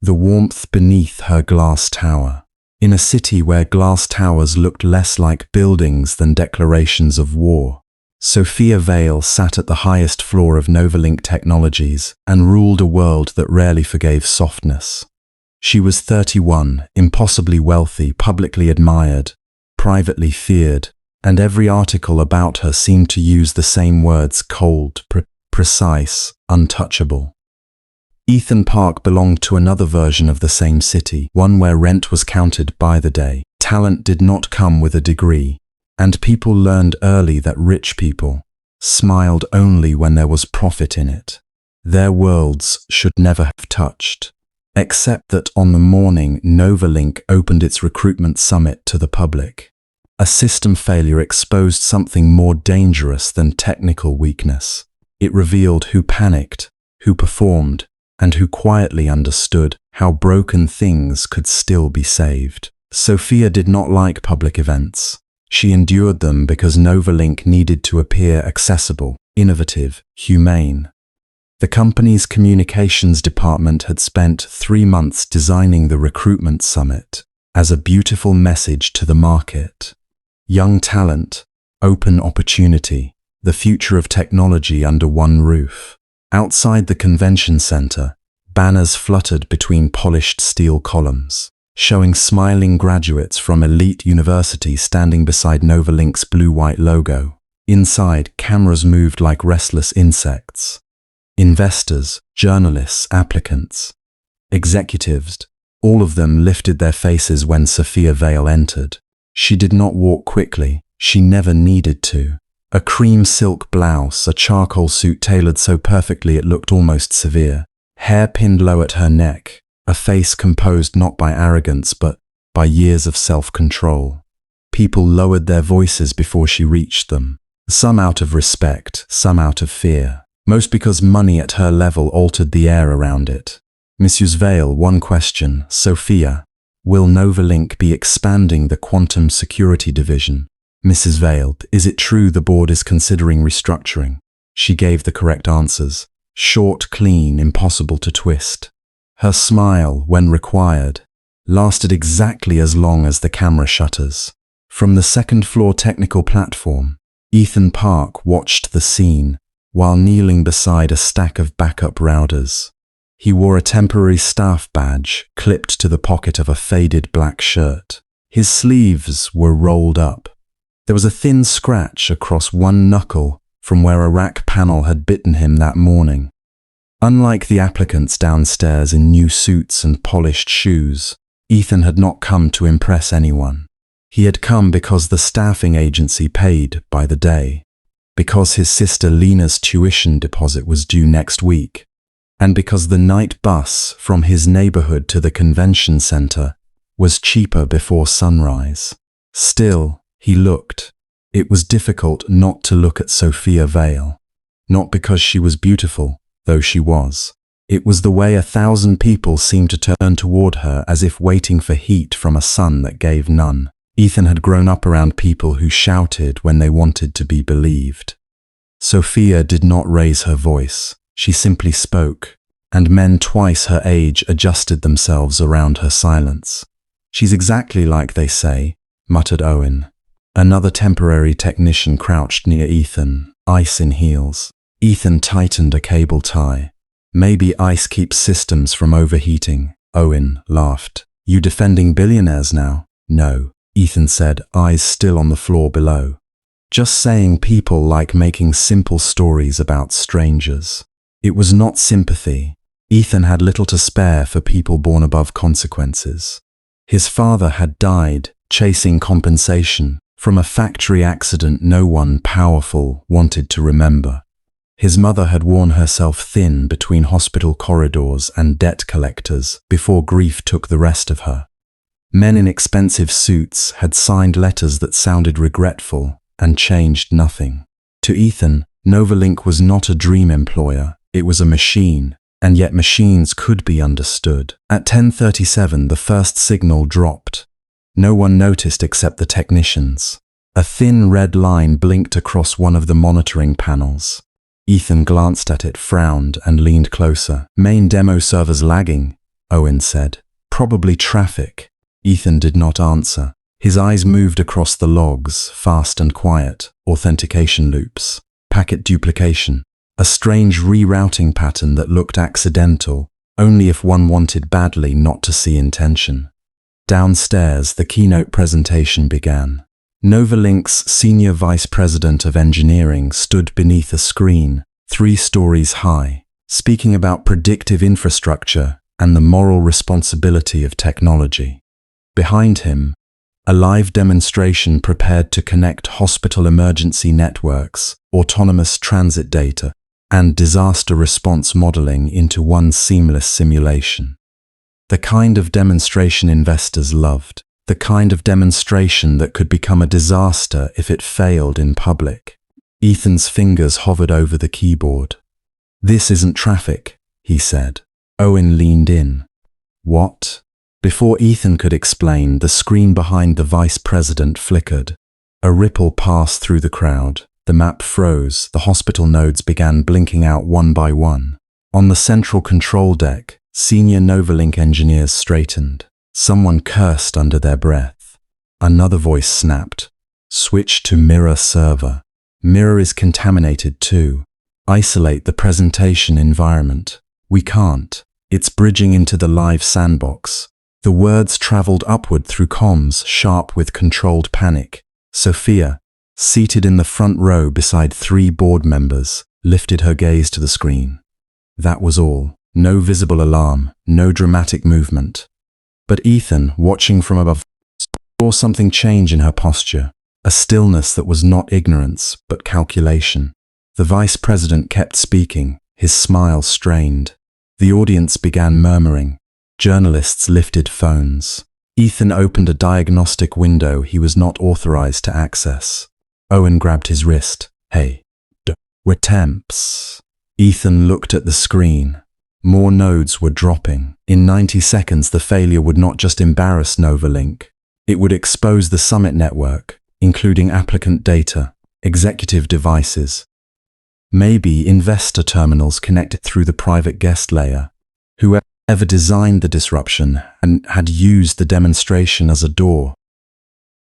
the warmth beneath her glass tower. In a city where glass towers looked less like buildings than declarations of war, Sophia Vale sat at the highest floor of NovaLink Technologies and ruled a world that rarely forgave softness. She was 31, impossibly wealthy, publicly admired, privately feared, and every article about her seemed to use the same words: cold, precise, untouchable. Ethan Park belonged to another version of the same city, one where rent was counted by the day. Talent did not come with a degree, and people learned early that rich people smiled only when there was profit in it. Their worlds should never have touched, except that on the morning NovaLink opened its recruitment summit to the public, a system failure exposed something more dangerous than technical weakness. It revealed who panicked, who performed, and who quietly understood how broken things could still be saved. Sophia did not like public events. She endured them because NovaLink needed to appear accessible, innovative, humane. The company's communications department had spent 3 months designing the recruitment summit as a beautiful message to the market. Young talent, open opportunity, the future of technology under one roof. Outside the convention center, banners fluttered between polished steel columns, showing smiling graduates from elite universities standing beside NovaLink's blue-white logo. Inside, cameras moved like restless insects. Investors, journalists, applicants, executives, all of them lifted their faces when Sophia Vale entered. She did not walk quickly. She never needed to. A cream silk blouse, a charcoal suit tailored so perfectly it looked almost severe, hair pinned low at her neck, a face composed not by arrogance but by years of self-control. People lowered their voices before she reached them, some out of respect, some out of fear, most because money at her level altered the air around it. Mrs. Vale, one question: Sophia, will NovaLink be expanding the quantum security division? Mrs. Vale, is it true the board is considering restructuring? She gave the correct answers. Short, clean, impossible to twist. Her smile, when required, lasted exactly as long as the camera shutters. From the second-floor technical platform, Ethan Park watched the scene while kneeling beside a stack of backup routers. He wore a temporary staff badge clipped to the pocket of a faded black shirt. His sleeves were rolled up. There was a thin scratch across one knuckle from where a rack panel had bitten him that morning. Unlike the applicants downstairs in new suits and polished shoes, Ethan had not come to impress anyone. He had come because the staffing agency paid by the day, because his sister Lena's tuition deposit was due next week, and because the night bus from his neighborhood to the convention center was cheaper before sunrise. Still, he looked. It was difficult not to look at Sophia Vale. Not because she was beautiful, though she was. It was the way 1,000 people seemed to turn toward her as if waiting for heat from a sun that gave none. Ethan had grown up around people who shouted when they wanted to be believed. Sophia did not raise her voice. She simply spoke, and men twice her age adjusted themselves around her silence. "She's exactly like they say," muttered Owen. Another temporary technician crouched near Ethan, ice in heels. Ethan tightened a cable tie. "Maybe ice keeps systems from overheating," Owen laughed. "You defending billionaires now?" "No," Ethan said, eyes still on the floor below. "Just saying people like making simple stories about strangers." It was not sympathy. Ethan had little to spare for people born above consequences. His father had died, chasing compensation, from a factory accident no one powerful wanted to remember. His mother had worn herself thin between hospital corridors and debt collectors before grief took the rest of her. Men in expensive suits had signed letters that sounded regretful and changed nothing. To Ethan, NovaLink was not a dream employer, it was a machine, and yet machines could be understood. At 10:37, the first signal dropped. No one noticed except the technicians. A thin red line blinked across one of the monitoring panels. Ethan glanced at it, frowned, and leaned closer. "Main demo server's lagging," Owen said. Probably traffic. Ethan did not answer. His eyes moved across the logs, fast and quiet, authentication loops, packet duplication, a strange rerouting pattern that looked accidental, only if one wanted badly not to see intention. Downstairs, the keynote presentation began. NovaLink's Senior Vice President of Engineering stood beneath a screen, 3 stories high, speaking about predictive infrastructure and the moral responsibility of technology. Behind him, a live demonstration prepared to connect hospital emergency networks, autonomous transit data, and disaster response modeling into one seamless simulation. The kind of demonstration investors loved. The kind of demonstration that could become a disaster if it failed in public. Ethan's fingers hovered over the keyboard. "This isn't traffic," he said. Owen leaned in. "What?" Before Ethan could explain, the screen behind the vice president flickered. A ripple passed through the crowd. The map froze. The hospital nodes began blinking out one by one. On the central control deck, senior NovaLink engineers straightened. Someone cursed under their breath. Another voice snapped. "Switch to mirror server. Mirror is contaminated too. Isolate the presentation environment." "We can't. It's bridging into the live sandbox." The words traveled upward through comms, sharp with controlled panic. Sophia, seated in the front row beside 3 board members, lifted her gaze to the screen. That was all. No visible alarm, no dramatic movement. But Ethan, watching from above, saw something change in her posture, a stillness that was not ignorance, but calculation. The vice president kept speaking, his smile strained. The audience began murmuring. Journalists lifted phones. Ethan opened a diagnostic window he was not authorized to access. Owen grabbed his wrist. "Hey, we're temps." Ethan looked at the screen. More nodes were dropping. In 90 seconds, the failure would not just embarrass NovaLink. It would expose the summit network, including applicant data, executive devices, maybe investor terminals connected through the private guest layer. Whoever designed the disruption and had used the demonstration as a door.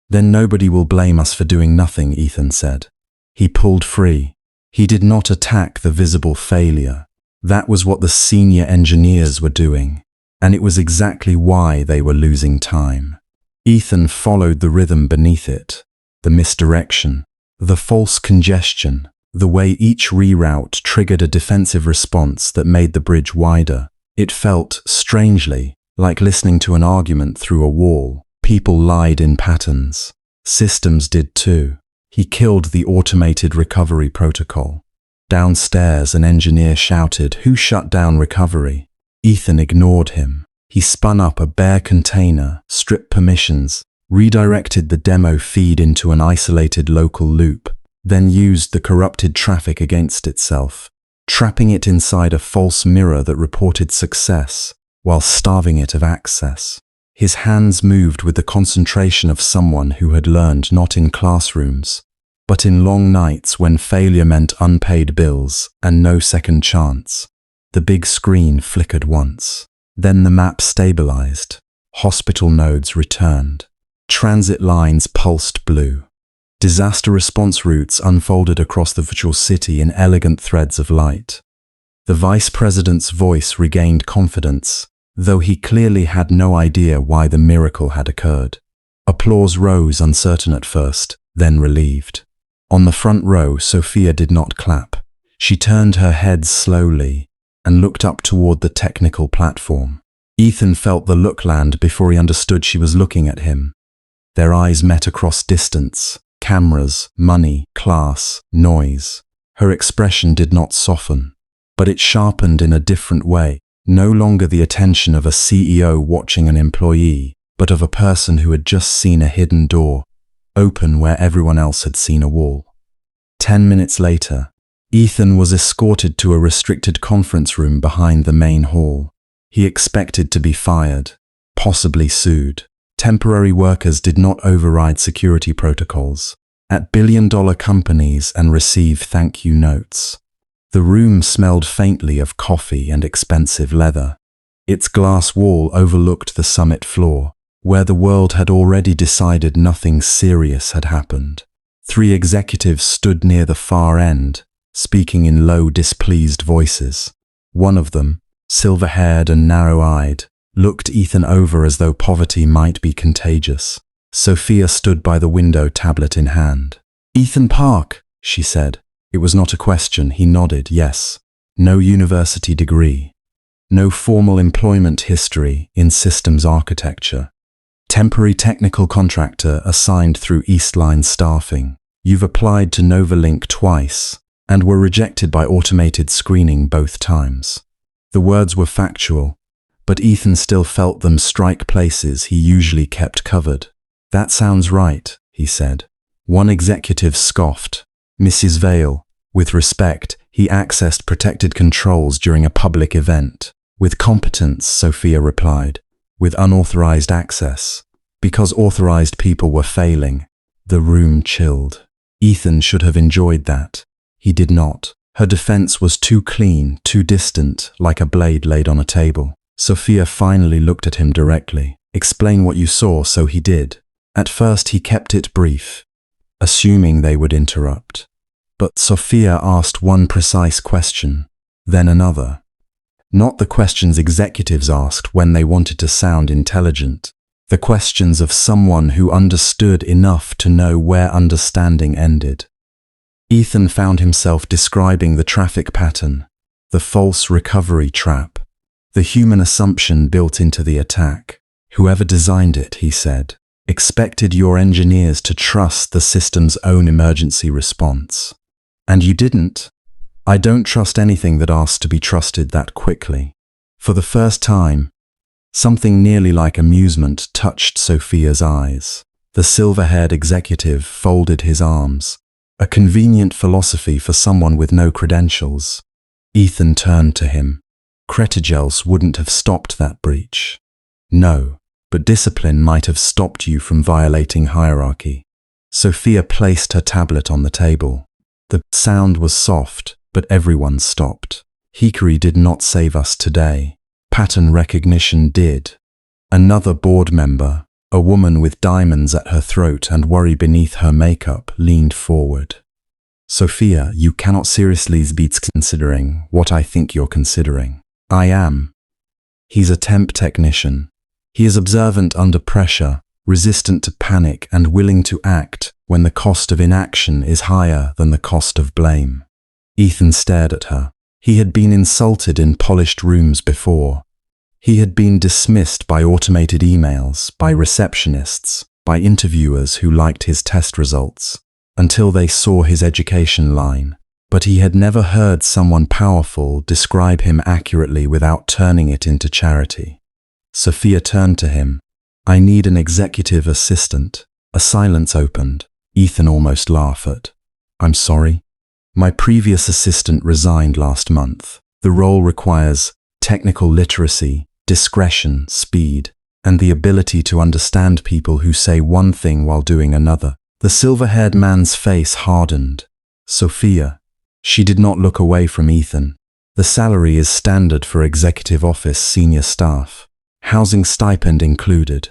"Then nobody will blame us for doing nothing," Ethan said. He pulled free. He did not attack the visible failure. That was what the senior engineers were doing, and it was exactly why they were losing time. Ethan followed the rhythm beneath it, the misdirection, the false congestion, the way each reroute triggered a defensive response that made the bridge wider. It felt, strangely, like listening to an argument through a wall. People lied in patterns. Systems did too. He killed the automated recovery protocol. Downstairs, an engineer shouted, "Who shut down recovery?" Ethan ignored him. He spun up a bare container, stripped permissions, redirected the demo feed into an isolated local loop, then used the corrupted traffic against itself, trapping it inside a false mirror that reported success, while starving it of access. His hands moved with the concentration of someone who had learned not in classrooms, but in long nights when failure meant unpaid bills and no second chance. The big screen flickered once. Then the map stabilized. Hospital nodes returned. Transit lines pulsed blue. Disaster response routes unfolded across the virtual city in elegant threads of light. The vice president's voice regained confidence, though he clearly had no idea why the miracle had occurred. Applause rose, uncertain at first, then relieved. On the front row, Sophia did not clap. She turned her head slowly and looked up toward the technical platform. Ethan felt the look land before he understood she was looking at him. Their eyes met across distance. Cameras, money, class, noise. Her expression did not soften, but it sharpened in a different way. No longer the attention of a CEO watching an employee, but of a person who had just seen a hidden door open where everyone else had seen a wall. 10 minutes later, Ethan was escorted to a restricted conference room behind the main hall. He expected to be fired, possibly sued. Temporary workers did not override security protocols at billion-dollar companies and receive thank-you notes. The room smelled faintly of coffee and expensive leather. Its glass wall overlooked the summit floor, where the world had already decided nothing serious had happened. 3 executives stood near the far end, speaking in low, displeased voices. One of them, silver-haired and narrow-eyed, looked Ethan over as though poverty might be contagious. Sophia stood by the window, tablet in hand. "Ethan Park," she said. It was not a question. He nodded, yes. No university degree. No formal employment history in systems architecture. Temporary technical contractor assigned through Eastline Staffing. You've applied to NovaLink twice and were rejected by automated screening both times. The words were factual, but Ethan still felt them strike places he usually kept covered. "That sounds right," he said. One executive scoffed. "Mrs. Vale, with respect, he accessed protected controls during a public event." "With competence," Sophia replied. "With unauthorized access. Because authorized people were failing." The room chilled. Ethan should have enjoyed that. He did not. Her defense was too clean, too distant, like a blade laid on a table. Sophia finally looked at him directly. "Explain what you saw," so he did. At first he kept it brief, assuming they would interrupt. But Sophia asked one precise question, then another. Not the questions executives asked when they wanted to sound intelligent. The questions of someone who understood enough to know where understanding ended. Ethan found himself describing the traffic pattern, the false recovery trap, the human assumption built into the attack. "Whoever designed it," he said, "expected your engineers to trust the system's own emergency response. And you didn't. I don't trust anything that asks to be trusted that quickly." For the first time, something nearly like amusement touched Sophia's eyes. The silver-haired executive folded his arms, a convenient philosophy for someone with no credentials. Ethan turned to him. "Cretigels wouldn't have stopped that breach." "No, but discipline might have stopped you from violating hierarchy." Sophia placed her tablet on the table. The sound was soft, but everyone stopped. "Hickory did not save us today. Pattern recognition did." Another board member, a woman with diamonds at her throat and worry beneath her makeup, leaned forward. "Sophia, you cannot seriously be considering what I think you're considering." "I am." He's a temp technician. He is observant under pressure, resistant to panic and willing to act when the cost of inaction is higher than the cost of blame. Ethan stared at her. He had been insulted in polished rooms before. He had been dismissed by automated emails, by receptionists, by interviewers who liked his test results, until they saw his education line. But he had never heard someone powerful describe him accurately without turning it into charity. Sophia turned to him. "I need an executive assistant." A silence opened. Ethan almost laughed. "I'm sorry? My previous assistant resigned last month. The role requires technical literacy, discretion, speed, and the ability to understand people who say one thing while doing another." The silver-haired man's face hardened. "Sophia." She did not look away from Ethan. "The salary is standard for executive office senior staff. Housing stipend included.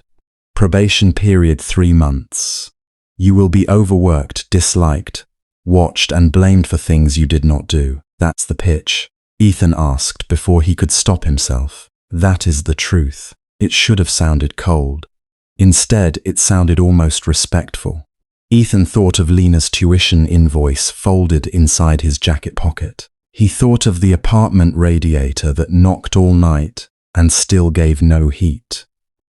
Probation period 3 months. You will be overworked, disliked, watched and blamed for things you did not do." "That's the pitch?" Ethan asked before he could stop himself. "That is the truth." It should have sounded cold. Instead, it sounded almost respectful. Ethan thought of Lena's tuition invoice folded inside his jacket pocket. He thought of the apartment radiator that knocked all night and still gave no heat.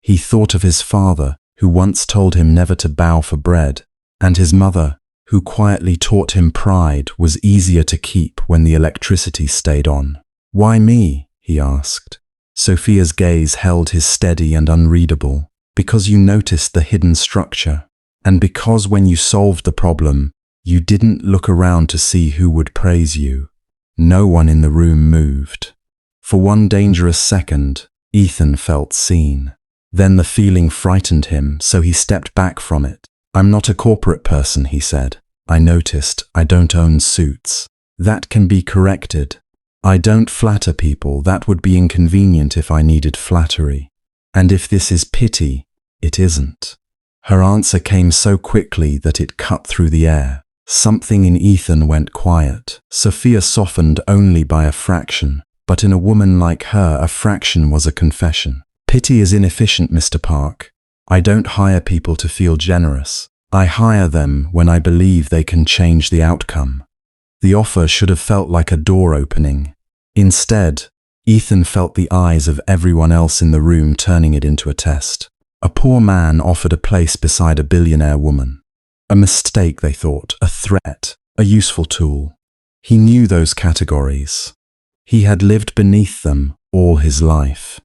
He thought of his father, who once told him never to bow for bread, and his mother, who quietly taught him pride was easier to keep when the electricity stayed on. "Why me?" he asked. Sophia's gaze held his steady and unreadable. "Because you noticed the hidden structure, and because when you solved the problem, you didn't look around to see who would praise you." No one in the room moved. For one dangerous second, Ethan felt seen. Then the feeling frightened him, so he stepped back from it. "I'm not a corporate person," he said. "I noticed I don't own suits." "That can be corrected." I don't flatter people. That would be inconvenient if I needed flattery. And if this is pity, it isn't. Her answer came so quickly that it cut through the air. Something in Ethan went quiet. Sophia softened only by a fraction, but in a woman like her, a fraction was a confession. Pity is inefficient, Mr. Park. I don't hire people to feel generous. I hire them when I believe they can change the outcome. The offer should have felt like a door opening. Instead, Ethan felt the eyes of everyone else in the room turning it into a test. A poor man offered a place beside a billionaire woman. A mistake, they thought, a threat, a useful tool. He knew those categories. He had lived beneath them all his life.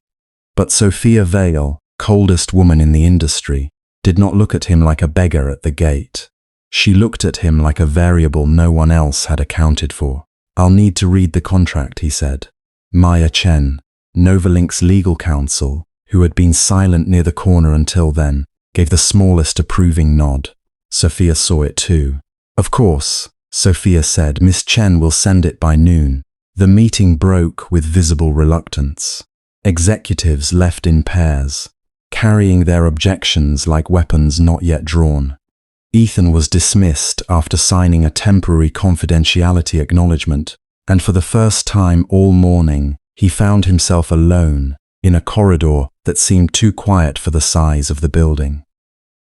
But Sophia Vale, coldest woman in the industry, did not look at him like a beggar at the gate. She looked at him like a variable no one else had accounted for. I'll need to read the contract, he said. Maya Chen, NovaLink's legal counsel, who had been silent near the corner until then, gave the smallest approving nod. Sophia saw it too. Of course, Sophia said, Miss Chen will send it by noon. The meeting broke with visible reluctance. Executives left in pairs, carrying their objections like weapons not yet drawn. Ethan was dismissed after signing a temporary confidentiality acknowledgement, and for the first time all morning, he found himself alone in a corridor that seemed too quiet for the size of the building.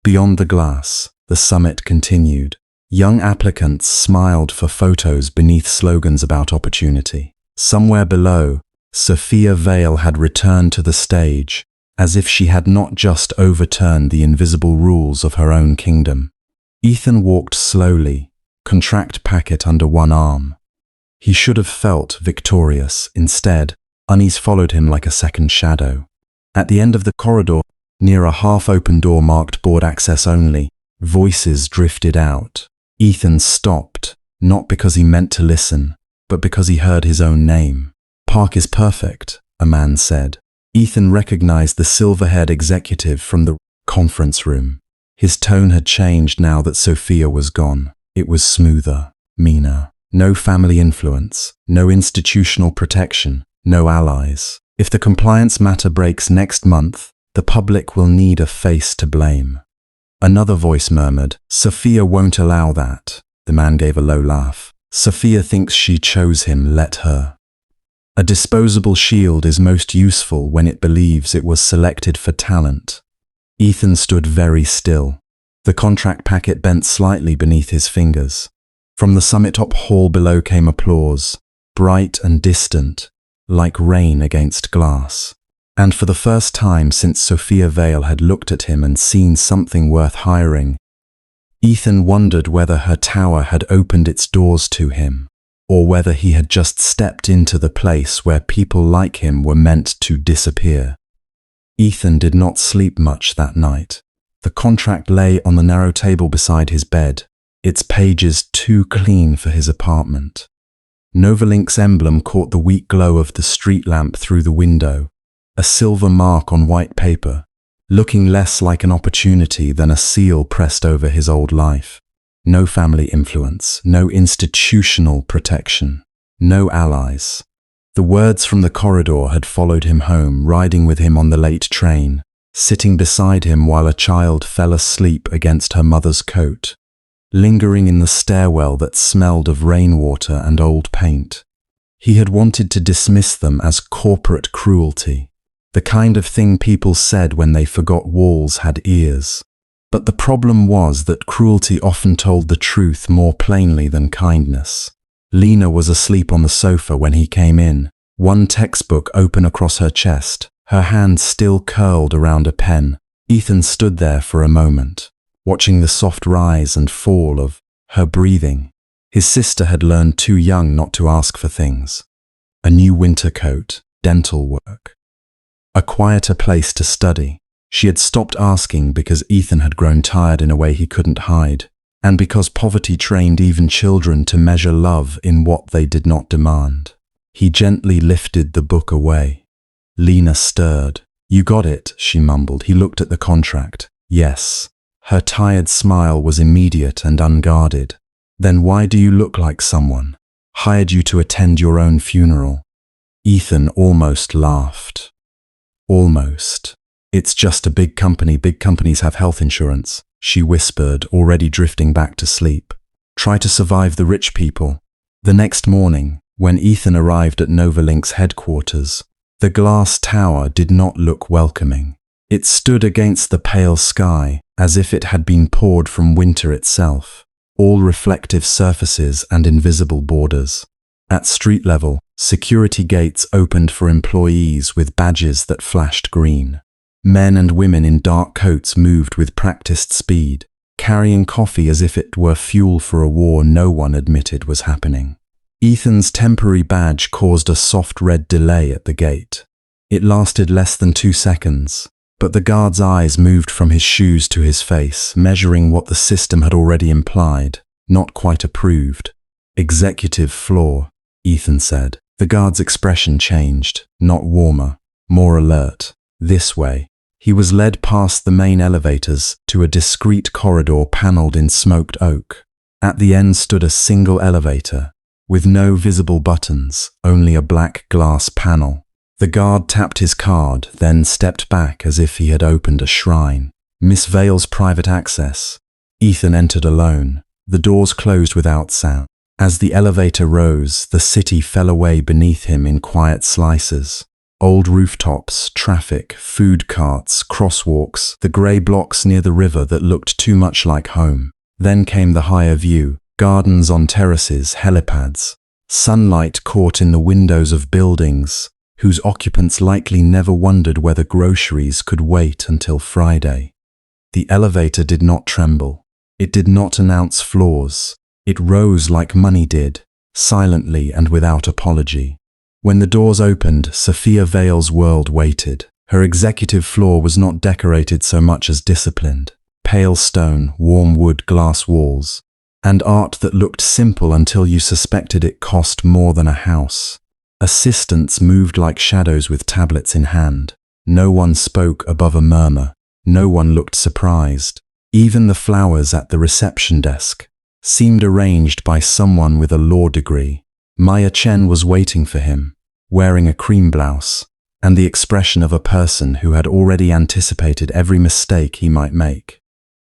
Beyond the glass, the summit continued. Young applicants smiled for photos beneath slogans about opportunity. Somewhere below, Sophia Vale had returned to the stage, as if she had not just overturned the invisible rules of her own kingdom. Ethan walked slowly, contract packet under one arm. He should have felt victorious. Instead, unease followed him like a second shadow. At the end of the corridor, near a half-open door marked board access only, voices drifted out. Ethan stopped, not because he meant to listen, but because he heard his own name. Park is perfect, a man said. Ethan recognized the silver-haired executive from the conference room. His tone had changed now that Sophia was gone. It was smoother, meaner. No family influence, no institutional protection, no allies. If the compliance matter breaks next month, the public will need a face to blame. Another voice murmured, Sophia won't allow that. The man gave a low laugh. Sophia thinks she chose him, let her. A disposable shield is most useful when it believes it was selected for talent. Ethan stood very still. The contract packet bent slightly beneath his fingers. From the summit-top hall below came applause, bright and distant, like rain against glass. And for the first time since Sophia Vale had looked at him and seen something worth hiring, Ethan wondered whether her tower had opened its doors to him, or whether he had just stepped into the place where people like him were meant to disappear. Ethan did not sleep much that night. The contract lay on the narrow table beside his bed, its pages too clean for his apartment. NovaLink's emblem caught the weak glow of the street lamp through the window, a silver mark on white paper, looking less like an opportunity than a seal pressed over his old life. No family influence, no institutional protection, no allies. The words from the corridor had followed him home, riding with him on the late train, sitting beside him while a child fell asleep against her mother's coat, lingering in the stairwell that smelled of rainwater and old paint. He had wanted to dismiss them as corporate cruelty, the kind of thing people said when they forgot walls had ears. But the problem was that cruelty often told the truth more plainly than kindness. Lena was asleep on the sofa when he came in, one textbook open across her chest, her hand still curled around a pen. Ethan stood there for a moment, watching the soft rise and fall of her breathing. His sister had learned too young not to ask for things. A new winter coat, dental work, a quieter place to study. She had stopped asking because Ethan had grown tired in a way he couldn't hide, and because poverty trained even children to measure love in what they did not demand. He gently lifted the book away. Lena stirred. You got it, she mumbled. He looked at the contract. Yes. Her tired smile was immediate and unguarded. Then why do you look like someone Hired you to attend your own funeral. Ethan almost laughed. Almost. It's just a big company. Big companies have health insurance, she whispered, already drifting back to sleep. Try to survive the rich people. The next morning, when Ethan arrived at NovaLink's headquarters, the glass tower did not look welcoming. It stood against the pale sky, as if it had been poured from winter itself, all reflective surfaces and invisible borders. At street level, security gates opened for employees with badges that flashed green. Men and women in dark coats moved with practiced speed, carrying coffee as if it were fuel for a war no one admitted was happening. Ethan's temporary badge caused a soft red delay at the gate. It lasted less than 2 seconds, but the guard's eyes moved from his shoes to his face, measuring what the system had already implied, not quite approved. Executive floor, Ethan said. The guard's expression changed, not warmer, more alert. This way. He was led past the main elevators to a discreet corridor paneled in smoked oak. At the end stood a single elevator, with no visible buttons, only a black glass panel. The guard tapped his card, then stepped back as if he had opened a shrine. Miss Vale's private access. Ethan entered alone. The doors closed without sound. As the elevator rose, the city fell away beneath him in quiet slices. Old rooftops, traffic, food carts, crosswalks, the grey blocks near the river that looked too much like home. Then came the higher view, gardens on terraces, helipads, sunlight caught in the windows of buildings, whose occupants likely never wondered whether groceries could wait until Friday. The elevator did not tremble. It did not announce floors. It rose like money did, silently and without apology. When the doors opened, Sophia Vale's world waited. Her executive floor was not decorated so much as disciplined. Pale stone, warm wood glass walls, and art that looked simple until you suspected it cost more than a house. Assistants moved like shadows with tablets in hand. No one spoke above a murmur. No one looked surprised. Even the flowers at the reception desk seemed arranged by someone with a law degree. Maya Chen was waiting for him, wearing a cream blouse, and the expression of a person who had already anticipated every mistake he might make.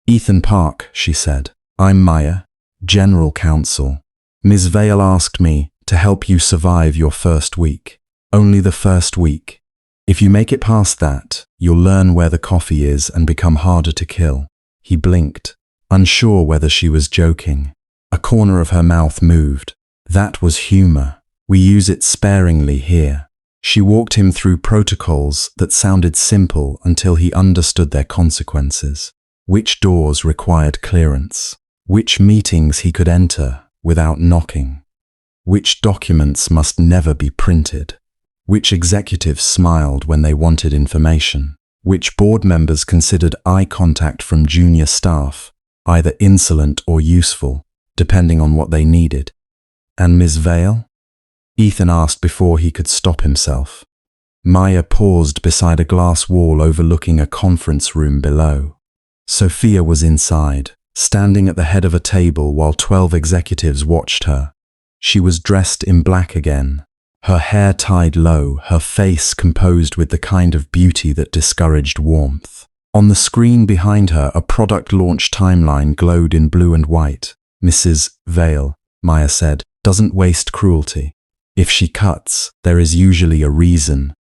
"Ethan Park," she said. "I'm Maya, General Counsel. Ms. Vale asked me to help you survive your first week. Only the first week. If you make it past that, you'll learn where the coffee is and become harder to kill." He blinked, unsure whether she was joking. A corner of her mouth moved. "That was humor. We use it sparingly here." She walked him through protocols that sounded simple until he understood their consequences. Which doors required clearance? Which meetings he could enter without knocking? Which documents must never be printed? Which executives smiled when they wanted information? Which board members considered eye contact from junior staff either insolent or useful, depending on what they needed? And Ms. Vale? Ethan asked before he could stop himself. Maya paused beside a glass wall overlooking a conference room below. Sophia was inside, standing at the head of a table while 12 executives watched her. She was dressed in black again, her hair tied low, her face composed with the kind of beauty that discouraged warmth. On the screen behind her, a product launch timeline glowed in blue and white. "Mrs. Vale," Maya said, "doesn't waste cruelty. If she cuts, there is usually a reason.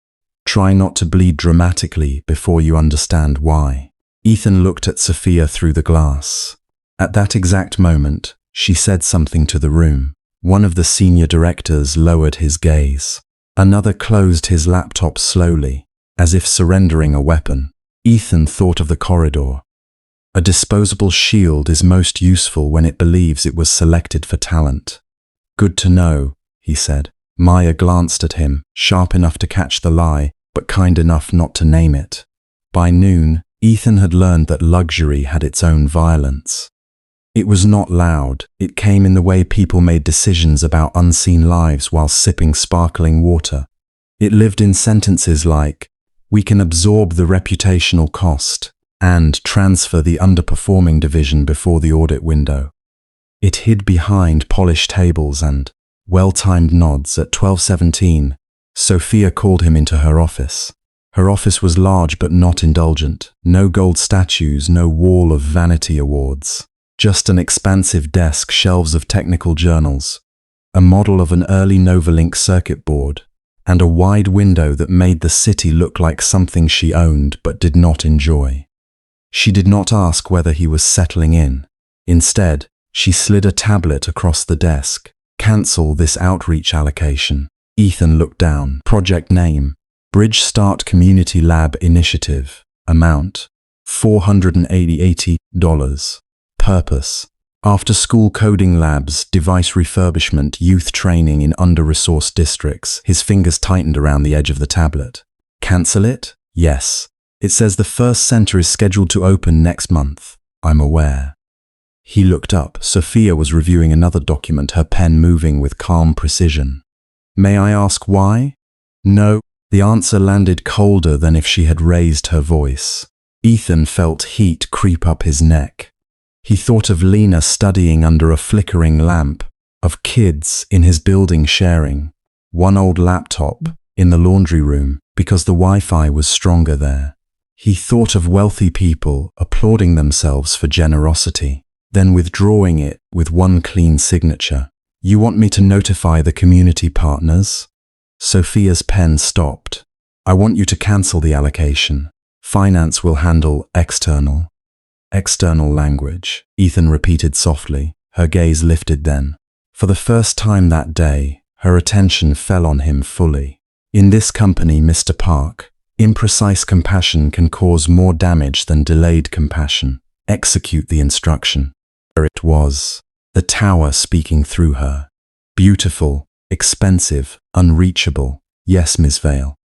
Try not to bleed dramatically before you understand why." Ethan looked at Sophia through the glass. At that exact moment, she said something to the room. One of the senior directors lowered his gaze. Another closed his laptop slowly, as if surrendering a weapon. Ethan thought of the corridor. A disposable shield is most useful when it believes it was selected for talent. "Good to know," he said. Maya glanced at him, sharp enough to catch the lie, but kind enough not to name it. By noon, Ethan had learned that luxury had its own violence. It was not loud. It came in the way people made decisions about unseen lives while sipping sparkling water. It lived in sentences like, "We can absorb the reputational cost and transfer the underperforming division before the audit window." It hid behind polished tables and Well-timed nods. At 12:17, Sophia called him into her office. Her office was large but not indulgent. No gold statues, no wall of vanity awards. Just an expansive desk, shelves of technical journals, a model of an early NovaLink circuit board, and a wide window that made the city look like something she owned but did not enjoy. She did not ask whether he was settling in. Instead, she slid a tablet across the desk. Cancel this outreach allocation. Ethan looked down. Project name: Bridge Start Community Lab Initiative. Amount: $480. Purpose: after-school coding labs, device refurbishment, youth training in under-resourced districts. His fingers tightened around the edge of the tablet. Cancel it? Yes. It says the first center is scheduled to open next month. I'm aware. He looked up. Sophia was reviewing another document, her pen moving with calm precision. May I ask why? No. The answer landed colder than if she had raised her voice. Ethan felt heat creep up his neck. He thought of Lena studying under a flickering lamp, of kids in his building sharing one old laptop in the laundry room because the Wi-Fi was stronger there. He thought of wealthy people applauding themselves for generosity, then withdrawing it with one clean signature. You want me to notify the community partners? Sophia's pen stopped. I want you to cancel the allocation. Finance will handle external. External language, Ethan repeated softly. Her gaze lifted then. For the first time that day, her attention fell on him fully. In this company, Mr. Park, imprecise compassion can cause more damage than delayed compassion. Execute the instruction. There it was, the tower speaking through her. Beautiful, expensive, unreachable. Yes, Ms. Vale.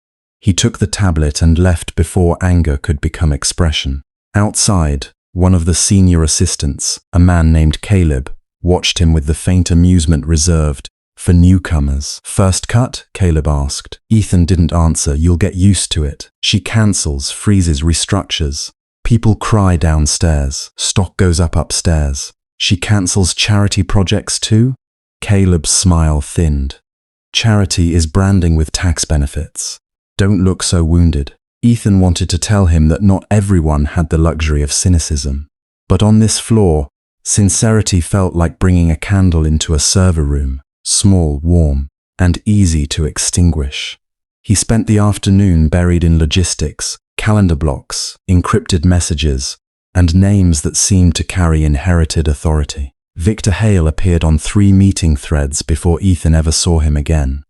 He took the tablet and left before anger could become expression. Outside, one of the senior assistants, a man named Caleb, watched him with the faint amusement reserved for newcomers. First cut? Caleb asked. Ethan didn't answer. You'll get used to it. She cancels, freezes, restructures. People cry downstairs. Stock goes up upstairs. She cancels charity projects too? Caleb's smile thinned. Charity is branding with tax benefits. Don't look so wounded. Ethan wanted to tell him that not everyone had the luxury of cynicism. But on this floor, sincerity felt like bringing a candle into a server room, small, warm, and easy to extinguish. He spent the afternoon buried in logistics, calendar blocks, encrypted messages, and names that seemed to carry inherited authority. Victor Hale appeared on 3 meeting threads before Ethan ever saw him again.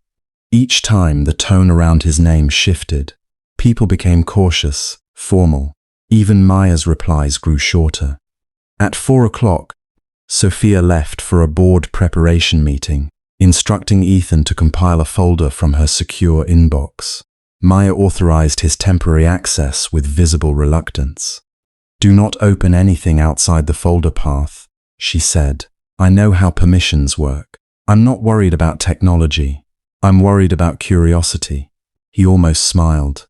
Each time the tone around his name shifted. People became cautious, formal. Even Maya's replies grew shorter. At 4 o'clock, Sophia left for a board preparation meeting, instructing Ethan to compile a folder from her secure inbox. Maya authorized his temporary access with visible reluctance. Do not open anything outside the folder path, she said. I know how permissions work. I'm not worried about technology. I'm worried about curiosity. He almost smiled.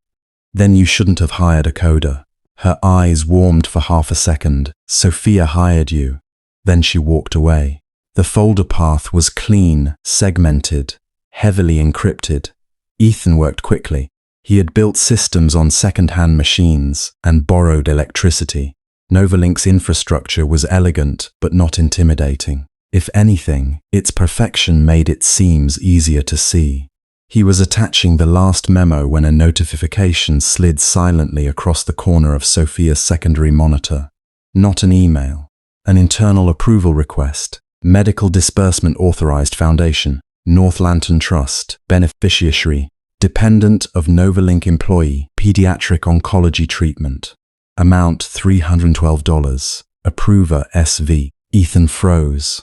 Then you shouldn't have hired a coder. Her eyes warmed for half a second. Sophia hired you. Then she walked away. The folder path was clean, segmented, heavily encrypted. Ethan worked quickly. He had built systems on second-hand machines and borrowed electricity. NovaLink's infrastructure was elegant but not intimidating. If anything, its perfection made its seams easier to see. He was attaching the last memo when a notification slid silently across the corner of Sophia's secondary monitor. Not an email. An internal approval request. Medical Disbursement Authorized Foundation. North Lantern Trust. Beneficiary. Dependent of NovaLink employee. Pediatric oncology treatment. Amount $312. Approver SV. Ethan froze.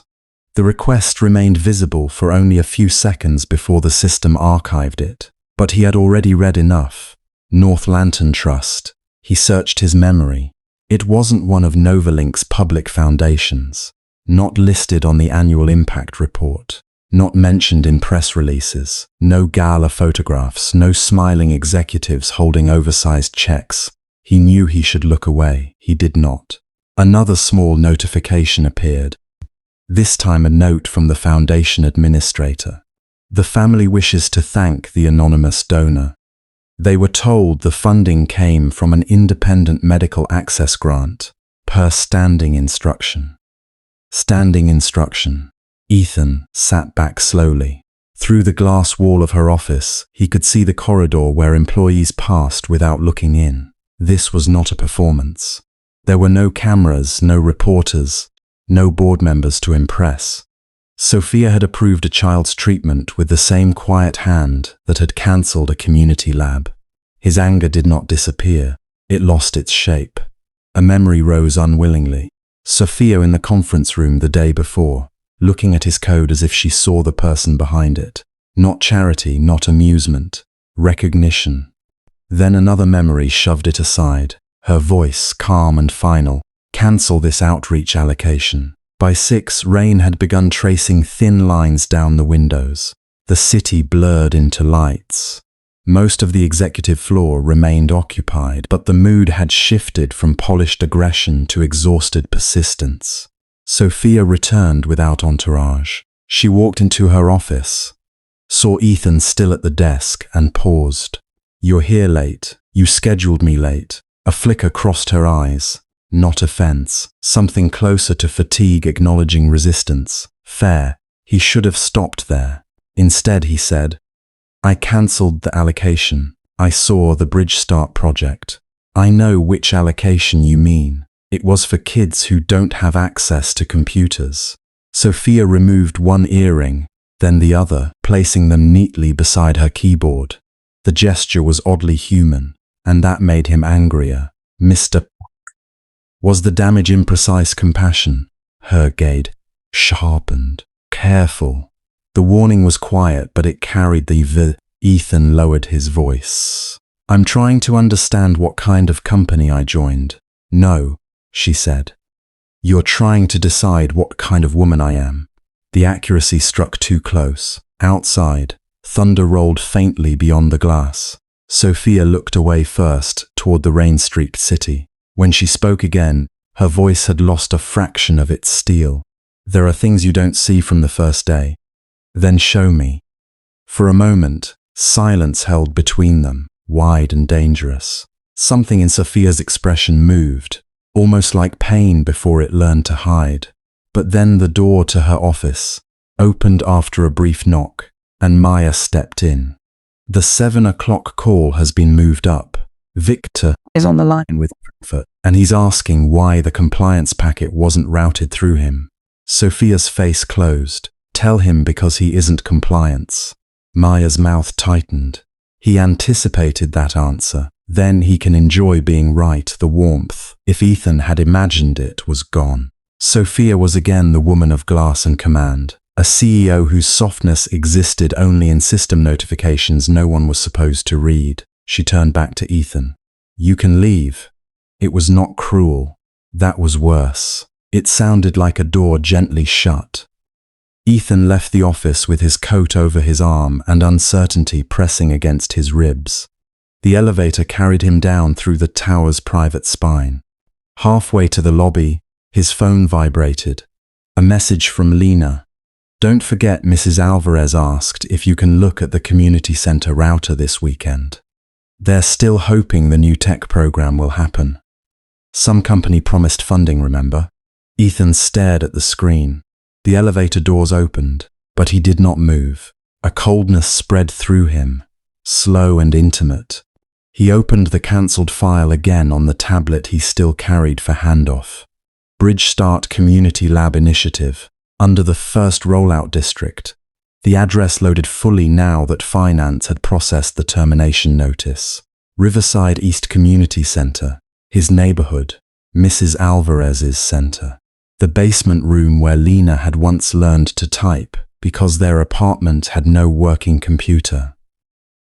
The request remained visible for only a few seconds before the system archived it. But he had already read enough. North Lantern Trust. He searched his memory. It wasn't one of NovaLink's public foundations. Not listed on the annual impact report. Not mentioned in press releases. No gala photographs. No smiling executives holding oversized checks. He knew he should look away. He did not. Another small notification appeared. This time a note from the foundation administrator. The family wishes to thank the anonymous donor. They were told the funding came from an independent medical access grant, per standing instruction. Standing instruction. Ethan sat back slowly. Through the glass wall of her office, he could see the corridor where employees passed without looking in. This was not a performance. There were no cameras, no reporters, no board members to impress. Sophia had approved a child's treatment with the same quiet hand that had cancelled a community lab. His anger did not disappear. It lost its shape. A memory rose unwillingly. Sophia in the conference room the day before, looking at his code as if she saw the person behind it. Not charity, not amusement. Recognition. Then another memory shoved it aside. Her voice, calm and final. Cancel this outreach allocation. By 6, rain had begun tracing thin lines down the windows. The city blurred into lights. Most of the executive floor remained occupied, but the mood had shifted from polished aggression to exhausted persistence. Sophia returned without entourage. She walked into her office, saw Ethan still at the desk, and paused. "You're here late. You scheduled me late." A flicker crossed her eyes. Not offense. Something closer to fatigue acknowledging resistance. Fair. He should have stopped there. Instead, he said, "I cancelled the allocation. I saw the Bridge Start project. I know which allocation you mean. It was for kids who don't have access to computers." Sophia removed one earring, then the other, placing them neatly beside her keyboard. The gesture was oddly human, and that made him angrier. Mr. Was the damage imprecise compassion? Her gaze sharpened. Careful. The warning was quiet, but it carried the v. Ethan lowered his voice. "I'm trying to understand what kind of company I joined." "No," she said. "You're trying to decide what kind of woman I am." The accuracy struck too close. Outside, thunder rolled faintly beyond the glass. Sophia looked away first, toward the rain-streaked city. When she spoke again, her voice had lost a fraction of its steel. "There are things you don't see from the first day. Then show me." For a moment, silence held between them, wide and dangerous. Something in Sophia's expression moved, almost like pain before it learned to hide. But then the door to her office opened after a brief knock, and Maya stepped in. "The 7 o'clock call has been moved up. Victor is on the line with Frankfurt, and he's asking why the compliance packet wasn't routed through him." Sophia's face closed. "Tell him because he isn't compliance." Maya's mouth tightened. He anticipated that answer. Then he can enjoy being right. The warmth, if Ethan had imagined it, was gone. Sophia was again the woman of glass and command, a CEO whose softness existed only in system notifications no one was supposed to read. She turned back to Ethan. "You can leave." It was not cruel. That was worse. It sounded like a door gently shut. Ethan left the office with his coat over his arm and uncertainty pressing against his ribs. The elevator carried him down through the tower's private spine. Halfway to the lobby, his phone vibrated. A message from Lena. "Don't forget, Mrs. Alvarez asked if you can look at the community center router this weekend. They're still hoping the new tech program will happen. Some company promised funding, remember?" Ethan stared at the screen. The elevator doors opened, but he did not move. A coldness spread through him, slow and intimate. He opened the cancelled file again on the tablet he still carried for handoff. Bridge Start Community Lab Initiative, under the first rollout district. The address loaded fully now that finance had processed the termination notice. Riverside East Community Center, his neighborhood, Mrs. Alvarez's center. The basement room where Lena had once learned to type because their apartment had no working computer.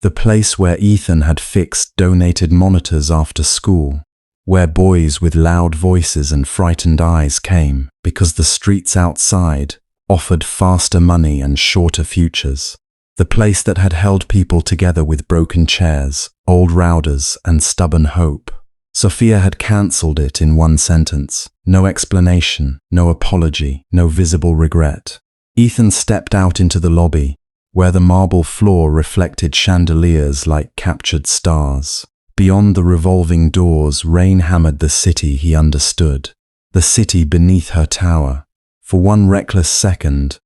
The place where Ethan had fixed donated monitors after school, where boys with loud voices and frightened eyes came because the streets outside offered faster money and shorter futures. The place that had held people together with broken chairs, old routers, and stubborn hope. Sophia had cancelled it in one sentence. No explanation, no apology, no visible regret. Ethan stepped out into the lobby, where the marble floor reflected chandeliers like captured stars. Beyond the revolving doors, rain hammered the city he understood, the city beneath her tower. For one reckless second,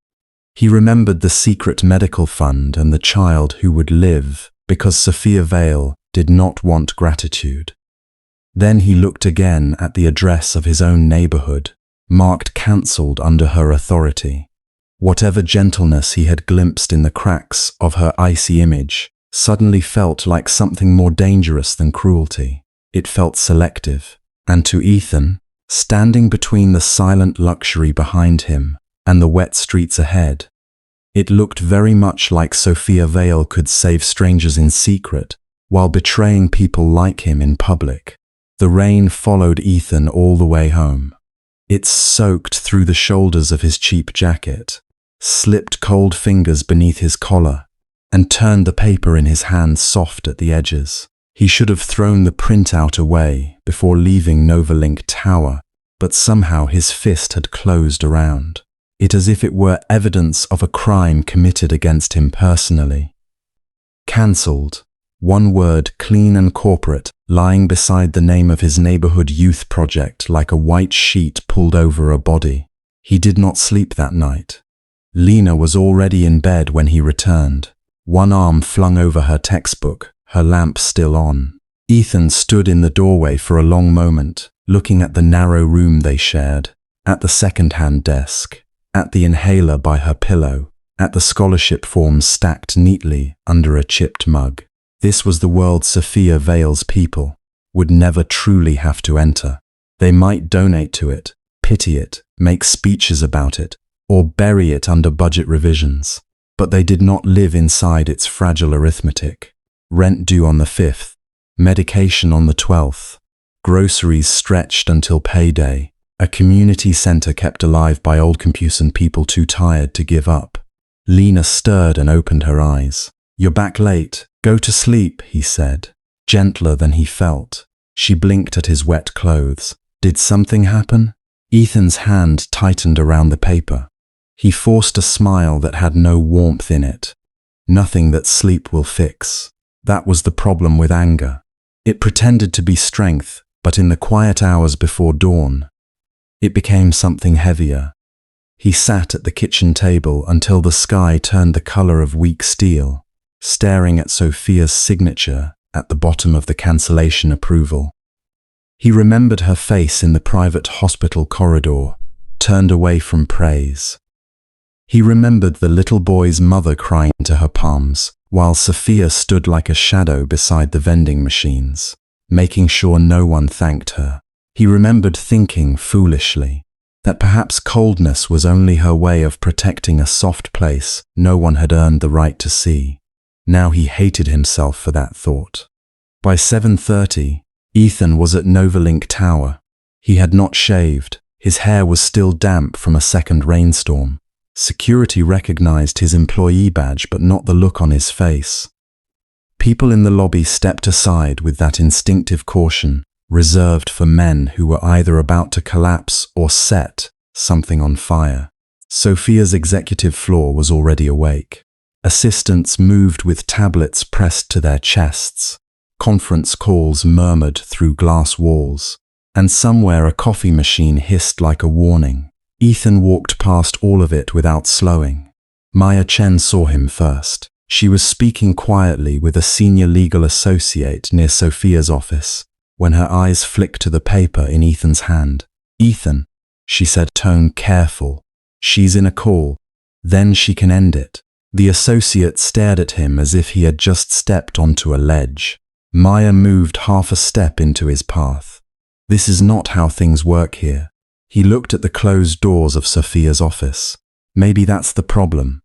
he remembered the secret medical fund and the child who would live because Sophia Vale did not want gratitude. Then he looked again at the address of his own neighborhood, marked cancelled under her authority. Whatever gentleness he had glimpsed in the cracks of her icy image suddenly felt like something more dangerous than cruelty. It felt selective. And to Ethan, standing between the silent luxury behind him and the wet streets ahead, it looked very much like Sophia Vale could save strangers in secret while betraying people like him in public. The rain followed Ethan all the way home. It soaked through the shoulders of his cheap jacket, slipped cold fingers beneath his collar, and turned the paper in his hand soft at the edges. He should have thrown the printout away before leaving NovaLink Tower, but somehow his fist had closed around it as if it were evidence of a crime committed against him personally. Cancelled. One word, clean and corporate, lying beside the name of his neighborhood youth project like a white sheet pulled over a body. He did not sleep that night. Lena was already in bed when he returned, one arm flung over her textbook, her lamp still on. Ethan stood in the doorway for a long moment, looking at the narrow room they shared, at the second-hand desk, at the inhaler by her pillow, at the scholarship forms stacked neatly under a chipped mug. This was the world Sophia Vale's people would never truly have to enter. They might donate to it, pity it, make speeches about it, or bury it under budget revisions. But they did not live inside its fragile arithmetic. Rent due on the 5th, medication on the 12th, groceries stretched until payday, a community center kept alive by old compusing people too tired to give up. Lena stirred and opened her eyes. "You're back late. Go to sleep," he said, gentler than he felt. She blinked at his wet clothes. Did something happen? Ethan's hand tightened around the paper. He forced a smile that had no warmth in it. Nothing that sleep will fix. That was the problem with anger. It pretended to be strength, but in the quiet hours before dawn, it became something heavier. He sat at the kitchen table until the sky turned the color of weak steel, staring at Sophia's signature at the bottom of the cancellation approval. He remembered her face in the private hospital corridor, turned away from praise. He remembered the little boy's mother crying into her palms, while Sophia stood like a shadow beside the vending machines, making sure no one thanked her. He remembered thinking foolishly that perhaps coldness was only her way of protecting a soft place no one had earned the right to see. Now he hated himself for that thought. By 7:30, Ethan was at NovaLink Tower. He had not shaved. His hair was still damp from a second rainstorm. Security recognized his employee badge but not the look on his face. People in the lobby stepped aside with that instinctive caution reserved for men who were either about to collapse or set something on fire. Sophia's executive floor was already awake. Assistants moved with tablets pressed to their chests. Conference calls murmured through glass walls, and somewhere a coffee machine hissed like a warning. Ethan walked past all of it without slowing. Maya Chen saw him first. She was speaking quietly with a senior legal associate near Sophia's office when her eyes flicked to the paper in Ethan's hand. "Ethan," she said, tone careful. "She's in a call. Then she can end it." The associate stared at him as if he had just stepped onto a ledge. Maya moved half a step into his path. "This is not how things work here." He looked at the closed doors of Sophia's office. Maybe that's the problem.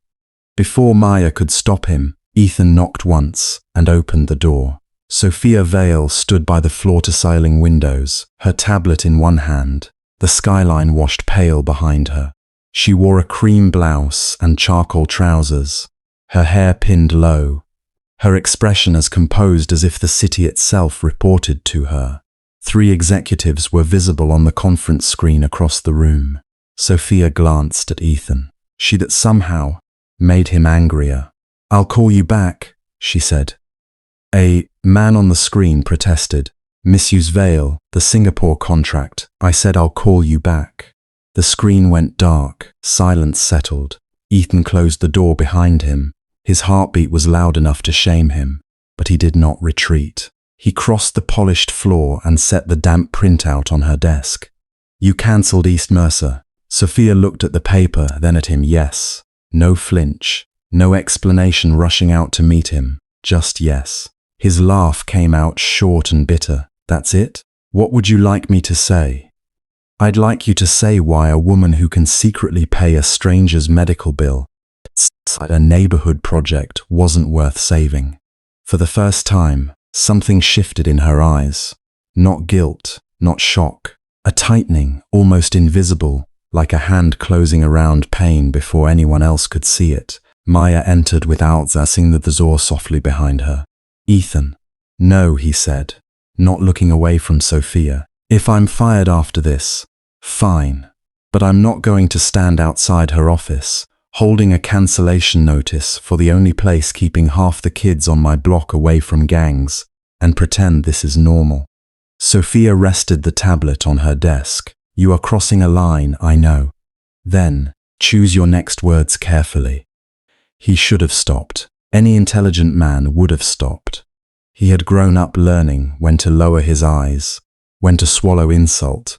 Before Maya could stop him, Ethan knocked once and opened the door. Sophia Vale stood by the floor-to-ceiling windows, her tablet in one hand, the skyline washed pale behind her. She wore a cream blouse and charcoal trousers, her hair pinned low, her expression as composed as if the city itself reported to her. 3 executives were visible on the conference screen across the room. Sophia glanced at Ethan. She that somehow made him angrier. "I'll call you back," she said. A man on the screen protested. "Mrs. Vale, the Singapore contract. I said I'll call you back." The screen went dark. Silence settled. Ethan closed the door behind him. His heartbeat was loud enough to shame him, but he did not retreat. He crossed the polished floor and set the damp printout on her desk. "You cancelled East Mercer." Sophia looked at the paper, then at him. Yes. No flinch. No explanation rushing out to meet him. Just yes. His laugh came out short and bitter. "That's it? What would you like me to say?" "I'd like you to say why a woman who can secretly pay a stranger's medical bill at a neighborhood project wasn't worth saving." For the first time, something shifted in her eyes. Not guilt, not shock. A tightening, almost invisible, like a hand closing around pain before anyone else could see it. Maya entered without zassing the door softly behind her. "Ethan." "No," he said, not looking away from Sophia. "If I'm fired after this, fine. But I'm not going to stand outside her office, holding a cancellation notice for the only place keeping half the kids on my block away from gangs, and pretend this is normal." Sophia rested the tablet on her desk. "You are crossing a line, I know. Then, choose your next words carefully." He should have stopped. Any intelligent man would have stopped. He had grown up learning when to lower his eyes, when to swallow insult,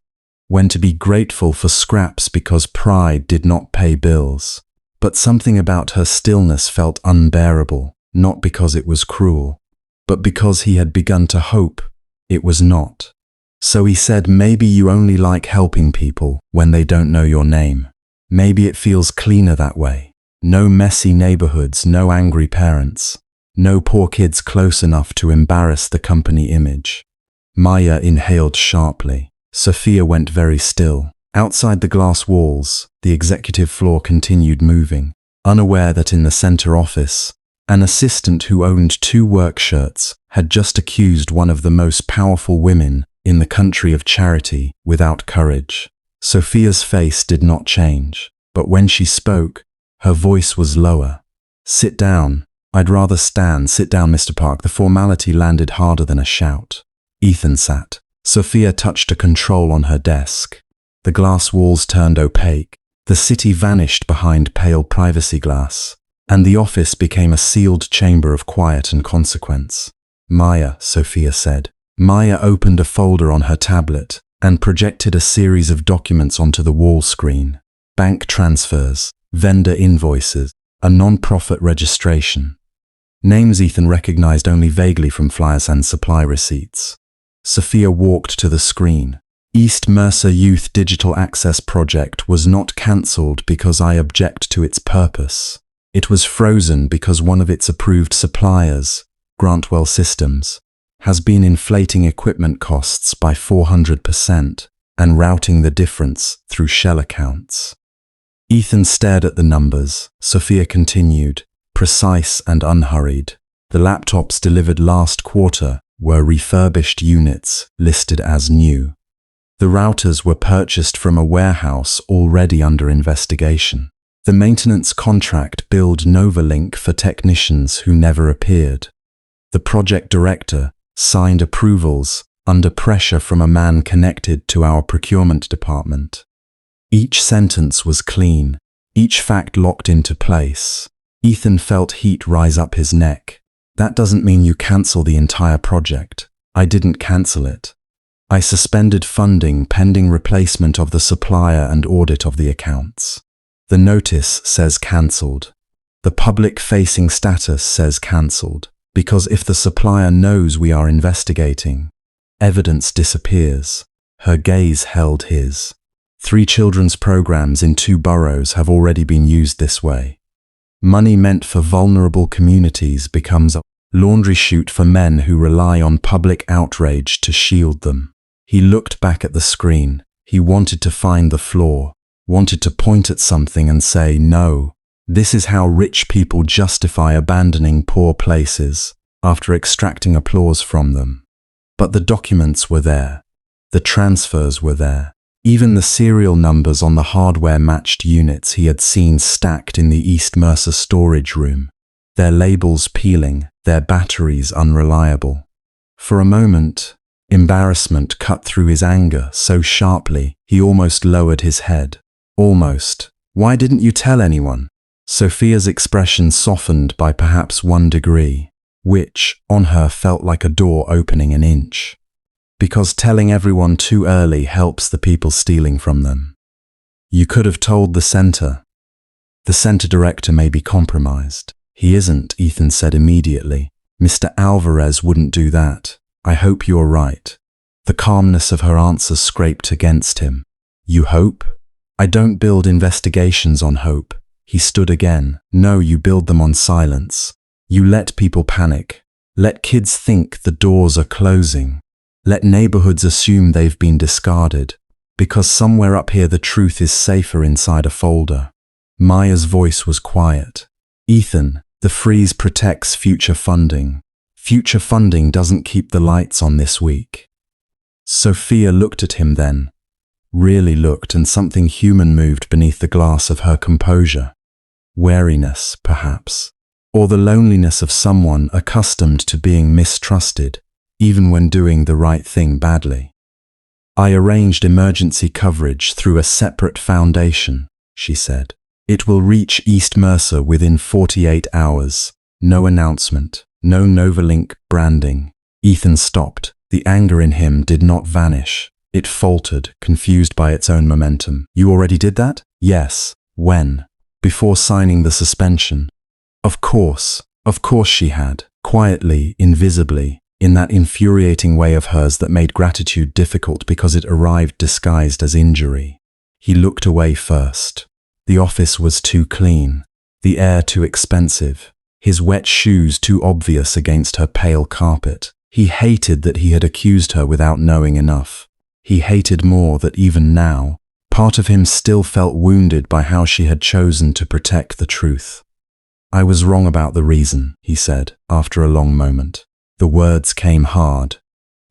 when to be grateful for scraps because pride did not pay bills. But something about her stillness felt unbearable, not because it was cruel, but because he had begun to hope it was not. So he said, "Maybe you only like helping people when they don't know your name. Maybe it feels cleaner that way. No messy neighborhoods, no angry parents, no poor kids close enough to embarrass the company image." Maya inhaled sharply. Sophia went very still. Outside the glass walls, the executive floor continued moving, unaware that in the center office, an assistant who owned 2 work shirts had just accused one of the most powerful women in the country of charity without courage. Sophia's face did not change, but when she spoke, her voice was lower. "Sit down. I'd rather stand. Sit down, Mr. Park." The formality landed harder than a shout. Ethan sat. Sophia touched a control on her desk. The glass walls turned opaque. The city vanished behind pale privacy glass, and the office became a sealed chamber of quiet and consequence. "Maya," Sophia said. Maya opened a folder on her tablet and projected a series of documents onto the wall screen. Bank transfers, vendor invoices, a non-profit registration. Names Ethan recognized only vaguely from flyers and supply receipts. Sophia walked to the screen. "East Mercer Youth Digital Access Project was not cancelled because I object to its purpose. It was frozen because one of its approved suppliers, Grantwell Systems, has been inflating equipment costs by 400% and routing the difference through shell accounts." Ethan stared at the numbers. Sophia continued, precise and unhurried. "The laptops delivered last quarter were refurbished units listed as new. The routers were purchased from a warehouse already under investigation. The maintenance contract billed NovaLink for technicians who never appeared. The project director signed approvals under pressure from a man connected to our procurement department." Each sentence was clean, each fact locked into place. Ethan felt heat rise up his neck. "That doesn't mean you cancel the entire project. I didn't cancel it. I suspended funding pending replacement of the supplier and audit of the accounts. The notice says cancelled. The public-facing status says cancelled, because if the supplier knows we are investigating, evidence disappears." Her gaze held his. 3 children's programs in 2 boroughs have already been used this way. Money meant for vulnerable communities becomes a laundry chute for men who rely on public outrage to shield them. He looked back at the screen. He wanted to find the flaw, wanted to point at something and say, "No, this is how rich people justify abandoning poor places after extracting applause from them." But the documents were there. The transfers were there. Even the serial numbers on the hardware-matched units he had seen stacked in the East Mercer storage room. their labels peeling, their batteries unreliable. For a moment, embarrassment cut through his anger so sharply he almost lowered his head. Almost. Why didn't you tell anyone? Sophia's expression softened by perhaps 1 degree, which, on her, felt like a door opening an inch. Because telling everyone too early helps the people stealing from them. You could have told the center. The center director may be compromised. He isn't, Ethan said immediately. Mr. Alvarez wouldn't do that. I hope you're right. The calmness of her answer scraped against him. You hope? I don't build investigations on hope. He stood again. No, you build them on silence. You let people panic. Let kids think the doors are closing. Let neighborhoods assume they've been discarded. Because somewhere up here the truth is safer inside a folder. Maya's voice was quiet. Ethan, the freeze protects future funding. Future funding doesn't keep the lights on this week. Sophia looked at him then. Really looked, and something human moved beneath the glass of her composure. Wariness, perhaps. Or the loneliness of someone accustomed to being mistrusted, even when doing the right thing badly. I arranged emergency coverage through a separate foundation, she said. It will reach East Mercer within 48 hours. No announcement, no NovaLink branding. Ethan stopped. The anger in him did not vanish. It faltered, confused by its own momentum. You already did that? Yes. When? Before signing the suspension. Of course she had. Quietly, invisibly, in that infuriating way of hers that made gratitude difficult because it arrived disguised as injury. He looked away first. The office was too clean, the air too expensive, his wet shoes too obvious against her pale carpet. He hated that he had accused her without knowing enough. He hated more that even now, part of him still felt wounded by how she had chosen to protect the truth. I was wrong about the reason, he said, after a long moment. The words came hard,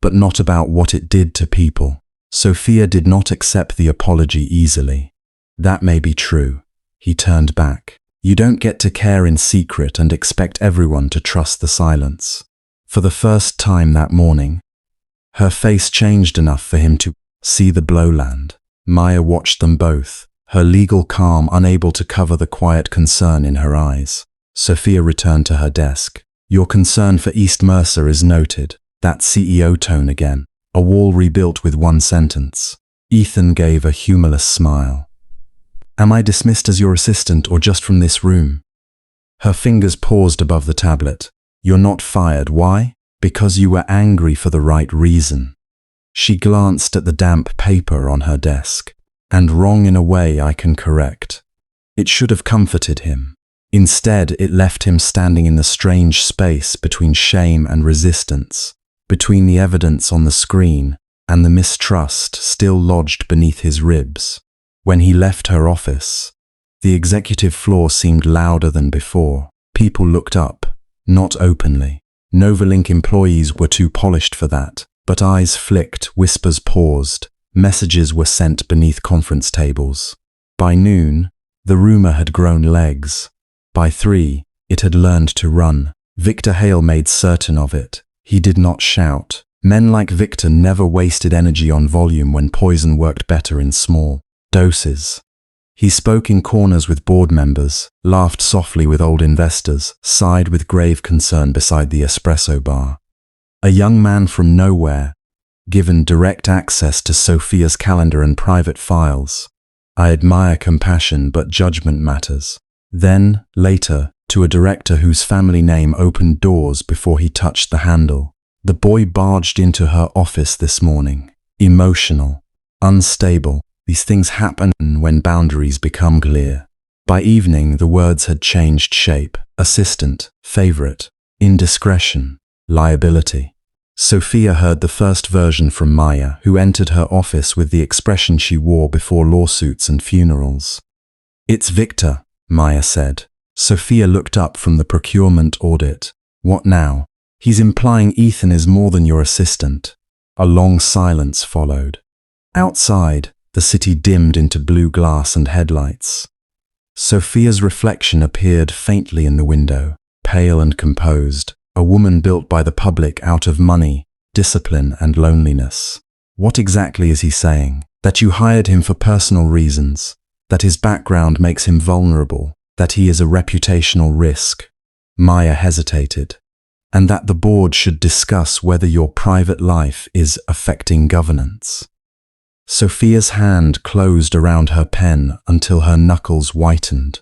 but not about what it did to people. Sophia did not accept the apology easily. That may be true. He turned back. You don't get to care in secret and expect everyone to trust the silence. For the first time that morning, her face changed enough for him to see the blow land. Maya watched them both, her legal calm unable to cover the quiet concern in her eyes. Sophia returned to her desk. Your concern for East Mercer is noted. That CEO tone again. A wall rebuilt with 1 sentence. Ethan gave a humorless smile. Am I dismissed as your assistant or just from this room? Her fingers paused above the tablet. You're not fired. Why? Because you were angry for the right reason. She glanced at the damp paper on her desk. And wrong in a way I can correct. It should have comforted him. Instead, it left him standing in the strange space between shame and resistance, between the evidence on the screen and the mistrust still lodged beneath his ribs. When he left her office, the executive floor seemed louder than before. People looked up, not openly. NovaLink employees were too polished for that, but eyes flicked, whispers paused, messages were sent beneath conference tables. By noon, the rumor had grown legs. By 3, it had learned to run. Victor Hale made certain of it. He did not shout. Men like Victor never wasted energy on volume when poison worked better in small doses. He spoke in corners with board members, laughed softly with old investors, sighed with grave concern beside the espresso bar. A young man from nowhere, given direct access to Sophia's calendar and private files. I admire compassion, but judgment matters. Then, later, to a director whose family name opened doors before he touched the handle. The boy barged into her office this morning. Emotional, unstable. These things happen when boundaries become clear. By evening, the words had changed shape. Assistant, favorite, indiscretion, liability. Sophia heard the first version from Maya, who entered her office with the expression she wore before lawsuits and funerals. It's Victor, Maya said. Sophia looked up from the procurement audit. What now? He's implying Ethan is more than your assistant. A long silence followed. Outside, the city dimmed into blue glass and headlights. Sophia's reflection appeared faintly in the window. pale and composed, a woman built by the public out of money, discipline, and loneliness. What exactly is he saying? That you hired him for personal reasons, that his background makes him vulnerable, that he is a reputational risk. Maya hesitated. And that the board should discuss whether your private life is affecting governance. Sophia's hand closed around her pen until her knuckles whitened.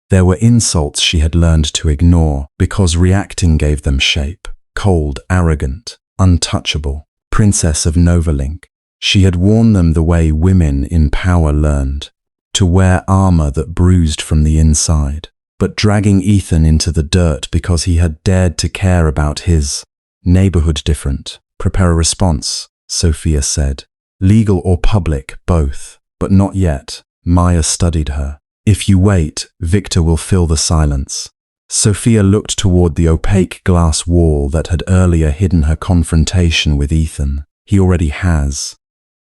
There were insults she had learned to ignore because reacting gave them shape. Cold, arrogant, untouchable, princess of NovaLink. She had worn them the way women in power learned, to wear armor that bruised from the inside. But dragging Ethan into the dirt because he had dared to care about his neighborhood different. Prepare a response, Sophia said. Legal or public, both. But not yet. Maya studied her. If you wait, Victor will fill the silence. Sophia looked toward the opaque glass wall that had earlier hidden her confrontation with Ethan. He already has.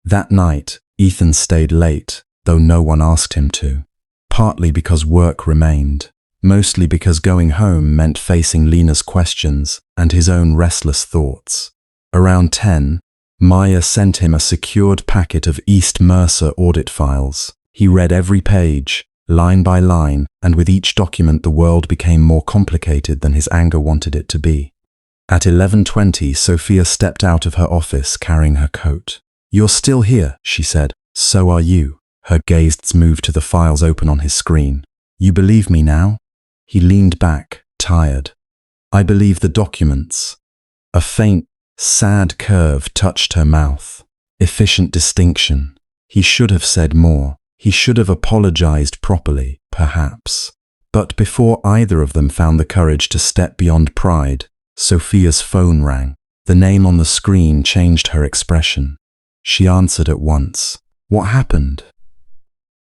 That night, Ethan stayed late, though no one asked him to. Partly because work remained, mostly because going home meant facing Lena's questions and his own restless thoughts. Around 10, Maya sent him a secured packet of East Mercer audit files. He read every page, line by line, and with each document the world became more complicated than his anger wanted it to be. At 11:20, Sophia stepped out of her office carrying her coat. "You're still here," she said. "So are you." Her gaze moved to the files open on his screen. "You believe me now?" He leaned back, tired. "I believe the documents." A faint, sad curve touched her mouth. Efficient distinction. He should have said more. He should have apologized properly, perhaps. But before either of them found the courage to step beyond pride, Sophia's phone rang. The name on the screen changed her expression. She answered at once. "What happened?"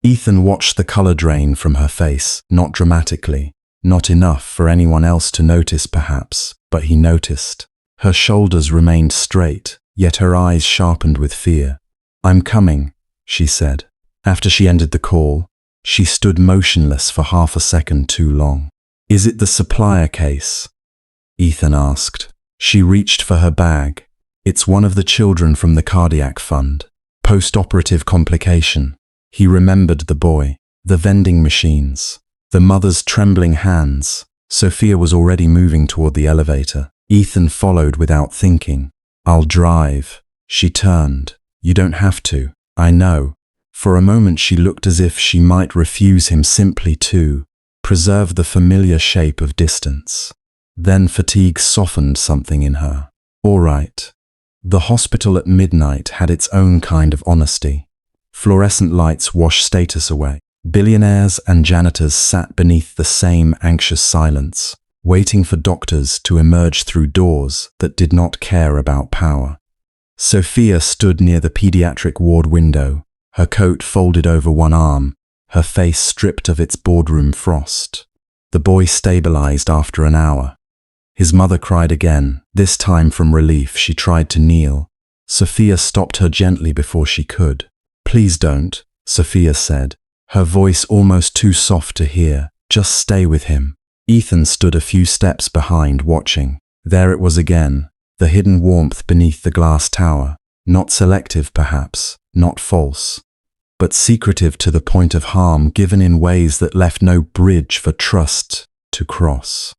Ethan watched the color drain from her face, not dramatically, not enough for anyone else to notice perhaps, but he noticed. Her shoulders remained straight, yet her eyes sharpened with fear. "I'm coming," she said. After she ended the call, she stood motionless for half a second too long. "Is it the supplier case?" Ethan asked. She reached for her bag. "It's one of the children from the cardiac fund. Post-operative complication." He remembered the boy, the vending machines, the mother's trembling hands. Sophia was already moving toward the elevator. Ethan followed without thinking. "I'll drive." She turned. "You don't have to. I know." For a moment she looked as if she might refuse him simply to preserve the familiar shape of distance. Then fatigue softened something in her. "All right." The hospital at midnight had its own kind of honesty. Fluorescent lights washed status away. Billionaires and janitors sat beneath the same anxious silence, waiting for doctors to emerge through doors that did not care about power. Sophia stood near the pediatric ward window, her coat folded over one arm, her face stripped of its boardroom frost. The boy stabilized after an hour. His mother cried again. This time from relief she tried to kneel. Sophia stopped her gently before she could. "Please don't," Sophia said, her voice almost too soft to hear. "Just stay with him." Ethan stood a few steps behind, watching. There it was again, the hidden warmth beneath the glass tower. Not selective, perhaps, not false, but secretive to the point of harm given in ways that left no bridge for trust to cross.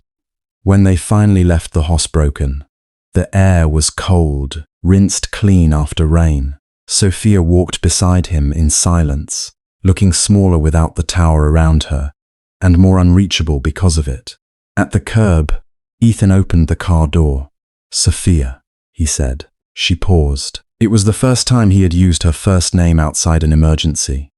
When they finally left the housebroken, the air was cold, rinsed clean after rain. Sophia walked beside him in silence, looking smaller without the tower around her, and more unreachable because of it. At the curb, Ethan opened the car door. "Sophia," he said. She paused. It was the first time he had used her first name outside an emergency.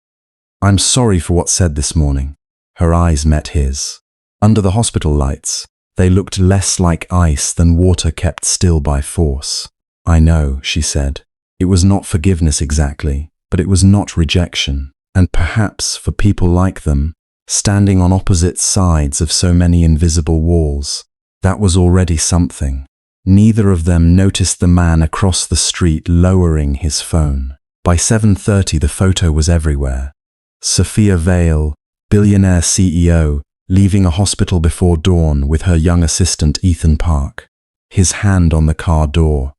"I'm sorry for what's said this morning." Her eyes met his. Under the hospital lights, they looked less like ice than water kept still by force. "I know," she said. It was not forgiveness exactly, but it was not rejection. And perhaps for people like them, standing on opposite sides of so many invisible walls, that was already something. Neither of them noticed the man across the street lowering his phone. By 7:30 the photo was everywhere. Sophia Vale, billionaire CEO, leaving a hospital before dawn with her young assistant Ethan Park, his hand on the car door,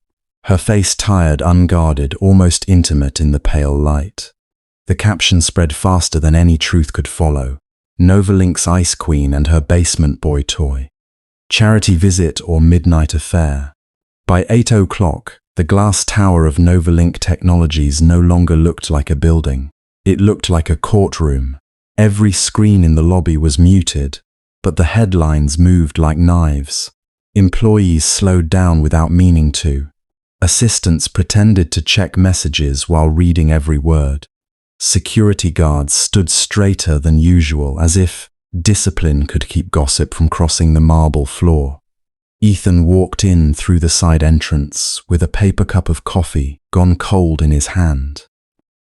her face tired, unguarded, almost intimate in the pale light. The caption spread faster than any truth could follow. NovaLink's Ice Queen and her basement boy toy. Charity visit or midnight affair. By 8 o'clock, the glass tower of NovaLink Technologies no longer looked like a building. It looked like a courtroom. Every screen in the lobby was muted, but the headlines moved like knives. Employees slowed down without meaning to. Assistants pretended to check messages while reading every word. Security guards stood straighter than usual, as if discipline could keep gossip from crossing the marble floor. Ethan walked in through the side entrance with a paper cup of coffee gone cold in his hand.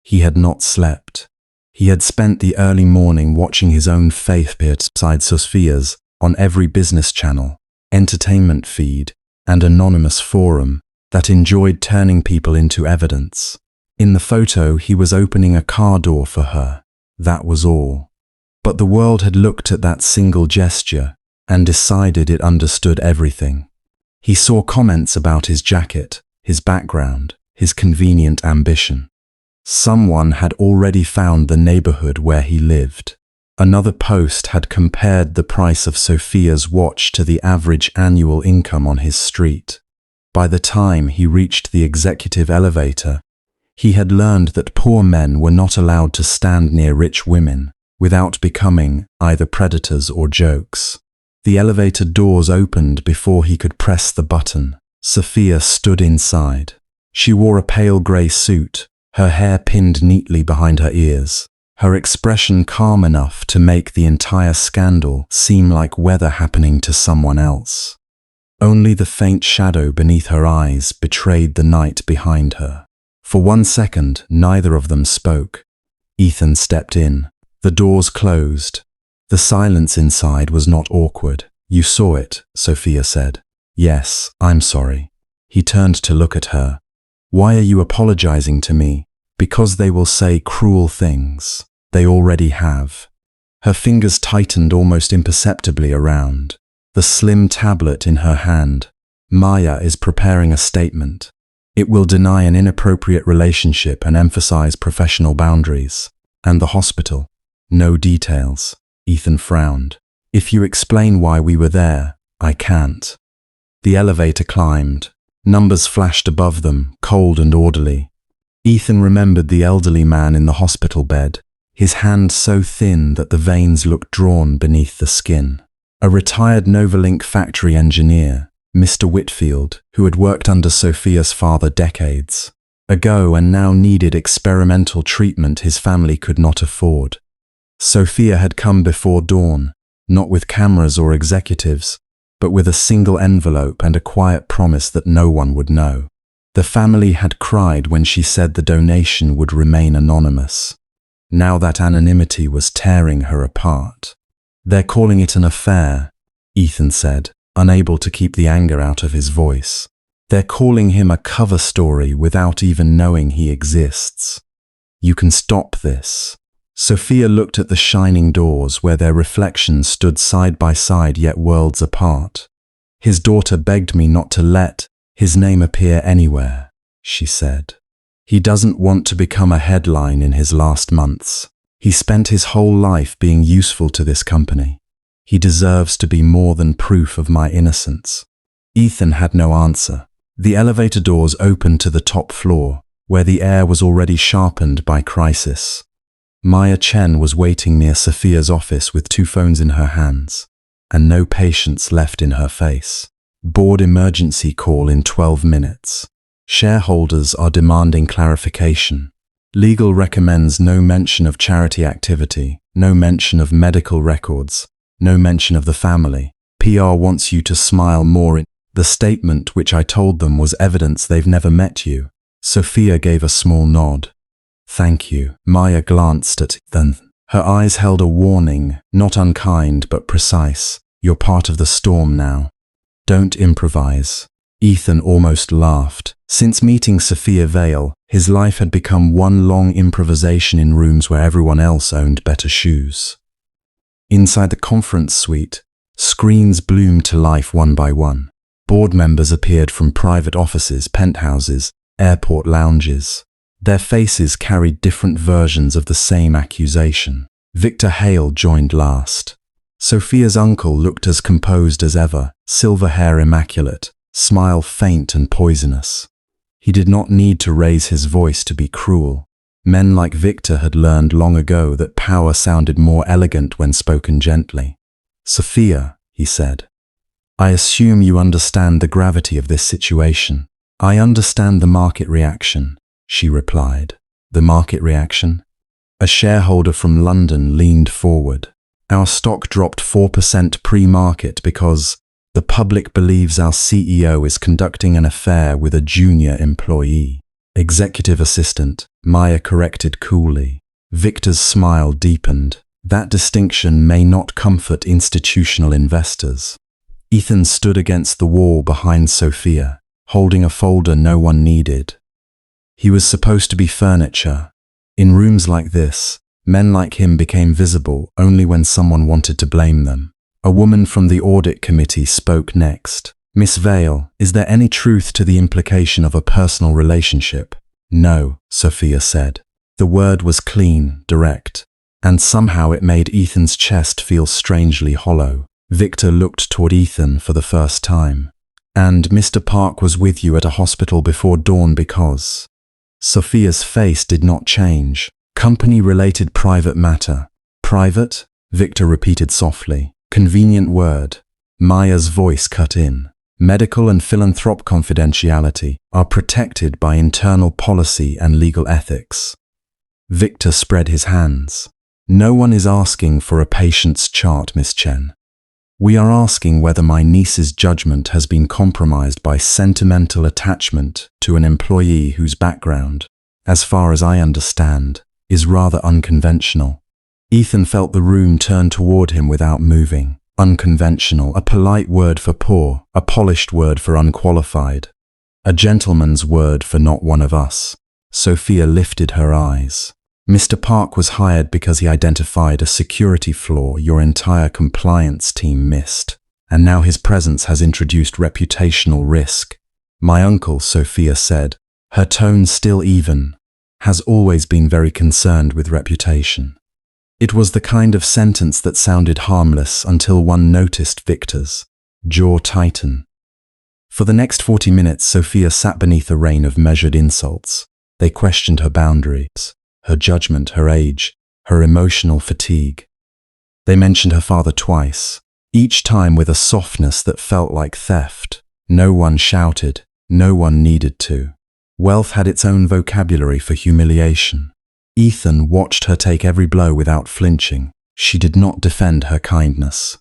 He had not slept. He had spent the early morning watching his own faith appear beside Sophia's on every business channel, entertainment feed, and anonymous forum that enjoyed turning people into evidence. In the photo, he was opening a car door for her. That was all. But the world had looked at that single gesture and decided it understood everything. He saw comments about his jacket, his background, his convenient ambition. Someone had already found the neighborhood where he lived. Another post had compared the price of Sophia's watch to the average annual income on his street. By the time he reached the executive elevator, he had learned that poor men were not allowed to stand near rich women without becoming either predators or jokes. The elevator doors opened before he could press the button. Sophia stood inside. She wore a pale grey suit, her hair pinned neatly behind her ears, her expression calm enough to make the entire scandal seem like weather happening to someone else. Only the faint shadow beneath her eyes betrayed the night behind her. For 1 second, neither of them spoke. Ethan stepped in. The doors closed. The silence inside was not awkward. "You saw it," Sophia said. "Yes, I'm sorry." He turned to look at her. "Why are you apologizing to me?" "Because they will say cruel things. They already have." Her fingers tightened almost imperceptibly around the slim tablet in her hand. "Maya is preparing a statement. It will deny an inappropriate relationship and emphasize professional boundaries. And the hospital. No details." Ethan frowned. "If you explain why we were there, I can't." The elevator climbed. Numbers flashed above them, cold and orderly. Ethan remembered the elderly man in the hospital bed, his hand so thin that the veins looked drawn beneath the skin. A retired NovaLink factory engineer, Mr. Whitfield, who had worked under Sophia's father decades ago and now needed experimental treatment his family could not afford. Sophia had come before dawn, not with cameras or executives, but with a single envelope and a quiet promise that no one would know. The family had cried when she said the donation would remain anonymous. Now that anonymity was tearing her apart. "They're calling it an affair," Ethan said, unable to keep the anger out of his voice. "They're calling him a cover story without even knowing he exists. You can stop this." Sophia looked at the shining doors where their reflections stood side by side yet worlds apart. "His daughter begged me not to let his name appear anywhere," she said. "He doesn't want to become a headline in his last months. He spent his whole life being useful to this company. He deserves to be more than proof of my innocence." Ethan had no answer. The elevator doors opened to the top floor, where the air was already sharpened by crisis. Maya Chen was waiting near Sophia's office with 2 phones in her hands, and no patience left in her face. "Board emergency call in 12 minutes. Shareholders are demanding clarification. Legal recommends no mention of charity activity, no mention of medical records, no mention of the family. PR wants you to smile more." The statement, which I told them was evidence they've never met you. Sophia gave a small nod. "Thank you." Maya glanced at Ethan. Her eyes held a warning, not unkind but precise. "You're part of the storm now. Don't improvise." Ethan almost laughed. Since meeting Sophia Vale, his life had become one long improvisation in rooms where everyone else owned better shoes. Inside the conference suite, screens bloomed to life one by one. Board members appeared from private offices, penthouses, airport lounges. Their faces carried different versions of the same accusation. Victor Hale joined last. Sophia's uncle looked as composed as ever, silver hair immaculate, smile faint and poisonous. He did not need to raise his voice to be cruel. Men like Victor had learned long ago that power sounded more elegant when spoken gently. "Sophia," he said, "I assume you understand the gravity of this situation." "I understand the market reaction," she replied. "The market reaction?" A shareholder from London leaned forward. "Our stock dropped 4% pre-market because the public believes our CEO is conducting an affair with a junior employee." "Executive assistant," Maya corrected coolly. Victor's smile deepened. "That distinction may not comfort institutional investors." Ethan stood against the wall behind Sophia, holding a folder no one needed. He was supposed to be furniture. In rooms like this, men like him became visible only when someone wanted to blame them. A woman from the audit committee spoke next. "Miss Vale, is there any truth to the implication of a personal relationship?" "No," Sophia said. The word was clean, direct, and somehow it made Ethan's chest feel strangely hollow. Victor looked toward Ethan for the first time. "And Mr. Park was with you at a hospital before dawn because..." Sophia's face did not change. "Company-related private matter." "Private?" Victor repeated softly. "Convenient word." Maya's voice cut in. "Medical and philanthropic confidentiality are protected by internal policy and legal ethics." Victor spread his hands. "No one is asking for a patient's chart, Miss Chen. We are asking whether my niece's judgment has been compromised by sentimental attachment to an employee whose background, as far as I understand, is rather unconventional." Ethan felt the room turn toward him without moving. Unconventional, a polite word for poor, a polished word for unqualified, a gentleman's word for not one of us. Sophia lifted her eyes. "Mr. Park was hired because he identified a security flaw your entire compliance team missed, and now his presence has introduced reputational risk. My uncle," Sophia said, her tone still even, "has always been very concerned with reputation." It was the kind of sentence that sounded harmless until one noticed Victor's jaw tighten. For the next 40 minutes, Sophia sat beneath a rain of measured insults. They questioned her boundaries, her judgment, her age, her emotional fatigue. They mentioned her father twice, each time with a softness that felt like theft. No one shouted, no one needed to. Wealth had its own vocabulary for humiliation. Ethan watched her take every blow without flinching. She did not defend her kindness.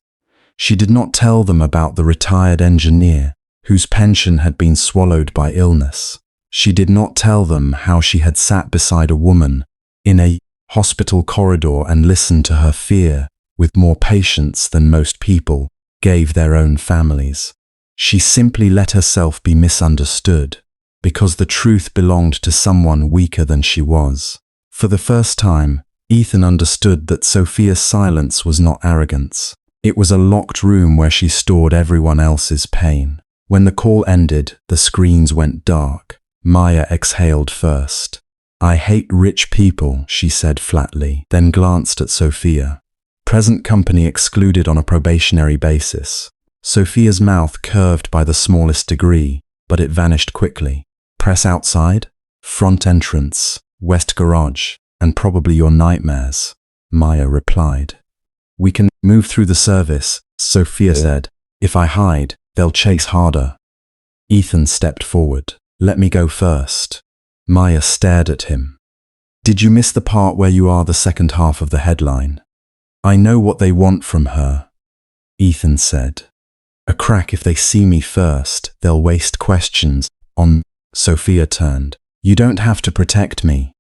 She did not tell them about the retired engineer whose pension had been swallowed by illness. She did not tell them how she had sat beside a woman in a hospital corridor and listened to her fear with more patience than most people gave their own families. She simply let herself be misunderstood because the truth belonged to someone weaker than she was. For the first time, Ethan understood that Sophia's silence was not arrogance. It was a locked room where she stored everyone else's pain. When the call ended, the screens went dark. Maya exhaled first. "I hate rich people," she said flatly, then glanced at Sophia. "Present company excluded on a probationary basis." Sophia's mouth curved by the smallest degree, but it vanished quickly. "Press outside? Front entrance, west garage, and probably your nightmares," Maya replied. "We can move through the service," Sophia said. "If I hide, they'll chase harder." Ethan stepped forward. "Let me go first." Maya stared at him. "Did you miss the part where you are the second half of the headline?" "I know what they want from her," Ethan said. "A crack if they see me first, they'll waste questions on..." Sophia turned. "You don't have to protect me."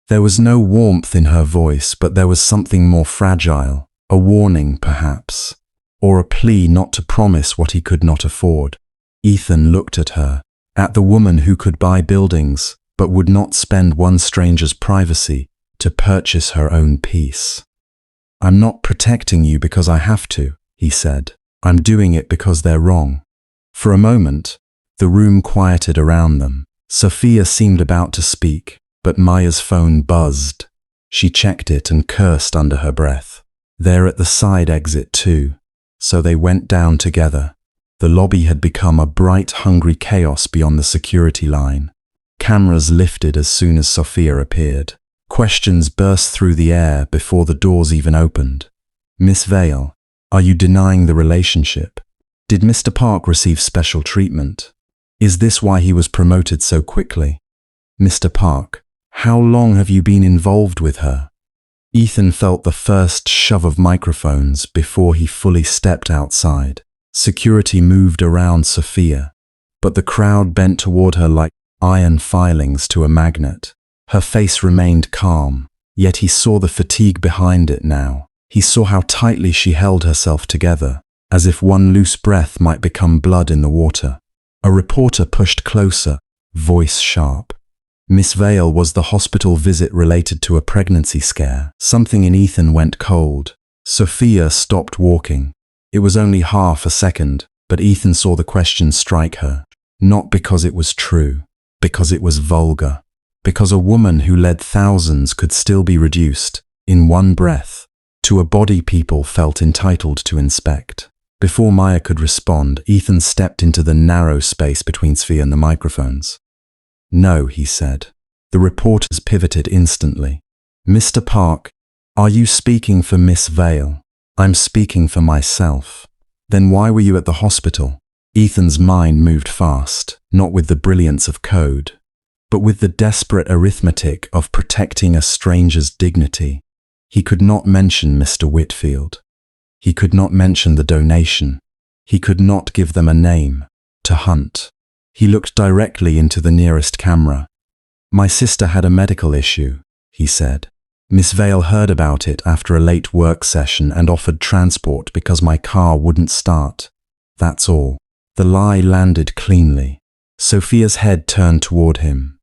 There was no warmth in her voice, but there was something more fragile, a warning perhaps, or a plea not to promise what he could not afford. Ethan looked at her, at the woman who could buy buildings, but would not spend one stranger's privacy to purchase her own peace. I'm not protecting you because I have to, he said. I'm doing it because they're wrong. For a moment, the room quieted around them. Sophia seemed about to speak, but Maya's phone buzzed. She checked it and cursed under her breath. They're at the side exit too. So they went down together. The lobby had become a bright, hungry chaos beyond the security line. Cameras lifted as soon as Sophia appeared. Questions burst through the air before the doors even opened. Miss Vale, are you denying the relationship? Did Mr. Park receive special treatment? Is this why he was promoted so quickly? Mr. Park, how long have you been involved with her? Ethan felt the first shove of microphones before he fully stepped outside. Security moved around Sophia, but the crowd bent toward her like iron filings to a magnet. Her face remained calm, yet he saw the fatigue behind it now. He saw how tightly she held herself together, as if one loose breath might become blood in the water. A reporter pushed closer, voice sharp. Miss Vale, was the hospital visit related to a pregnancy scare? Something in Ethan went cold. Sophia stopped walking. It was only half a second, but Ethan saw the question strike her. Not because it was true, because it was vulgar. Because a woman who led thousands could still be reduced, in one breath, to a body people felt entitled to inspect. Before Maya could respond, Ethan stepped into the narrow space between Sophia and the microphones. No, he said. The reporters pivoted instantly. Mr. Park, are you speaking for Miss Vale? I'm speaking for myself. Then why were you at the hospital? Ethan's mind moved fast, not with the brilliance of code, but with the desperate arithmetic of protecting a stranger's dignity. He could not mention Mr. Whitfield. He could not mention the donation. He could not give them a name. To hunt. He looked directly into the nearest camera. My sister had a medical issue, he said. Miss Vale heard about it after a late work session and offered transport because my car wouldn't start. That's all. The lie landed cleanly. Sophia's head turned toward him.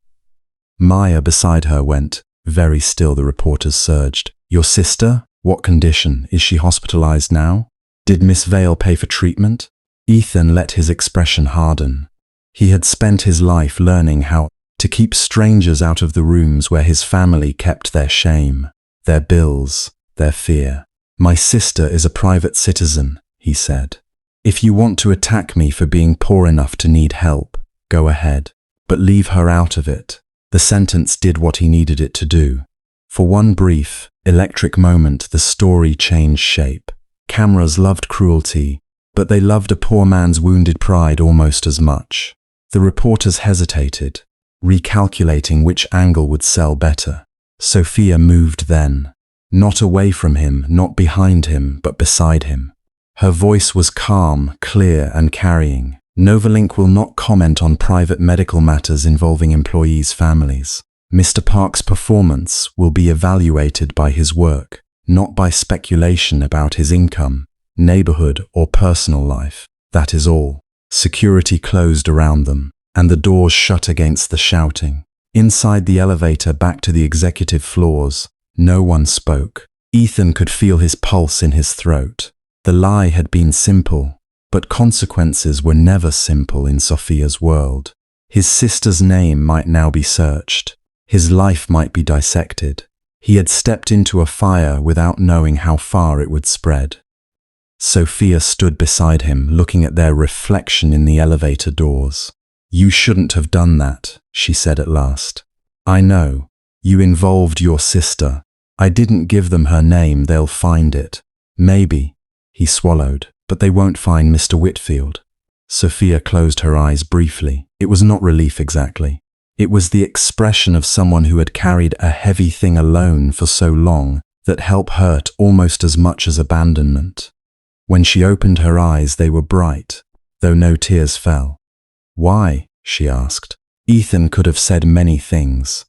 Maya beside her went, very still. The reporters surged. Your sister? What condition? Is she hospitalized now? Did Miss Vale pay for treatment? Ethan let his expression harden. He had spent his life learning how to keep strangers out of the rooms where his family kept their shame, their bills, their fear. My sister is a private citizen, he said. If you want to attack me for being poor enough to need help, go ahead. But leave her out of it. The sentence did what he needed it to do. For one brief, electric moment, the story changed shape. Cameras loved cruelty, but they loved a poor man's wounded pride almost as much. The reporters hesitated, recalculating which angle would sell better. Sophia moved then. Not away from him, not behind him, but beside him. Her voice was calm, clear, and carrying. NovaLink will not comment on private medical matters involving employees' families. Mr. Park's performance will be evaluated by his work, not by speculation about his income, neighborhood, or personal life. That is all. Security closed around them, and the doors shut against the shouting. Inside the elevator back to the executive floors, no one spoke. Ethan could feel his pulse in his throat. The lie had been simple, but consequences were never simple in Sophia's world. His sister's name might now be searched. His life might be dissected. He had stepped into a fire without knowing how far it would spread. Sophia stood beside him, looking at their reflection in the elevator doors. You shouldn't have done that, she said at last. I know. You involved your sister. I didn't give them her name. They'll find it. Maybe. He swallowed. But they won't find Mr. Whitfield. Sophia closed her eyes briefly. It was not relief exactly. It was the expression of someone who had carried a heavy thing alone for so long that help hurt almost as much as abandonment. When she opened her eyes, they were bright, though no tears fell. Why? She asked. Ethan could have said many things.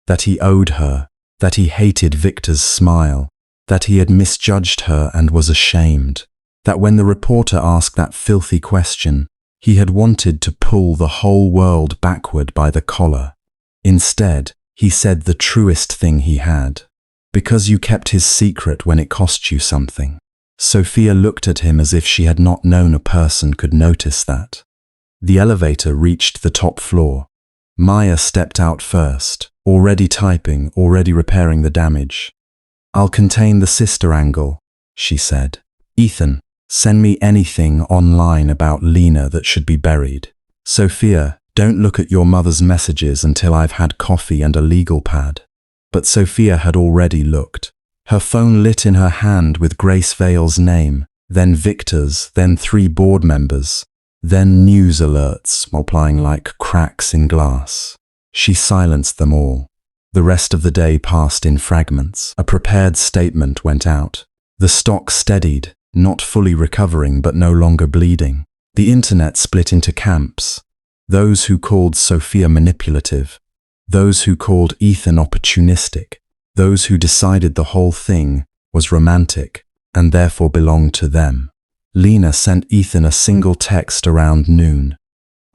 That he owed her, that he hated Victor's smile, that he had misjudged her and was ashamed, that when the reporter asked that filthy question, he had wanted to pull the whole world backward by the collar. Instead, he said the truest thing he had. Because you kept his secret when it cost you something. Sophia looked at him as if she had not known a person could notice that. The elevator reached the top floor. Maya stepped out first, already typing, already repairing the damage. "I'll contain the sister angle," she said. "Ethan, send me anything online about Lena that should be buried. Sophia, don't look at your mother's messages until I've had coffee and a legal pad." But Sophia had already looked. Her phone lit in her hand with Grace Vale's name, then Victor's, then 3 board members, then news alerts multiplying like cracks in glass. She silenced them all. The rest of the day passed in fragments. A prepared statement went out. The stock steadied, not fully recovering but no longer bleeding. The internet split into camps. Those who called Sophia manipulative, those who called Ethan opportunistic, those who decided the whole thing was romantic and therefore belonged to them. Lena sent Ethan a single text around noon.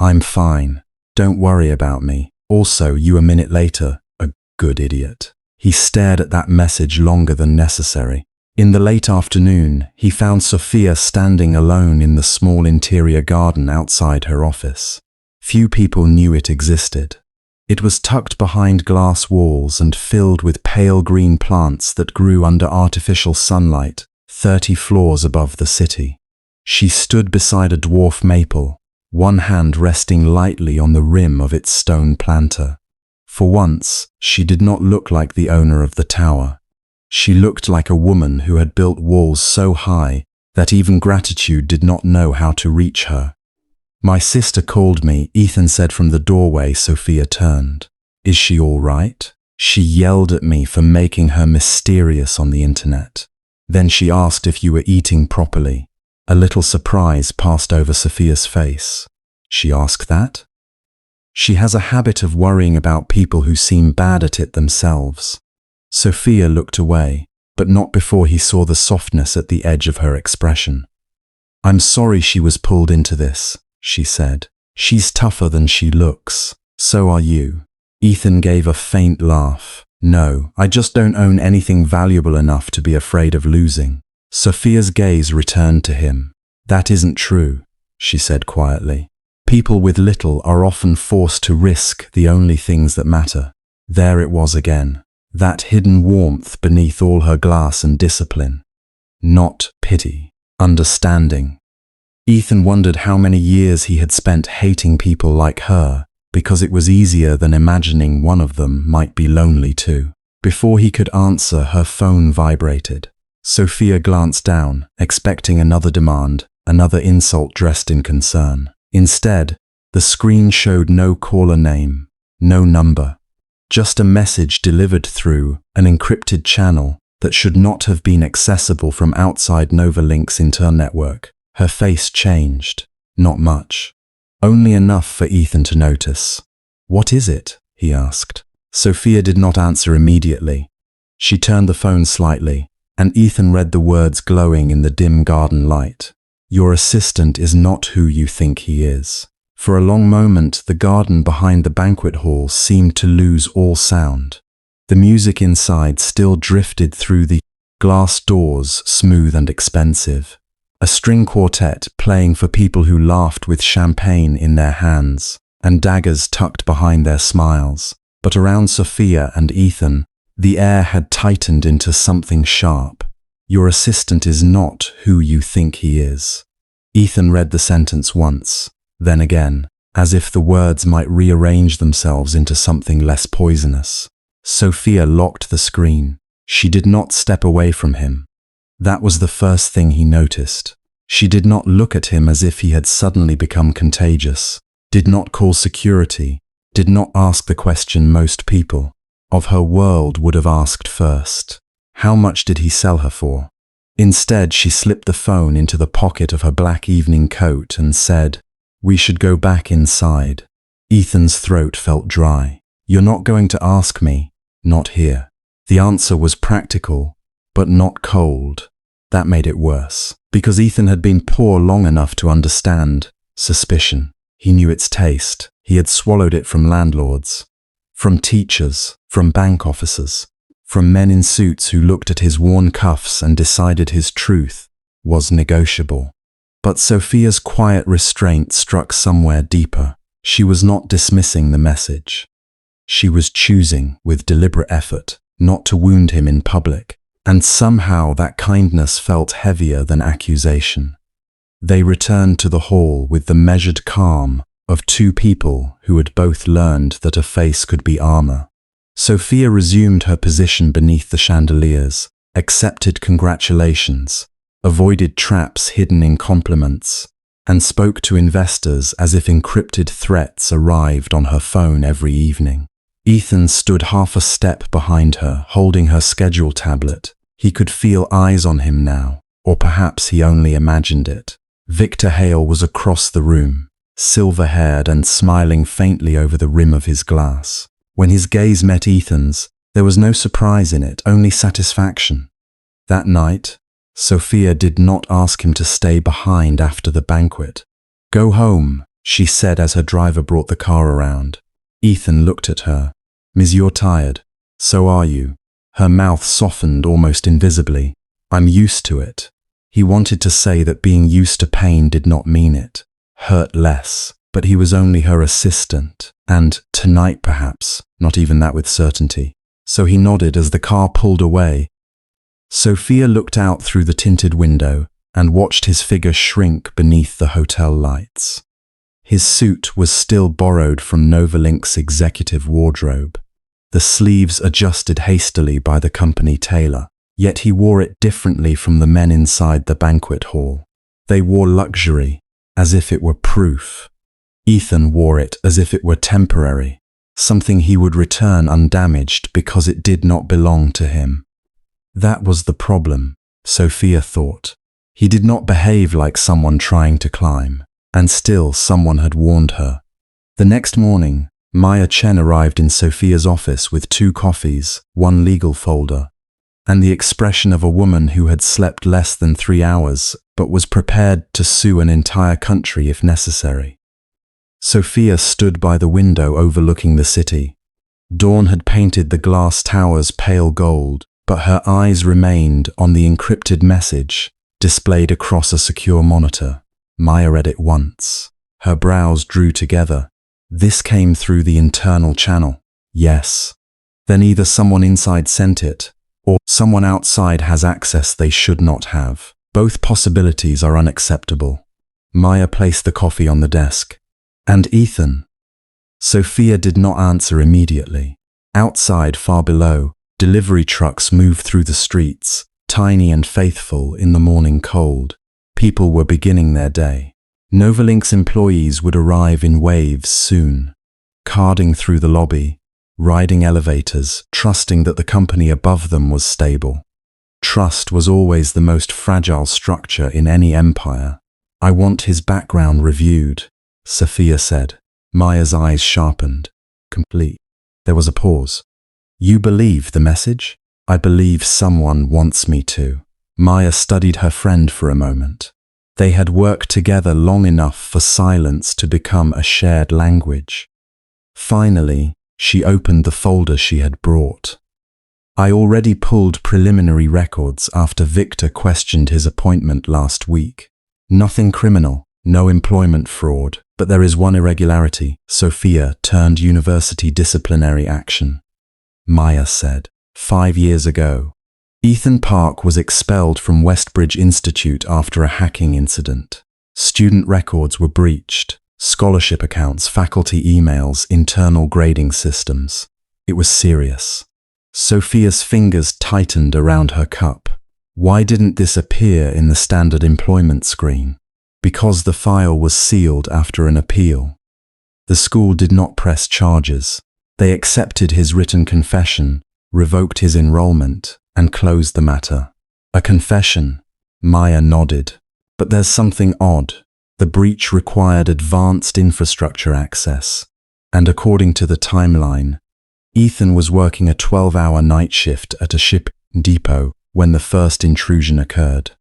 "I'm fine. Don't worry about me. Also, you a minute later, a good idiot." He stared at that message longer than necessary. In the late afternoon, he found Sophia standing alone in the small interior garden outside her office. Few people knew it existed. It was tucked behind glass walls and filled with pale green plants that grew under artificial sunlight, 30 floors above the city. She stood beside a dwarf maple, one hand resting lightly on the rim of its stone planter. For once, she did not look like the owner of the tower. She looked like a woman who had built walls so high that even gratitude did not know how to reach her. "My sister called me," Ethan said from the doorway. Sophia turned. "Is she all right?" She yelled at me for making her mysterious on the internet. Then she asked if you were eating properly. A little surprise passed over Sophia's face. She asked that? She has a habit of worrying about people who seem bad at it themselves. Sophia looked away, but not before he saw the softness at the edge of her expression. "I'm sorry she was pulled into this," she said. "She's tougher than she looks. So are you." Ethan gave a faint laugh. "No, I just don't own anything valuable enough to be afraid of losing." Sophia's gaze returned to him. "That isn't true," she said quietly. "People with little are often forced to risk the only things that matter." There it was again, that hidden warmth beneath all her glass and discipline. Not pity, understanding. Ethan wondered how many years he had spent hating people like her, because it was easier than imagining one of them might be lonely too. Before he could answer, her phone vibrated. Sophia glanced down, expecting another demand, another insult dressed in concern. Instead, the screen showed no caller name, no number, just a message delivered through an encrypted channel that should not have been accessible from outside NovaLink's internetwork. Her face changed. Not much. Only enough for Ethan to notice. "What is it?" he asked. Sophia did not answer immediately. She turned the phone slightly, and Ethan read the words glowing in the dim garden light. "Your assistant is not who you think he is." For a long moment, the garden behind the banquet hall seemed to lose all sound. The music inside still drifted through the glass doors, smooth and expensive. A string quartet playing for people who laughed with champagne in their hands and daggers tucked behind their smiles. But around Sophia and Ethan, the air had tightened into something sharp. "Your assistant is not who you think he is." Ethan read the sentence once, then again, as if the words might rearrange themselves into something less poisonous. Sophia locked the screen. She did not step away from him. That was the first thing he noticed. She did not look at him as if he had suddenly become contagious, did not call security, did not ask the question most people of her world would have asked first. How much did he sell her for? Instead, she slipped the phone into the pocket of her black evening coat and said, "We should go back inside." Ethan's throat felt dry. "You're not going to ask me?" "Not here." The answer was practical, but not cold. That made it worse, because Ethan had been poor long enough to understand suspicion. He knew its taste. He had swallowed it from landlords, from teachers, from bank officers. from men in suits who looked at his worn cuffs and decided his truth was negotiable. But Sophia's quiet restraint struck somewhere deeper. She was not dismissing the message. She was choosing, with deliberate effort, not to wound him in public, and somehow that kindness felt heavier than accusation. They returned to the hall with the measured calm of two people who had both learned that a face could be armor. Sophia resumed her position beneath the chandeliers, accepted congratulations, avoided traps hidden in compliments, and spoke to investors as if encrypted threats arrived on her phone every evening. Ethan stood half a step behind her, holding her schedule tablet. He could feel eyes on him now, or perhaps he only imagined it. Victor Hale was across the room, silver-haired and smiling faintly over the rim of his glass. When his gaze met Ethan's, there was no surprise in it, only satisfaction. That night, Sophia did not ask him to stay behind after the banquet. "Go home," she said as her driver brought the car around. Ethan looked at her. "Miss, you're tired. So are you." Her mouth softened almost invisibly. "I'm used to it." He wanted to say that being used to pain did not mean it. Hurt less. But he was only her assistant, and tonight perhaps, not even that with certainty. So he nodded as the car pulled away. Sophia looked out through the tinted window and watched his figure shrink beneath the hotel lights. His suit was still borrowed from NovaLink's executive wardrobe, the sleeves adjusted hastily by the company tailor, yet he wore it differently from the men inside the banquet hall. They wore luxury, as if it were proof. Ethan wore it as if it were temporary, something he would return undamaged because it did not belong to him. That was the problem, Sophia thought. He did not behave like someone trying to climb, and still someone had warned her. The next morning, Maya Chen arrived in Sophia's office with 2 coffees, 1 legal folder, and the expression of a woman who had slept less than 3 hours but was prepared to sue an entire country if necessary. Sophia stood by the window overlooking the city. Dawn had painted the glass towers pale gold, but her eyes remained on the encrypted message displayed across a secure monitor. Maya read it once. Her brows drew together. This came through the internal channel. Yes. Then either someone inside sent it, or someone outside has access they should not have. Both possibilities are unacceptable. Maya placed the coffee on the desk. "And Ethan?" Sophia did not answer immediately. Outside, far below, delivery trucks moved through the streets, tiny and faithful in the morning cold. People were beginning their day. NovaLink's employees would arrive in waves soon, carding through the lobby, riding elevators, trusting that the company above them was stable. Trust was always the most fragile structure in any empire. "I want his background reviewed," Sophia said. Maya's eyes sharpened. Complete. There was a pause. "You believe the message?" "I believe someone wants me to." Maya studied her friend for a moment. They had worked together long enough for silence to become a shared language. Finally, she opened the folder she had brought. "I already pulled preliminary records after Victor questioned his appointment last week. Nothing criminal, no employment fraud, but there is one irregularity." Sophia turned university disciplinary action. Maya said, 5 years ago, Ethan Park was expelled from Westbridge Institute after a hacking incident. Student records were breached, scholarship accounts, faculty emails, internal grading systems. It was serious. Sophia's fingers tightened around her cup. Why didn't this appear in the standard employment screen? Because the file was sealed after an appeal. The school did not press charges. They accepted his written confession, revoked his enrollment, and closed the matter. A confession? Maya nodded. But there's something odd. The breach required advanced infrastructure access, and according to the timeline, Ethan was working a 12-hour night shift at a ship depot when the first intrusion occurred.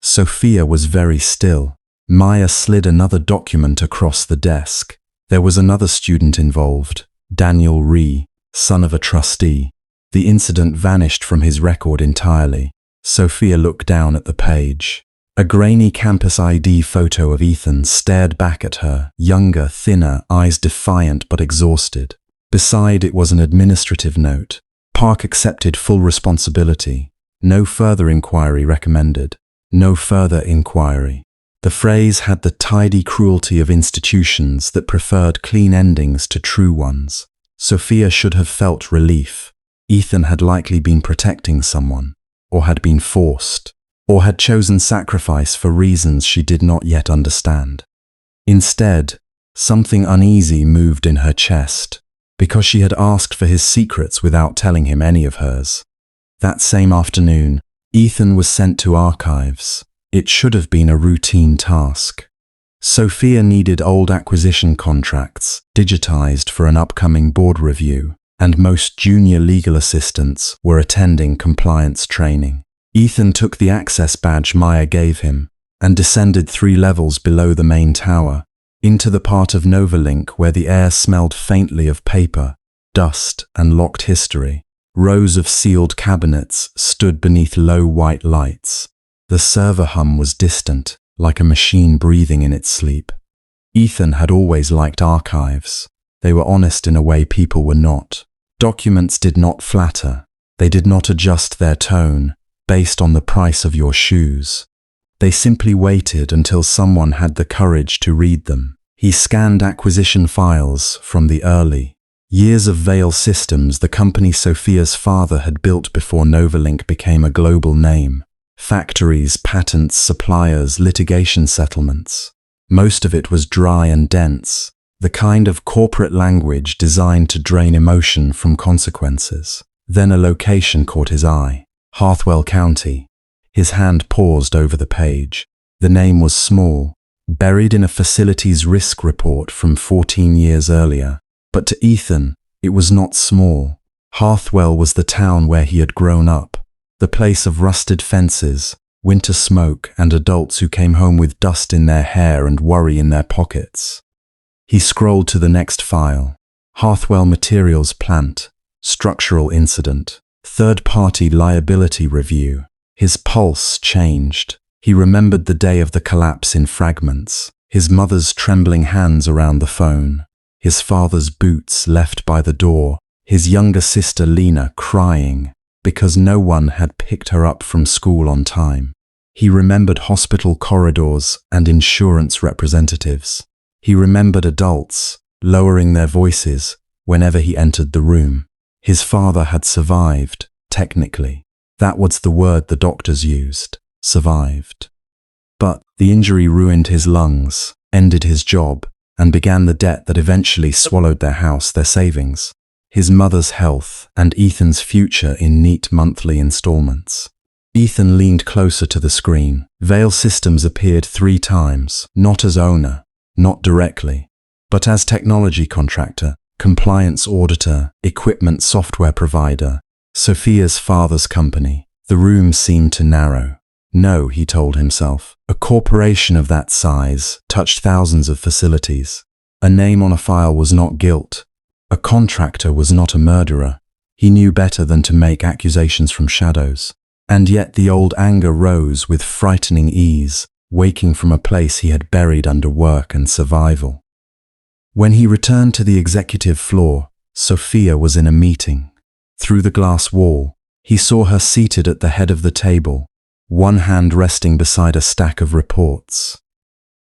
Sophia was very still. Maya slid another document across the desk. There was another student involved, Daniel Rhee, son of a trustee. The incident vanished from his record entirely. Sophia looked down at the page. A grainy campus ID photo of Ethan stared back at her, younger, thinner, eyes defiant but exhausted. Beside it was an administrative note. Park accepted full responsibility. No further inquiry recommended. No further inquiry. The phrase had the tidy cruelty of institutions that preferred clean endings to true ones. Sophia should have felt relief. Ethan had likely been protecting someone, or had been forced, or had chosen sacrifice for reasons she did not yet understand. Instead, something uneasy moved in her chest, because she had asked for his secrets without telling him any of hers. That same afternoon, Ethan was sent to archives. It should have been a routine task. Sophia needed old acquisition contracts, digitized for an upcoming board review, and most junior legal assistants were attending compliance training. Ethan took the access badge Maya gave him and descended 3 levels below the main tower, into the part of NovaLink where the air smelled faintly of paper, dust, and locked history. Rows of sealed cabinets stood beneath low white lights. The server hum was distant, like a machine breathing in its sleep. Ethan had always liked archives. They were honest in a way people were not. Documents did not flatter. They did not adjust their tone based on the price of your shoes. They simply waited until someone had the courage to read them. He scanned acquisition files from the early years of Vale Systems, the company Sophia's father had built before NovaLink became a global name. Factories, patents, suppliers, litigation settlements. Most of it was dry and dense, the kind of corporate language designed to drain emotion from consequences. Then a location caught his eye. Hartwell County. His hand paused over the page. The name was small, buried in a facilities risk report from 14 years earlier. But to Ethan, it was not small. Hartwell was the town where he had grown up, the place of rusted fences, winter smoke, and adults who came home with dust in their hair and worry in their pockets. He scrolled to the next file. Hartwell Materials Plant, Structural Incident, Third-Party Liability Review. His pulse changed. He remembered the day of the collapse in fragments, his mother's trembling hands around the phone, his father's boots left by the door, his younger sister Lena crying because no one had picked her up from school on time. He remembered hospital corridors and insurance representatives. He remembered adults lowering their voices whenever he entered the room. His father had survived, technically. That was the word the doctors used, survived. But the injury ruined his lungs, ended his job, and began the debt that eventually swallowed their house, their savings, his mother's health, and Ethan's future in neat monthly installments. Ethan leaned closer to the screen. Vale Systems appeared 3 times, not as owner, not directly, but as technology contractor, compliance auditor, equipment software provider, Sophia's father's company. The room seemed to narrow. No, he told himself, a corporation of that size touched thousands of facilities. A name on a file was not guilt. A contractor was not a murderer. He knew better than to make accusations from shadows. And yet the old anger rose with frightening ease, waking from a place he had buried under work and survival. When he returned to the executive floor, Sophia was in a meeting. Through the glass wall, he saw her seated at the head of the table, one hand resting beside a stack of reports.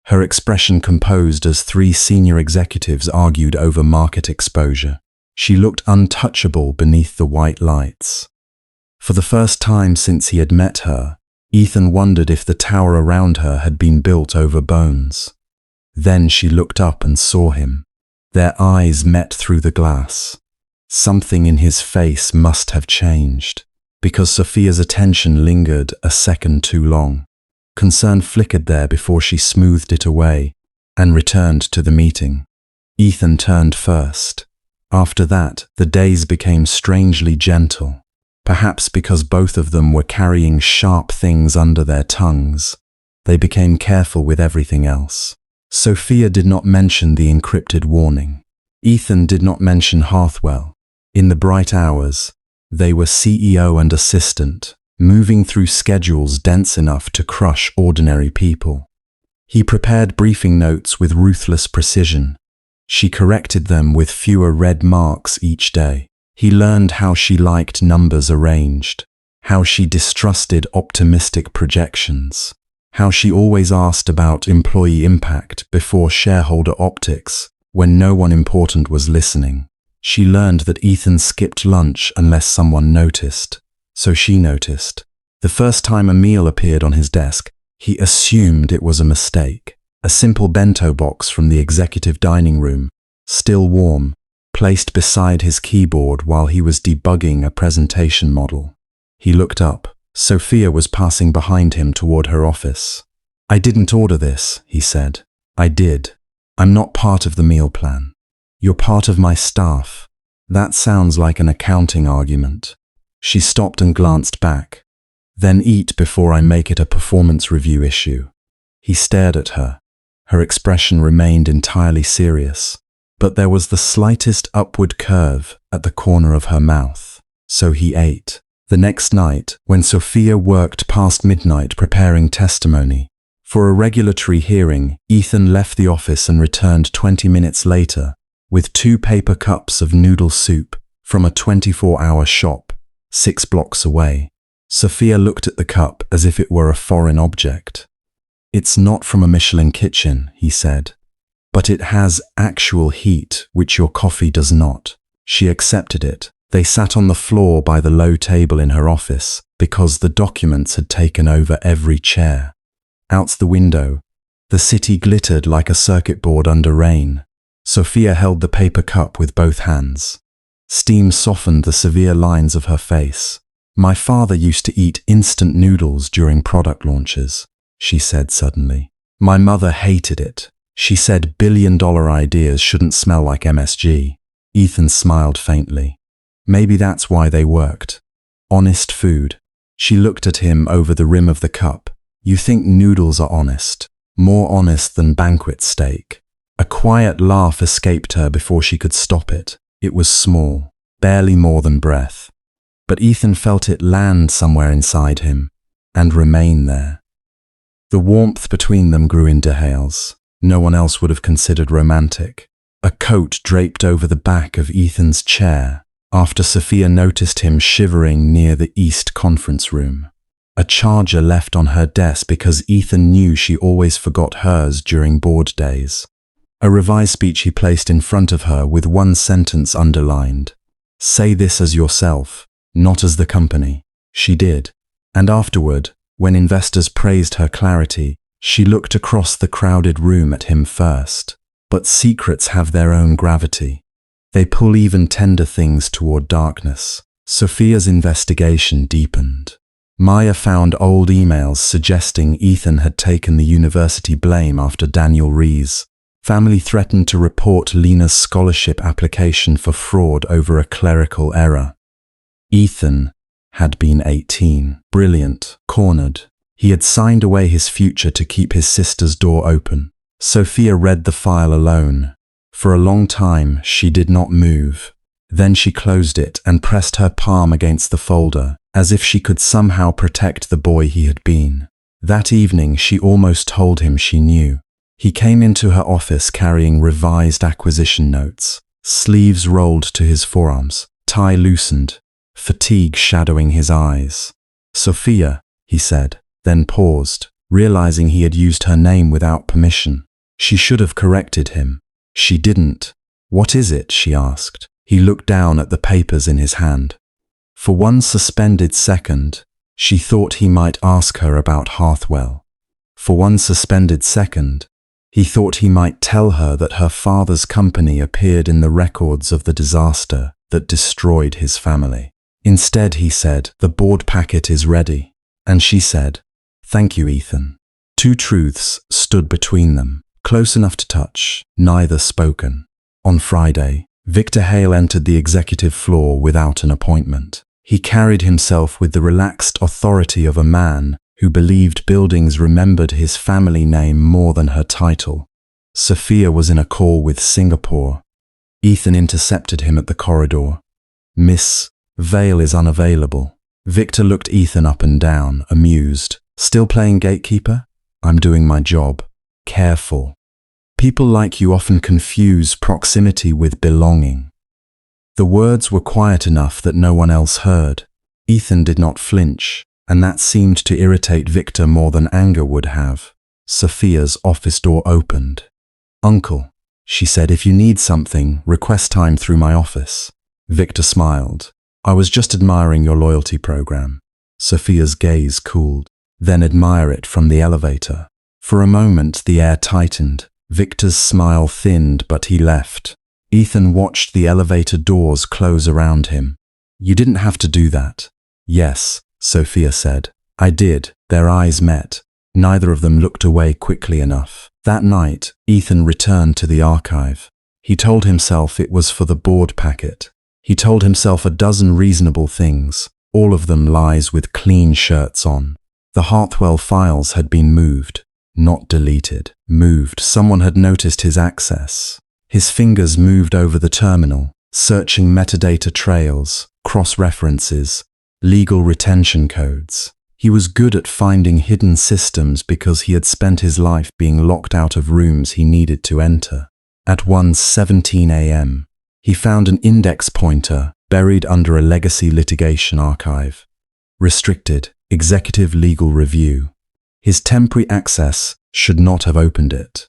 Her expression composed as 3 senior executives argued over market exposure. She looked untouchable beneath the white lights. For the first time since he had met her, Ethan wondered if the tower around her had been built over bones. Then she looked up and saw him. Their eyes met through the glass. Something in his face must have changed, because Sophia's attention lingered a second too long. Concern flickered there before she smoothed it away and returned to the meeting. Ethan turned first. After that, the days became strangely gentle, perhaps because both of them were carrying sharp things under their tongues. They became careful with everything else. Sophia did not mention the encrypted warning. Ethan did not mention Hartwell. In the bright hours, They were CEO and assistant, moving through schedules dense enough to crush ordinary people. He prepared briefing notes with ruthless precision. She corrected them with fewer red marks each day. He learned how she liked numbers arranged, how she distrusted optimistic projections, how she always asked about employee impact before shareholder optics when no one important was listening. She learned that Ethan skipped lunch unless someone noticed, so she noticed. The first time a meal appeared on his desk, he assumed it was a mistake. A simple bento box from the executive dining room, still warm, placed beside his keyboard while he was debugging a presentation model. He looked up. Sophia was passing behind him toward her office. "I didn't order this," he said. "I did. I'm not part of the meal plan. You're part of my staff." That sounds like an accounting argument. She stopped and glanced back. "Then eat before I make it a performance review issue." He stared at her. Her expression remained entirely serious, but there was the slightest upward curve at the corner of her mouth. So he ate. The next night, when Sophia worked past midnight preparing testimony for a regulatory hearing, Ethan left the office and returned 20 minutes later with 2 paper cups of noodle soup from a 24-hour shop 6 blocks away. Sophia looked at the cup as if it were a foreign object. "It's not from a Michelin kitchen," he said, "but it has actual heat, which your coffee does not." She accepted it. They sat on the floor by the low table in her office because the documents had taken over every chair. Out the window, the city glittered like a circuit board under rain. Sophia held the paper cup with both hands. Steam softened the severe lines of her face. "My father used to eat instant noodles during product launches," she said suddenly. "My mother hated it. She said billion-dollar ideas shouldn't smell like MSG. Ethan smiled faintly. Maybe that's why they worked. Honest food. She looked at him over the rim of the cup. "You think noodles are honest? More honest than banquet steak." A quiet laugh escaped her before she could stop it. It was small, barely more than breath. But Ethan felt it land somewhere inside him and remain there. The warmth between them grew in details no one else would have considered romantic. A coat draped over the back of Ethan's chair after Sophia noticed him shivering near the East conference room. A charger left on her desk because Ethan knew she always forgot hers during board days. A revised speech he placed in front of her with one sentence underlined. "Say this as yourself, not as the company." She did. And afterward, when investors praised her clarity, she looked across the crowded room at him first. But secrets have their own gravity. They pull even tender things toward darkness. Sophia's investigation deepened. Maya found old emails suggesting Ethan had taken the university blame after Daniel Rees. Family threatened to report Lena's scholarship application for fraud over a clerical error. Ethan had been 18, brilliant, cornered. He had signed away his future to keep his sister's door open. Sophia read the file alone. For a long time, she did not move. Then she closed it and pressed her palm against the folder, as if she could somehow protect the boy he had been. That evening, she almost told him she knew. He came into her office carrying revised acquisition notes, sleeves rolled to his forearms, tie loosened, fatigue shadowing his eyes. "Sophia," he said, then paused, realizing he had used her name without permission. She should have corrected him. She didn't. "What is it?" she asked. He looked down at the papers in his hand. For one suspended second, she thought he might ask her about Heartwell. For one suspended second, he thought he might tell her that her father's company appeared in the records of the disaster that destroyed his family. Instead, he said, "The board packet is ready." And she said, "Thank you, Ethan." 2 truths stood between them, close enough to touch, neither spoken. On Friday, Victor Hale entered the executive floor without an appointment. He carried himself with the relaxed authority of a man who believed buildings remembered his family name more than her title. Sophia was in a call with Singapore. Ethan intercepted him at the corridor. "Miss Vale is unavailable. Victor looked Ethan up and down, amused. Still playing gatekeeper? I'm doing my job. Careful. People like you often confuse proximity with belonging. The words were quiet enough that no one else heard. Ethan did not flinch, and that seemed to irritate Victor more than anger would have. Sophia's office door opened. "Uncle," she said, "if you need something, request time through my office." Victor smiled. "I was just admiring your loyalty program." Sophia's gaze cooled. "Then admire it from the elevator." For a moment, the air tightened. Victor's smile thinned, but he left. Ethan watched the elevator doors close around him. "You didn't have to do that." "Yes," Sophia said. "I did." Their eyes met. Neither of them looked away quickly enough. That night, Ethan returned to the archive. He told himself it was for the board packet. He told himself a dozen reasonable things, all of them lies with clean shirts on. The Hartwell files had been moved, not deleted. Moved. Someone had noticed his access. His fingers moved over the terminal, searching metadata trails, cross-references, legal retention codes. He was good at finding hidden systems because he had spent his life being locked out of rooms he needed to enter. At 1:17 a.m., he found an index pointer buried under a legacy litigation archive. Restricted, executive legal review. His temporary access should not have opened it.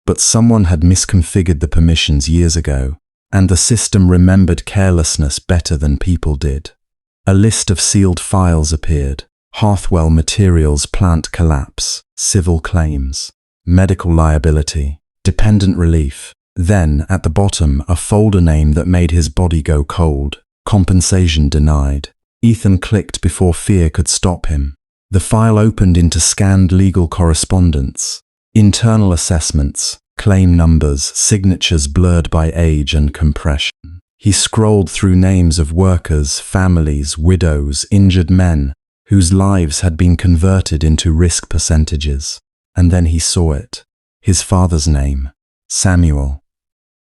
But someone had misconfigured the permissions years ago, and the system remembered carelessness better than people did. A list of sealed files appeared. Hartwell Materials plant collapse, civil claims, medical liability, dependent relief. Then, at the bottom, a folder name that made his body go cold. Compensation denied. Ethan clicked before fear could stop him. The file opened into scanned legal correspondence, internal assessments, claim numbers, signatures blurred by age and compression. He scrolled through names of workers, families, widows, injured men, whose lives had been converted into risk percentages. And then he saw it. His father's name, Samuel.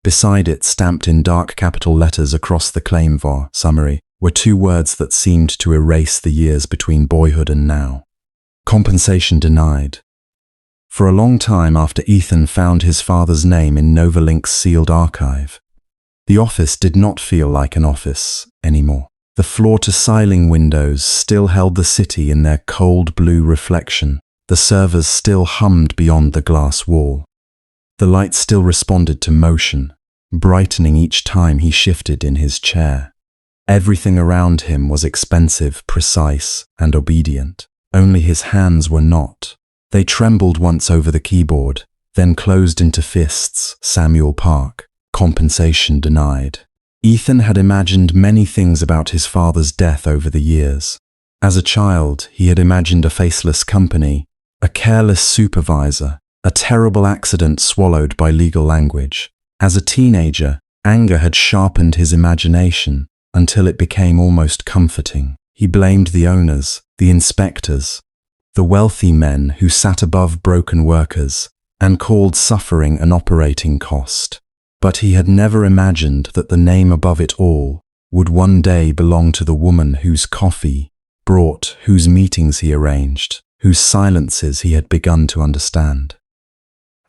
Beside it, stamped in dark capital letters across the claim summary, were two words that seemed to erase the years between boyhood and now. Compensation denied. For a long time after Ethan found his father's name in NovaLink's sealed archive, the office did not feel like an office anymore. The floor-to-ceiling windows still held the city in their cold blue reflection. The servers still hummed beyond the glass wall. The light still responded to motion, brightening each time he shifted in his chair. Everything around him was expensive, precise, and obedient. Only his hands were not. They trembled once over the keyboard, then closed into fists. Samuel Park. Compensation denied. Ethan had imagined many things about his father's death over the years. As a child, he had imagined a faceless company, a careless supervisor, a terrible accident swallowed by legal language. As a teenager, anger had sharpened his imagination until it became almost comforting. He blamed the owners, the inspectors, the wealthy men who sat above broken workers and called suffering an operating cost. But he had never imagined that the name above it all would one day belong to the woman whose coffee brought, whose meetings he arranged, whose silences he had begun to understand.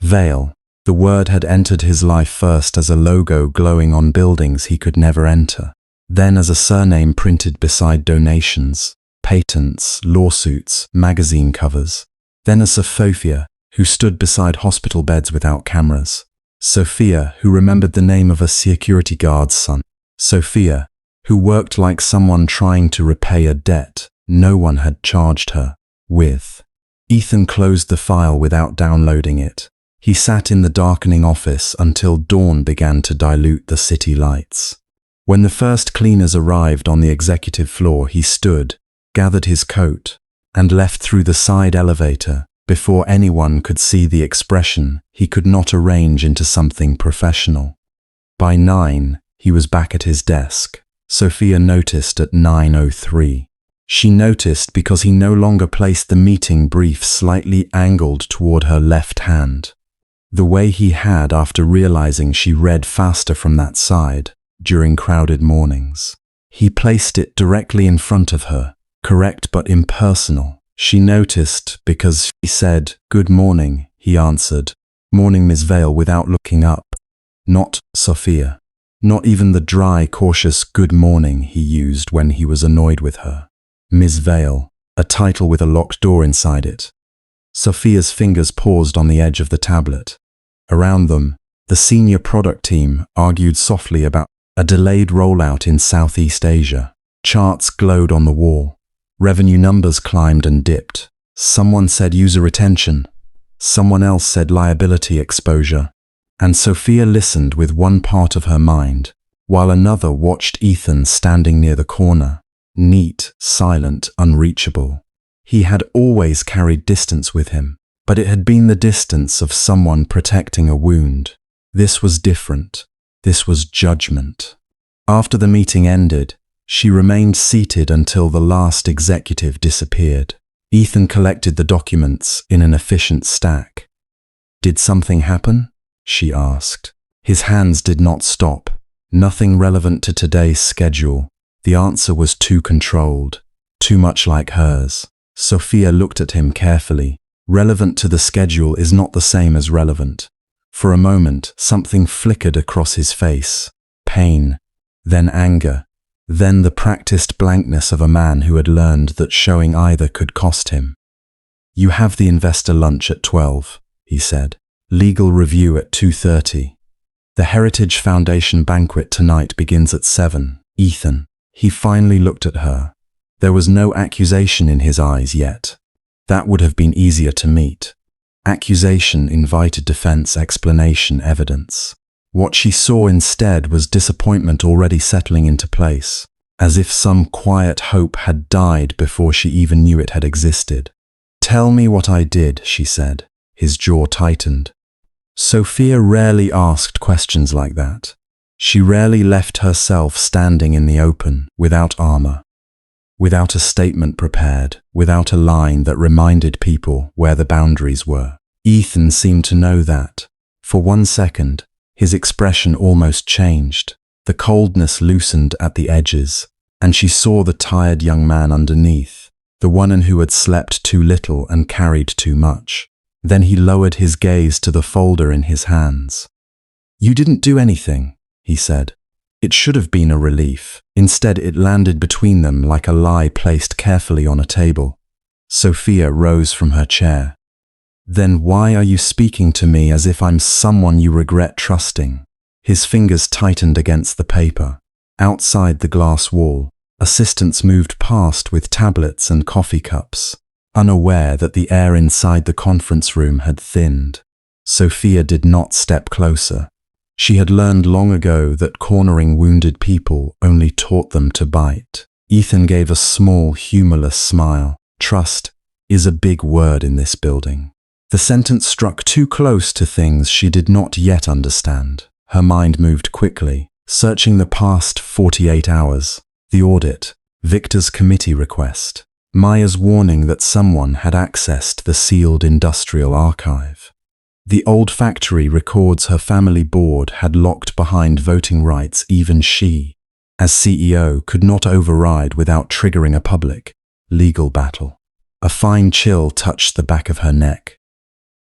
Vale. The word had entered his life first as a logo glowing on buildings he could never enter, then as a surname printed beside donations, patents, lawsuits, magazine covers, then as Sophia, who stood beside hospital beds without cameras. Sophia, who remembered the name of a security guard's son. Sophia, who worked like someone trying to repay a debt no one had charged her with. Ethan closed the file without downloading it. He sat in the darkening office until dawn began to dilute the city lights. When the first cleaners arrived on the executive floor, he stood, gathered his coat, and left through the side elevator. Before anyone could see the expression he could not arrange into something professional. By 9, he was back at his desk. Sophia noticed at 9:03. She noticed because he no longer placed the meeting brief slightly angled toward her left hand, the way he had after realizing she read faster from that side during crowded mornings. He placed it directly in front of her, correct but impersonal. She noticed because she said, "Good morning," he answered, "Morning, Miss Vale," without looking up. Not Sophia. Not even the dry, cautious "good morning" he used when he was annoyed with her. Miss Vale, a title with a locked door inside it. Sophia's fingers paused on the edge of the tablet. Around them, the senior product team argued softly about a delayed rollout in Southeast Asia. Charts glowed on the wall. Revenue numbers climbed and dipped. Someone said user retention. Someone else said liability exposure. And Sophia listened with one part of her mind, while another watched Ethan standing near the corner, neat, silent, unreachable. He had always carried distance with him, but it had been the distance of someone protecting a wound. This was different. This was judgment. After the meeting ended, she remained seated until the last executive disappeared. Ethan collected the documents in an efficient stack. "Did something happen?" she asked. His hands did not stop. Nothing relevant to today's schedule. The answer was too controlled, too much like hers. Sophia looked at him carefully. Relevant to the schedule is not the same as relevant. For a moment, something flickered across his face. Pain, then anger, then the practiced blankness of a man who had learned that showing either could cost him. "You have the investor lunch at 12, he said. "Legal review at 2:30. The Heritage Foundation banquet tonight begins at 7. Ethan." He finally looked at her. There was no accusation in his eyes yet. That would have been easier to meet. Accusation invited defense, explanation, evidence. What she saw instead was disappointment already settling into place, as if some quiet hope had died before she even knew it had existed. "Tell me what I did," she said. His jaw tightened. Sophia rarely asked questions like that. She rarely left herself standing in the open, without armor, without a statement prepared, without a line that reminded people where the boundaries were. Ethan seemed to know that. For one second, his expression almost changed. The coldness loosened at the edges, and she saw the tired young man underneath, the one who had slept too little and carried too much. Then he lowered his gaze to the folder in his hands. "You didn't do anything," he said. It should have been a relief. Instead, it landed between them like a lie placed carefully on a table. Sophia rose from her chair. "Then why are you speaking to me as if I'm someone you regret trusting?" His fingers tightened against the paper. Outside the glass wall, assistants moved past with tablets and coffee cups, unaware that the air inside the conference room had thinned. Sophia did not step closer. She had learned long ago that cornering wounded people only taught them to bite. Ethan gave a small, humorless smile. Trust is a big word in this building. The sentence struck too close to things she did not yet understand. Her mind moved quickly, searching the past 48 hours. The audit, Victor's committee request, Maya's warning that someone had accessed the sealed industrial archive. The old factory records her family board had locked behind voting rights even she, as CEO, could not override without triggering a public, legal battle. A fine chill touched the back of her neck.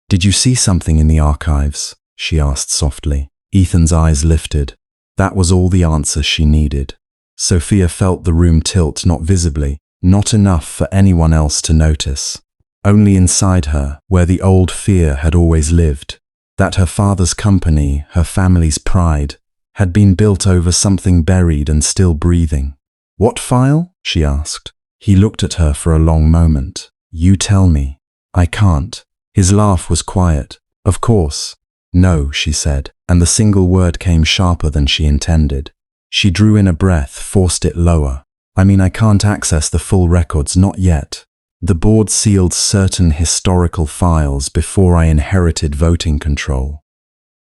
"Did you see something in the archives?" she asked softly. Ethan's eyes lifted. That was all the answer she needed. Sophia felt the room tilt, not visibly, not enough for anyone else to notice. Only inside her, where the old fear had always lived, that her father's company, her family's pride, had been built over something buried and still breathing. "What file?" she asked. He looked at her for a long moment. "You tell me." "I can't." His laugh was quiet. "Of course." "No," she said, and the single word came sharper than she intended. She drew in a breath, forced it lower. "I mean, I can't access the full records, not yet. The board sealed certain historical files before I inherited voting control.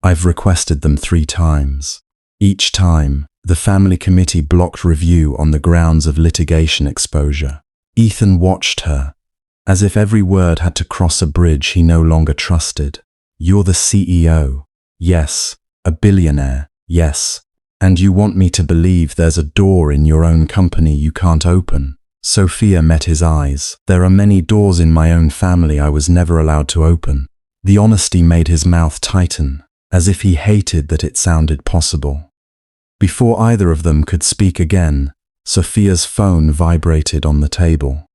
I've requested them 3 times. Each time, the family committee blocked review on the grounds of litigation exposure." Ethan watched her, as if every word had to cross a bridge he no longer trusted. "You're the CEO. Yes. A billionaire. Yes. And you want me to believe there's a door in your own company you can't open? Sophia met his eyes. There are many doors in my own family I was never allowed to open. The honesty made his mouth tighten, as if he hated that it sounded possible. Before either of them could speak again, Sophia's phone vibrated on the table.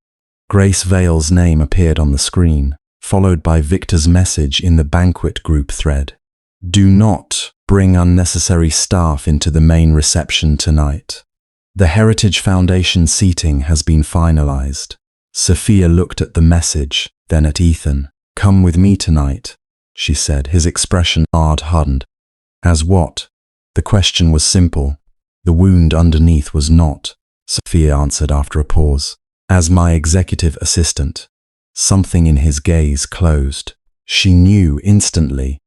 Grace Vale's name appeared on the screen, followed by Victor's message in the banquet group thread. Do not bring unnecessary staff into the main reception tonight. The Heritage Foundation seating has been finalized. Sophia looked at the message, then at Ethan. Come with me tonight, she said, his expression hard-hardened. As what? The question was simple. The wound underneath was not, Sophia answered after a pause. As my executive assistant. Something in his gaze closed. She knew instantly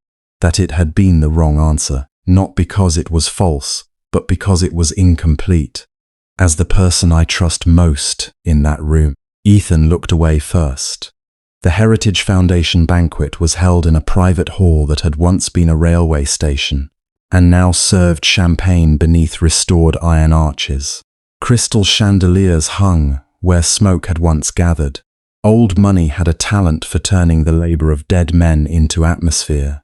that it had been the wrong answer, not because it was false, but because it was incomplete. As the person I trust most in that room. Ethan looked away first. The Heritage Foundation banquet was held in a private hall that had once been a railway station, and now served champagne beneath restored iron arches. Crystal chandeliers hung where smoke had once gathered. Old money had a talent for turning the labor of dead men into atmosphere.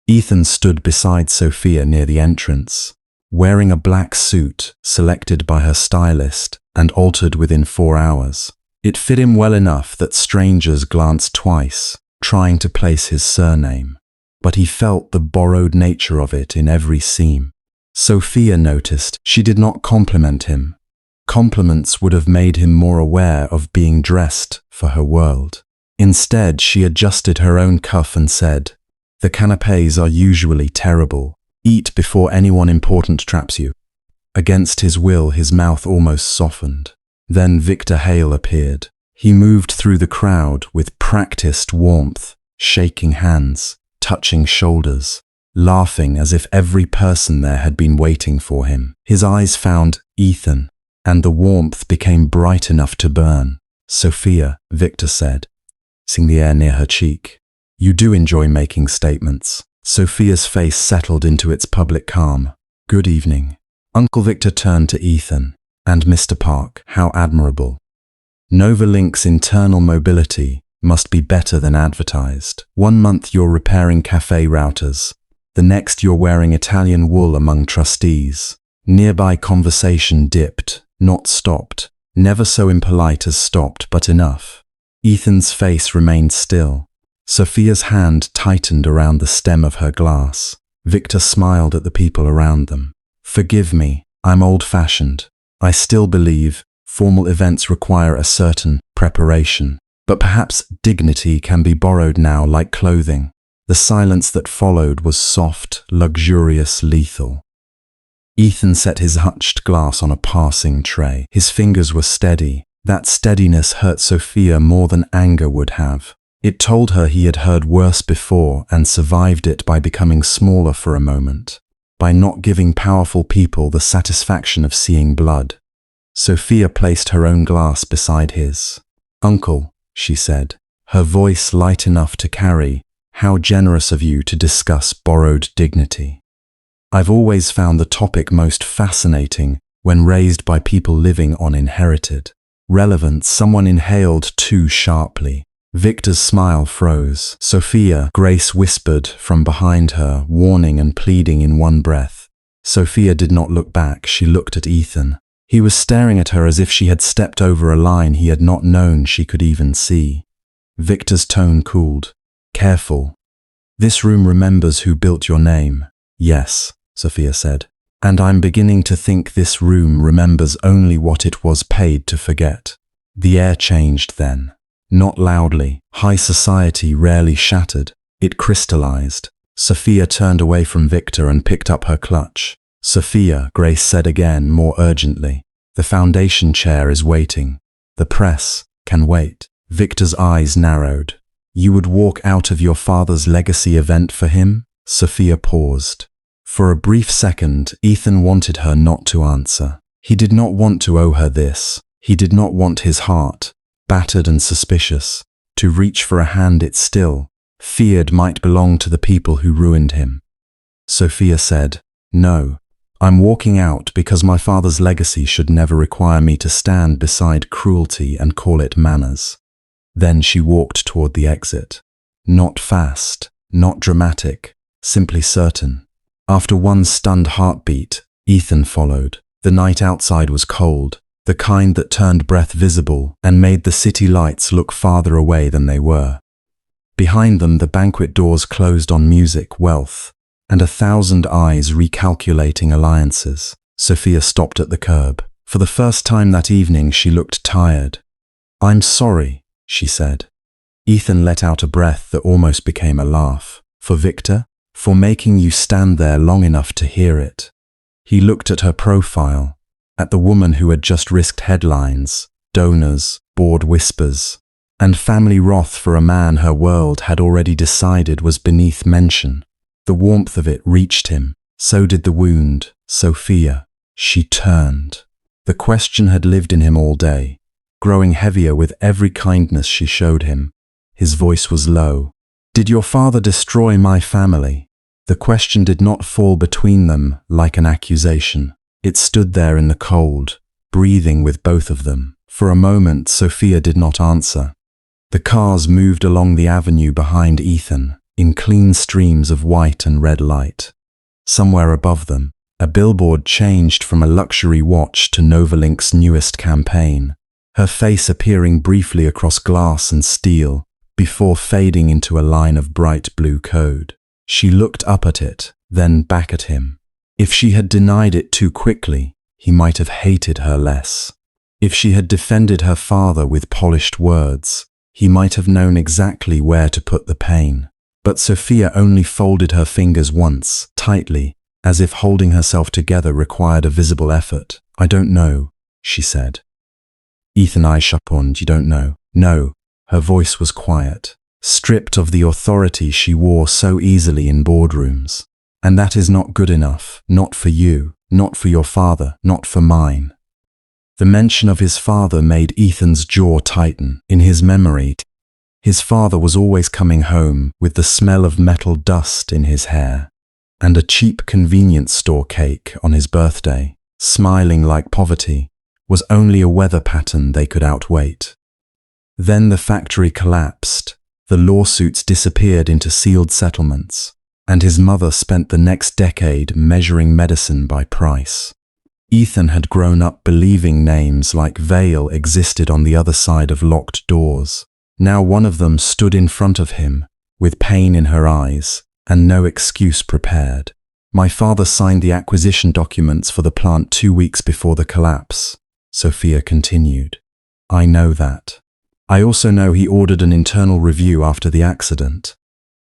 Ethan stood beside Sophia near the entrance, wearing a black suit selected by her stylist and altered within 4 hours. It fit him well enough that strangers glanced twice, trying to place his surname, but he felt the borrowed nature of it in every seam. Sophia noticed she did not compliment him. Compliments would have made him more aware of being dressed for her world. Instead, she adjusted her own cuff and said, "The canapés are usually terrible. Eat before anyone important traps you." Against his will, his mouth almost softened. Then Victor Hale appeared. He moved through the crowd with practiced warmth, shaking hands, touching shoulders, laughing as if every person there had been waiting for him. His eyes found Ethan, and the warmth became bright enough to burn. "Sophia," Victor said, kissing the air near her cheek. "You do enjoy making statements." Sophia's face settled into its public calm. "Good evening." Uncle Victor turned to Ethan. "And Mr. Park, how admirable. NovaLink's internal mobility must be better than advertised. 1 month you're repairing cafe routers. The next you're wearing Italian wool among trustees. Nearby conversation dipped, not stopped. Never so impolite as stopped, but enough." Ethan's face remained still. Sophia's hand tightened around the stem of her glass. Victor smiled at the people around them. "Forgive me, I'm old-fashioned. I still believe formal events require a certain preparation, but perhaps dignity can be borrowed now like clothing." The silence that followed was soft, luxurious, lethal. Ethan set his hutched glass on a passing tray. His fingers were steady. That steadiness hurt Sophia more than anger would have. It told her he had heard worse before and survived it by becoming smaller for a moment, by not giving powerful people the satisfaction of seeing blood. Sophia placed her own glass beside his. "Uncle," she said, her voice light enough to carry, "how generous of you to discuss borrowed dignity. I've always found the topic most fascinating when raised by people living on inherited relevance." Someone inhaled too sharply. Victor's smile froze. "Sophia," Grace whispered from behind her, warning and pleading in one breath. Sophia did not look back. She looked at Ethan. He was staring at her as if she had stepped over a line he had not known she could even see. Victor's tone cooled. "Careful. This room remembers who built your name." "Yes," Sophia said. "And I'm beginning to think this room remembers only what it was paid to forget." The air changed then. Not loudly. High society rarely shattered. It crystallized. Sophia turned away from Victor and picked up her clutch. "Sophia," Grace said again, more urgently. "The foundation chair is waiting. The press can wait." Victor's eyes narrowed. "You would walk out of your father's legacy event for him?" Sophia paused. For a brief second, Ethan wanted her not to answer. He did not want to owe her this. He did not want his heart, battered and suspicious, to reach for a hand it still feared might belong to the people who ruined him. Sophia said, "No, I'm walking out because my father's legacy should never require me to stand beside cruelty and call it manners." Then she walked toward the exit. Not fast, not dramatic, simply certain. After one stunned heartbeat, Ethan followed. The night outside was cold, the kind that turned breath visible and made the city lights look farther away than they were. Behind them, the banquet doors closed on music, wealth, and 1,000 eyes recalculating alliances. Sophia stopped at the curb. For the first time that evening, she looked tired. "I'm sorry," she said. Ethan let out a breath that almost became a laugh. "For Victor? For making you stand there long enough to hear it." He looked at her profile, at the woman who had just risked headlines, donors, board whispers, and family wrath for a man her world had already decided was beneath mention. The warmth of it reached him. So did the wound. Sophia. She turned. The question had lived in him all day, growing heavier with every kindness she showed him. His voice was low. "Did your father destroy my family?" The question did not fall between them like an accusation. It stood there in the cold, breathing with both of them. For a moment, Sophia did not answer. The cars moved along the avenue behind Ethan, in clean streams of white and red light. Somewhere above them, a billboard changed from a luxury watch to NovaLink's newest campaign, her face appearing briefly across glass and steel, before fading into a line of bright blue code. She looked up at it, then back at him. If she had denied it too quickly, he might have hated her less. If she had defended her father with polished words, he might have known exactly where to put the pain. But Sophia only folded her fingers once, tightly, as if holding herself together required a visible effort. "I don't know," she said. Ethan eyes shut. "You don't know?" "No." Her voice was quiet, stripped of the authority she wore so easily in boardrooms. "And that is not good enough. Not for you, not for your father, not for mine." The mention of his father made Ethan's jaw tighten. In his memory, his father was always coming home with the smell of metal dust in his hair, and a cheap convenience store cake on his birthday. Smiling like poverty was only a weather pattern they could outwait. Then the factory collapsed, the lawsuits disappeared into sealed settlements, and his mother spent the next decade measuring medicine by price. Ethan had grown up believing names like Vale existed on the other side of locked doors. Now one of them stood in front of him, with pain in her eyes, and no excuse prepared. "My father signed the acquisition documents for the plant 2 weeks before the collapse," Sophia continued. "I know that. I also know he ordered an internal review after the accident.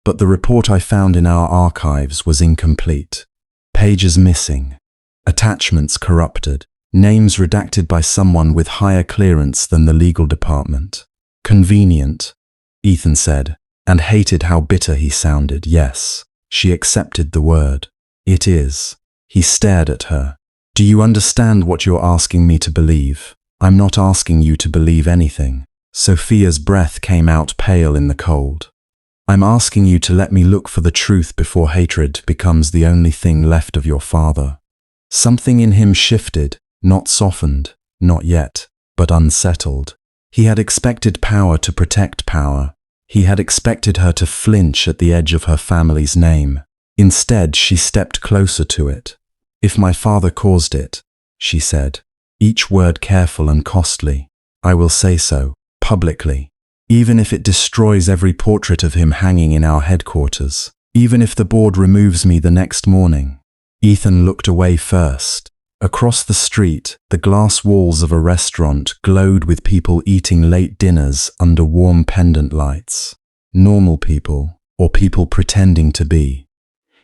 But the report I found in our archives was incomplete. Pages missing, attachments corrupted, names redacted by someone with higher clearance than the legal department. Convenient," Ethan said, and hated how bitter he sounded. Yes, she accepted the word. "It is." He stared at her. "Do you understand what you're asking me to believe?" "I'm not asking you to believe anything." Sophia's breath came out pale in the cold. "I'm asking you to let me look for the truth before hatred becomes the only thing left of your father." Something in him shifted, not softened, not yet, but unsettled. He had expected power to protect power. He had expected her to flinch at the edge of her family's name. Instead, she stepped closer to it. "If my father caused it," she said, each word careful and costly, "I will say so, publicly. Even if it destroys every portrait of him hanging in our headquarters. Even if the board removes me the next morning." Ethan looked away first. Across the street, the glass walls of a restaurant glowed with people eating late dinners under warm pendant lights. Normal people, or people pretending to be.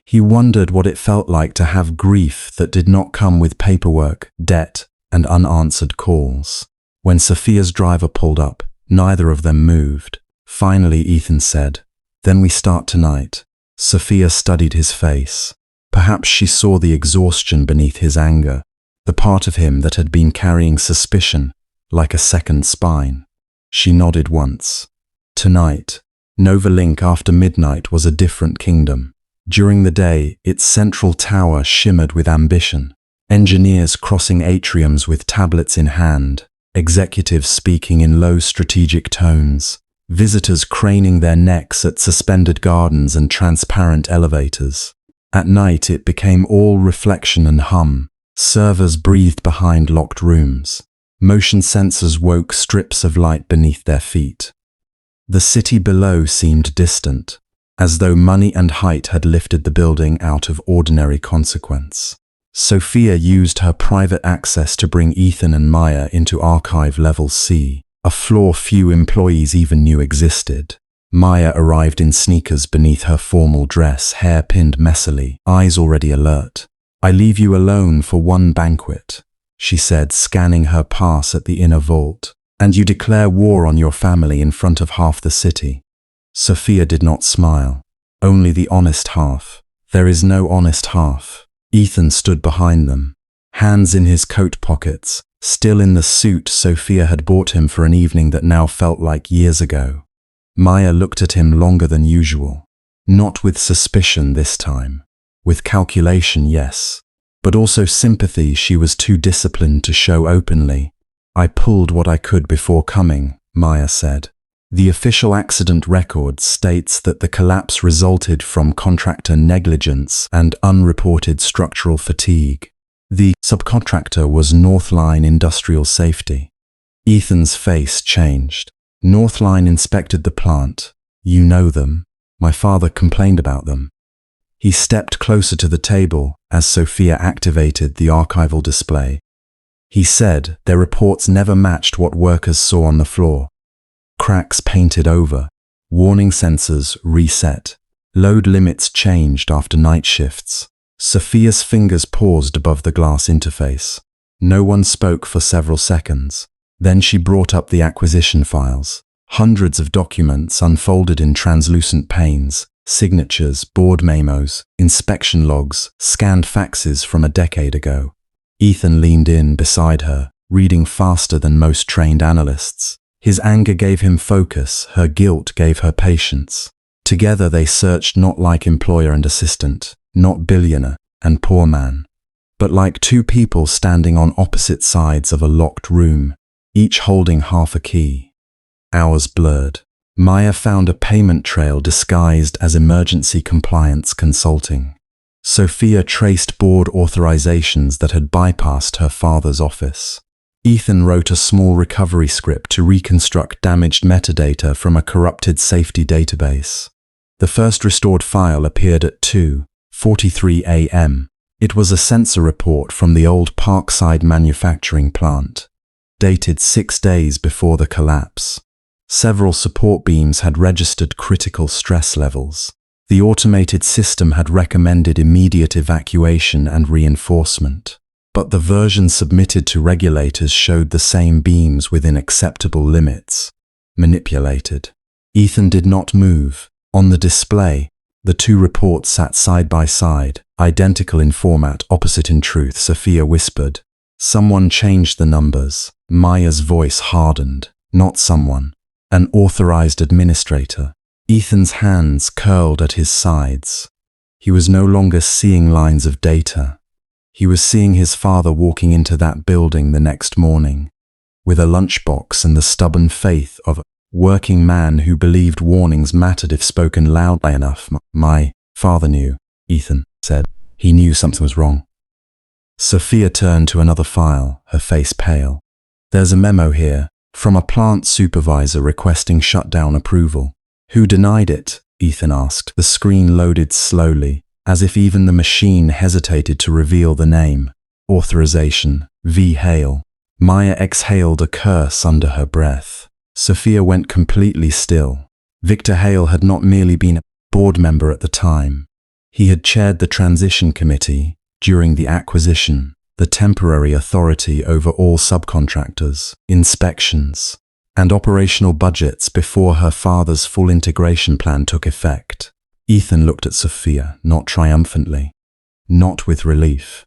He wondered what it felt like to have grief that did not come with paperwork, debt, and unanswered calls. When Sophia's driver pulled up, neither of them moved. Finally, Ethan said, "Then we start tonight." Sophia studied his face. Perhaps she saw the exhaustion beneath his anger, the part of him that had been carrying suspicion, like a second spine. She nodded once. Tonight, NovaLink after midnight was a different kingdom. During the day, its central tower shimmered with ambition. Engineers crossing atriums with tablets in hand, executives speaking in low strategic tones, visitors craning their necks at suspended gardens and transparent elevators. At night it became all reflection and hum. Servers breathed behind locked rooms. Motion sensors woke strips of light beneath their feet. The city below seemed distant, as though money and height had lifted the building out of ordinary consequence. Sophia used her private access to bring Ethan and Maya into Archive Level C, a floor few employees even knew existed. Maya arrived in sneakers beneath her formal dress, hair pinned messily, eyes already alert. "I leave you alone for one banquet," she said, scanning her pass at the inner vault. "And you declare war on your family in front of half the city." Sophia did not smile. "Only the honest half." "There is no honest half." Ethan stood behind them, hands in his coat pockets, still in the suit Sophia had bought him for an evening that now felt like years ago. Maya looked at him longer than usual, not with suspicion this time. With calculation, yes, but also sympathy she was too disciplined to show openly. "I pulled what I could before coming," Maya said. "The official accident record states that the collapse resulted from contractor negligence and unreported structural fatigue. The subcontractor was Northline Industrial Safety." Ethan's face changed. "Northline inspected the plant. You know them. My father complained about them." He stepped closer to the table as Sophia activated the archival display. He said their reports never matched what workers saw on the floor. Cracks painted over, warning sensors reset, load limits changed after night shifts. Sophia's fingers paused above the glass interface. No one spoke for several seconds. Then she brought up the acquisition files. Hundreds of documents unfolded in translucent panes, signatures, board memos, inspection logs, scanned faxes from a decade ago. Ethan leaned in beside her, reading faster than most trained analysts. His anger gave him focus, her guilt gave her patience. Together they searched not like employer and assistant, not billionaire and poor man, but like two people standing on opposite sides of a locked room, each holding half a key. Hours blurred. Maya found a payment trail disguised as emergency compliance consulting. Sophia traced board authorizations that had bypassed her father's office. Ethan wrote a small recovery script to reconstruct damaged metadata from a corrupted safety database. The first restored file appeared at 2:43 a.m. It was a sensor report from the old Parkside manufacturing plant, dated 6 days before the collapse. Several support beams had registered critical stress levels. The automated system had recommended immediate evacuation and reinforcement. But the version submitted to regulators showed the same beams within acceptable limits. Manipulated. Ethan did not move. On the display, the two reports sat side by side, identical in format, opposite in truth. Sophia whispered. "Someone changed the numbers." Maya's voice hardened. "Not someone. An authorized administrator." Ethan's hands curled at his sides. He was no longer seeing lines of data. He was seeing his father walking into that building the next morning, with a lunchbox and the stubborn faith of a working man who believed warnings mattered if spoken loudly enough. "My father knew," Ethan said. "He knew something was wrong." Sophia turned to another file, her face pale. "There's a memo here, from a plant supervisor requesting shutdown approval." "Who denied it?" Ethan asked. The screen loaded slowly, as if even the machine hesitated to reveal the name. "Authorization, V. Hale." Maya exhaled a curse under her breath. Sophia went completely still. Victor Hale had not merely been a board member at the time. He had chaired the transition committee during the acquisition, the temporary authority over all subcontractors, inspections, and operational budgets before her father's full integration plan took effect. Ethan looked at Sophia, not triumphantly, not with relief.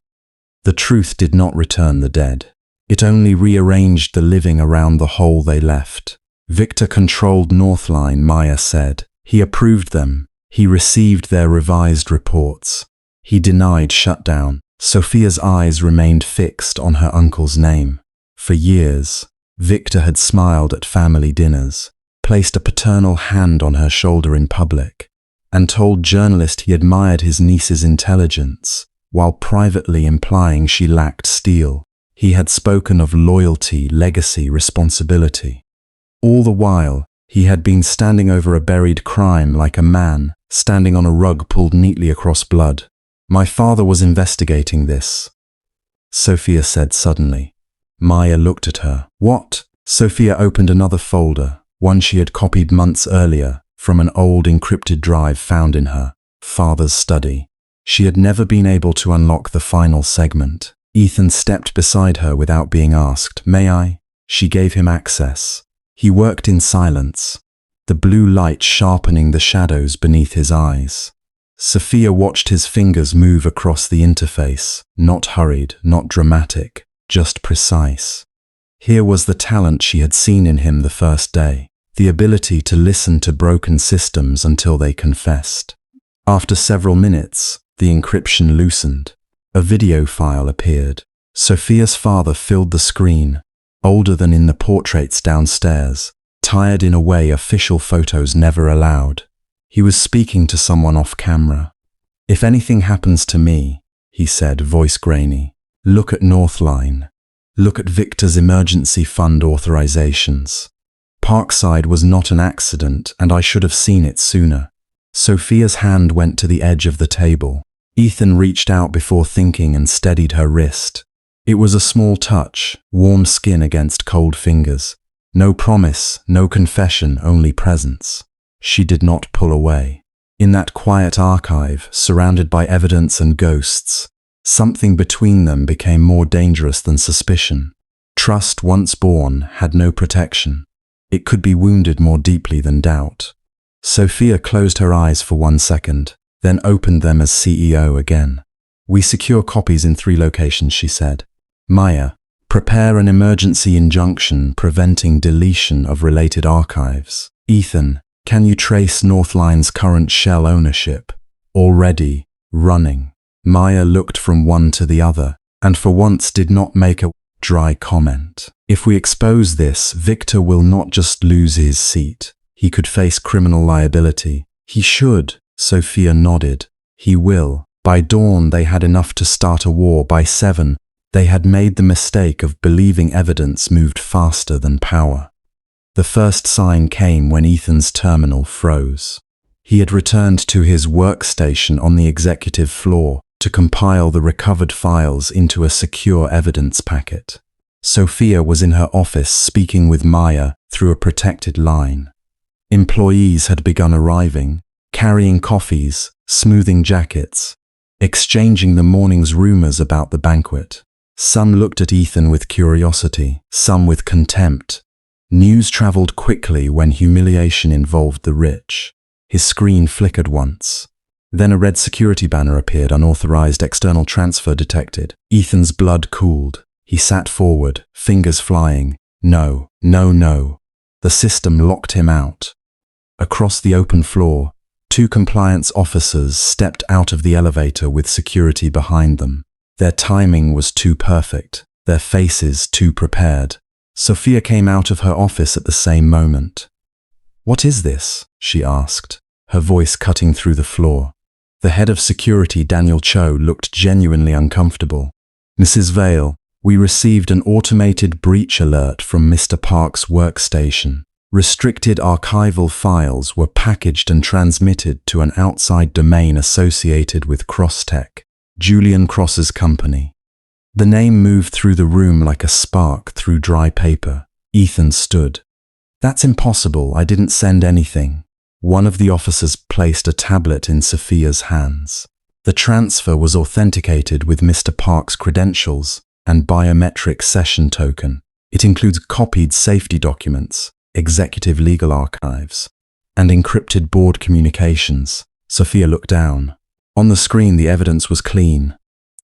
The truth did not return the dead. It only rearranged the living around the hole they left. Victor controlled Northline, Maya said. He approved them. He received their revised reports. He denied shutdown. Sophia's eyes remained fixed on her uncle's name. For years, Victor had smiled at family dinners, placed a paternal hand on her shoulder in public, and told journalists he admired his niece's intelligence, while privately implying she lacked steel. He had spoken of loyalty, legacy, responsibility. All the while, he had been standing over a buried crime like a man standing on a rug pulled neatly across blood. "My father was investigating this," Sophia said suddenly. Maya looked at her. "What?" Sophia opened another folder, one she had copied months earlier from an old encrypted drive found in her father's study. She had never been able to unlock the final segment. Ethan stepped beside her without being asked. "May I?" She gave him access. He worked in silence, the blue light sharpening the shadows beneath his eyes. Sophia watched his fingers move across the interface, not hurried, not dramatic, just precise. Here was the talent she had seen in him the first day, the ability to listen to broken systems until they confessed. After several minutes, the encryption loosened. A video file appeared. Sophia's father filled the screen, older than in the portraits downstairs, tired in a way official photos never allowed. He was speaking to someone off camera. "If anything happens to me," he said, voice grainy, "look at Northline. Look at Victor's emergency fund authorizations. Parkside was not an accident, and I should have seen it sooner." Sophia's hand went to the edge of the table. Ethan reached out before thinking and steadied her wrist. It was a small touch, warm skin against cold fingers. No promise, no confession, only presence. She did not pull away. In that quiet archive, surrounded by evidence and ghosts, something between them became more dangerous than suspicion. Trust, once born, had no protection. It could be wounded more deeply than doubt. Sophia closed her eyes for 1 second, then opened them as CEO again. "We secure copies in 3 locations," she said. "Maya, prepare an emergency injunction preventing deletion of related archives. Ethan, can you trace Northline's current shell ownership? Already running." Maya looked from one to the other, and for once did not make a dry comment. "If we expose this, Victor will not just lose his seat. He could face criminal liability." "He should," Sophia nodded. "He will." By dawn they had enough to start a war. By 7, they had made the mistake of believing evidence moved faster than power. The first sign came when Ethan's terminal froze. He had returned to his workstation on the executive floor to compile the recovered files into a secure evidence packet. Sophia was in her office speaking with Maya through a protected line. Employees had begun arriving, carrying coffees, smoothing jackets, exchanging the morning's rumors about the banquet. Some looked at Ethan with curiosity, some with contempt. News traveled quickly when humiliation involved the rich. His screen flickered once. Then a red security banner appeared, "Unauthorized external transfer detected." Ethan's blood cooled. He sat forward, fingers flying. No, no, no. The system locked him out. Across the open floor, 2 compliance officers stepped out of the elevator with security behind them. Their timing was too perfect, their faces too prepared. Sophia came out of her office at the same moment. "What is this?" she asked, her voice cutting through the floor. The head of security, Daniel Cho, looked genuinely uncomfortable. "Mrs. Vale, we received an automated breach alert from Mr. Park's workstation. Restricted archival files were packaged and transmitted to an outside domain associated with Crosstech, Julian Cross's company." The name moved through the room like a spark through dry paper. Ethan stood. "That's impossible. I didn't send anything." One of the officers placed a tablet in Sophia's hands. The transfer was authenticated with Mr. Park's credentials and biometric session token. It includes copied safety documents, executive legal archives, and encrypted board communications. Sophia looked down. On the screen, the evidence was clean.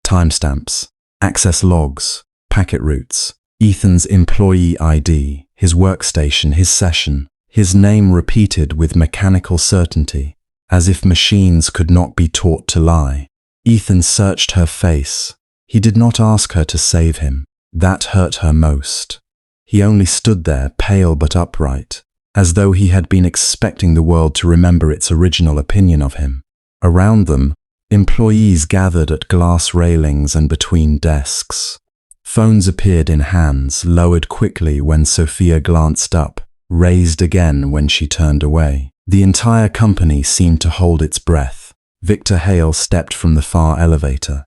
Timestamps, access logs, packet routes, Ethan's employee ID, his workstation, his session, his name repeated with mechanical certainty, as if machines could not be taught to lie. Ethan searched her face, He did not ask her to save him. That hurt her most. He only stood there, pale but upright, as though he had been expecting the world to remember its original opinion of him. Around them, employees gathered at glass railings and between desks. Phones appeared in hands, lowered quickly when Sophia glanced up, raised again when she turned away. The entire company seemed to hold its breath. Victor Hale stepped from the far elevator.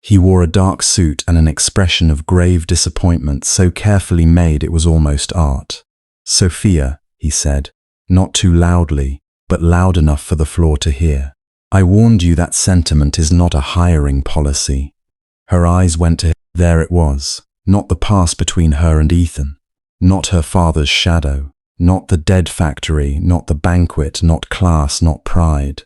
He wore a dark suit and an expression of grave disappointment so carefully made it was almost art. "Sophia," he said, not too loudly, but loud enough for the floor to hear. "I warned you that sentiment is not a hiring policy." Her eyes went to him. There it was, not the past between her and Ethan, not her father's shadow, not the dead factory, not the banquet, not class, not pride.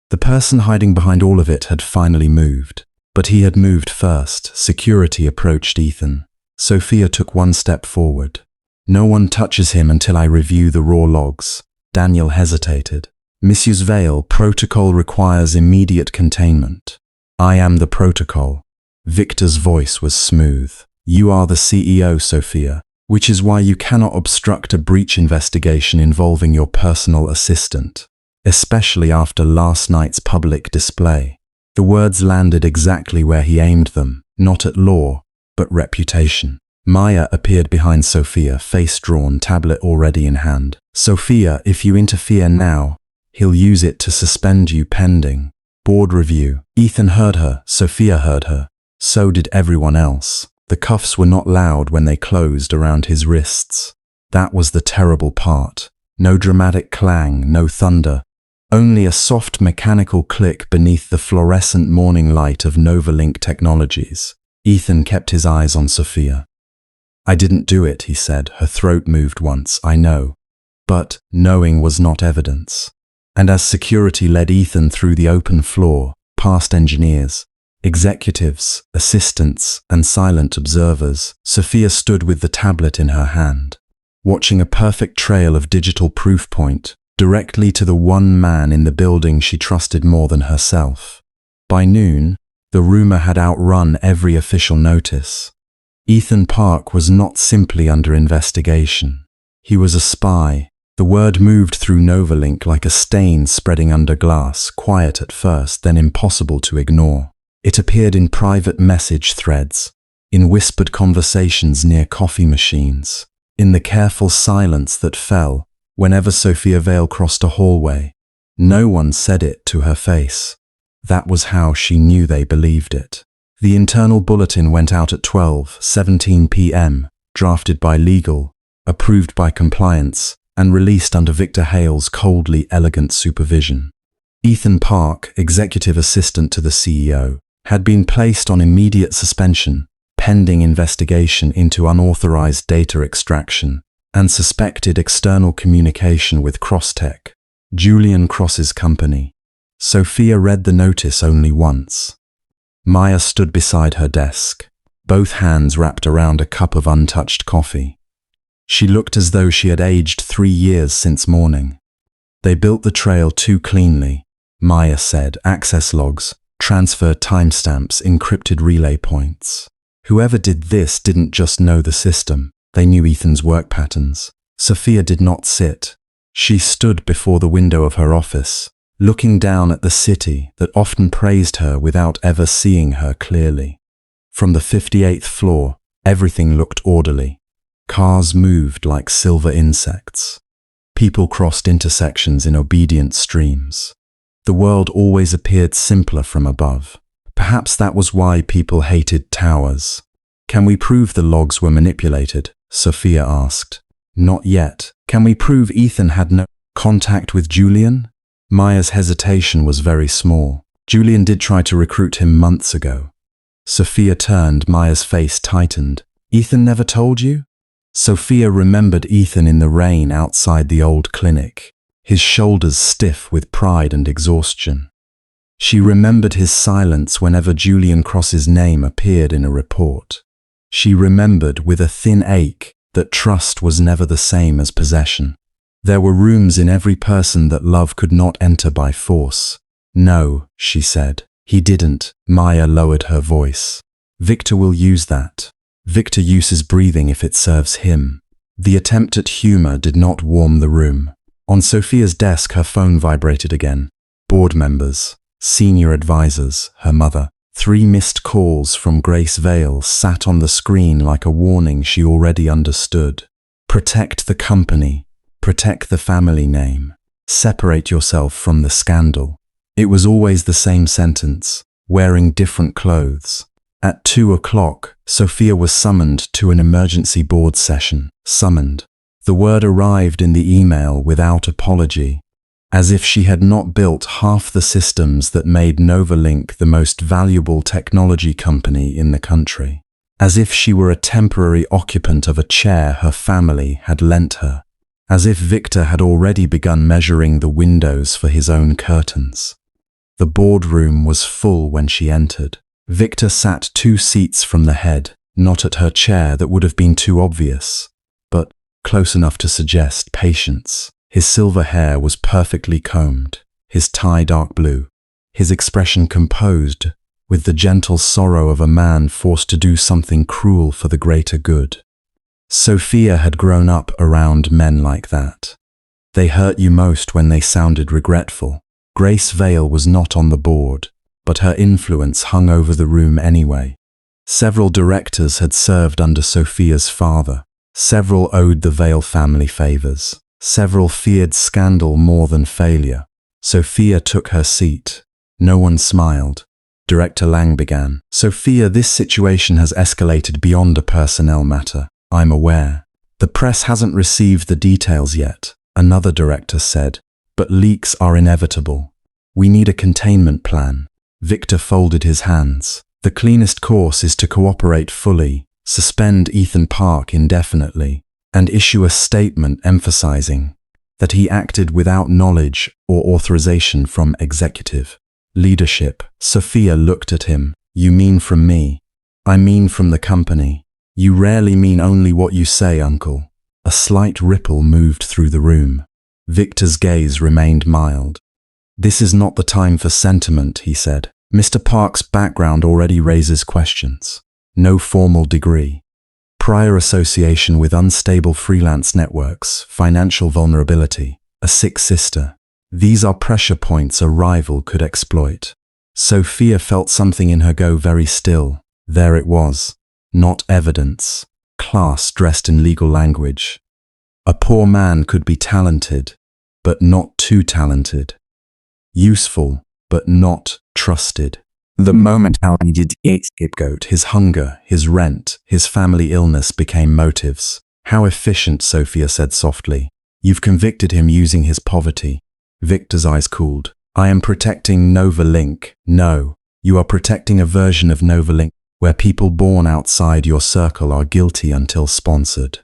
The person hiding behind all of it had finally moved. But he had moved first. Security approached Ethan. Sophia took one step forward. "No one touches him until I review the raw logs." Daniel hesitated. "Mrs. Vale, protocol requires immediate containment." "I am the protocol." Victor's voice was smooth. "You are the CEO, Sophia, which is why you cannot obstruct a breach investigation involving your personal assistant, especially after last night's public display." The words landed exactly where he aimed them, not at law, but reputation. Maya appeared behind Sophia, face drawn, tablet already in hand. "Sophia, if you interfere now, he'll use it to suspend you pending board review." Ethan heard her, Sophia heard her. So did everyone else. The cuffs were not loud when they closed around his wrists. That was the terrible part. No dramatic clang, no thunder. Only a soft mechanical click beneath the fluorescent morning light of NovaLink Technologies. Ethan kept his eyes on Sophia. "I didn't do it," he said. Her throat moved once. "I know." But knowing was not evidence. And as security led Ethan through the open floor, past engineers, executives, assistants, and silent observers, Sophia stood with the tablet in her hand, watching a perfect trail of digital proof point directly to the one man in the building she trusted more than herself. By noon, the rumor had outrun every official notice. Ethan Park was not simply under investigation. He was a spy. The word moved through NovaLink like a stain spreading under glass, quiet at first, then impossible to ignore. It appeared in private message threads, in whispered conversations near coffee machines, in the careful silence that fell whenever Sophia Vale crossed a hallway. No one said it to her face. That was how she knew they believed it. The internal bulletin went out at 12:17 p.m., drafted by legal, approved by compliance, and released under Victor Hale's coldly elegant supervision. Ethan Park, executive assistant to the CEO, had been placed on immediate suspension, pending investigation into unauthorized data extraction and suspected external communication with Crosstech, Julian Cross's company. Sophia read the notice only once. Maya stood beside her desk, both hands wrapped around a cup of untouched coffee. She looked as though she had aged 3 years since morning. "They built the trail too cleanly," Maya said. "Access logs, transferred timestamps, encrypted relay points. Whoever did this didn't just know the system. They knew Ethan's work patterns." Sophia did not sit. She stood before the window of her office, looking down at the city that often praised her without ever seeing her clearly. From the 58th floor, everything looked orderly. Cars moved like silver insects. People crossed intersections in obedient streams. The world always appeared simpler from above. Perhaps that was why people hated towers. "Can we prove the logs were manipulated?" Sophia asked. "Not yet." "Can we prove Ethan had no contact with Julian?" Maya's hesitation was very small. "Julian did try to recruit him months ago." Sophia turned, Maya's face tightened. "Ethan never told you?" Sophia remembered Ethan in the rain outside the old clinic, his shoulders stiff with pride and exhaustion. She remembered his silence whenever Julian Cross's name appeared in a report. She remembered with a thin ache that trust was never the same as possession. There were rooms in every person that love could not enter by force. "No," she said. "He didn't." Maya lowered her voice. Victor will use that. Victor uses breathing if it serves him. The attempt at humor did not warm the room. On Sophia's desk, her phone vibrated again. Board members, senior advisors, her mother. 3 missed calls from Grace Vale sat on the screen like a warning she already understood. Protect the company. Protect the family name. Separate yourself from the scandal. It was always the same sentence, wearing different clothes. At 2 o'clock, Sophia was summoned to an emergency board session. Summoned. The word arrived in the email without apology, as if she had not built half the systems that made NovaLink the most valuable technology company in the country. As if she were a temporary occupant of a chair her family had lent her. As if Victor had already begun measuring the windows for his own curtains. The boardroom was full when she entered. Victor sat 2 seats from the head, not at her chair that would have been too obvious, but close enough to suggest patience. His silver hair was perfectly combed, his tie dark blue, his expression composed, with the gentle sorrow of a man forced to do something cruel for the greater good. Sophia had grown up around men like that. They hurt you most when they sounded regretful. Grace Vale was not on the board, but her influence hung over the room anyway. Several directors had served under Sophia's father. Several owed the Vale family favors. Several feared scandal more than failure. Sophia took her seat. No one smiled. Director Lang began. Sophia, this situation has escalated beyond a personnel matter. I'm aware. The press hasn't received the details yet, another director said, but leaks are inevitable. We need a containment plan. Victor folded his hands. The cleanest course is to cooperate fully, suspend Ethan Park indefinitely, and issue a statement emphasizing that he acted without knowledge or authorization from executive leadership. Sophia looked at him. You mean from me? I mean from the company. You rarely mean only what you say, uncle. A slight ripple moved through the room. Victor's gaze remained mild. This is not the time for sentiment, he said. Mr. Park's background already raises questions. No formal degree. Prior association with unstable freelance networks, financial vulnerability, a sick sister. These are pressure points a rival could exploit. Sophia felt something in her go very still. There it was. Not evidence. Class dressed in legal language. A poor man could be talented, but not too talented. Useful, but not trusted. The moment how he did it, scapegoat, his hunger, his rent, his family illness became motives. How efficient, Sophia said softly. You've convicted him using his poverty. Victor's eyes cooled. I am protecting NovaLink. No, you are protecting a version of NovaLink where people born outside your circle are guilty until sponsored.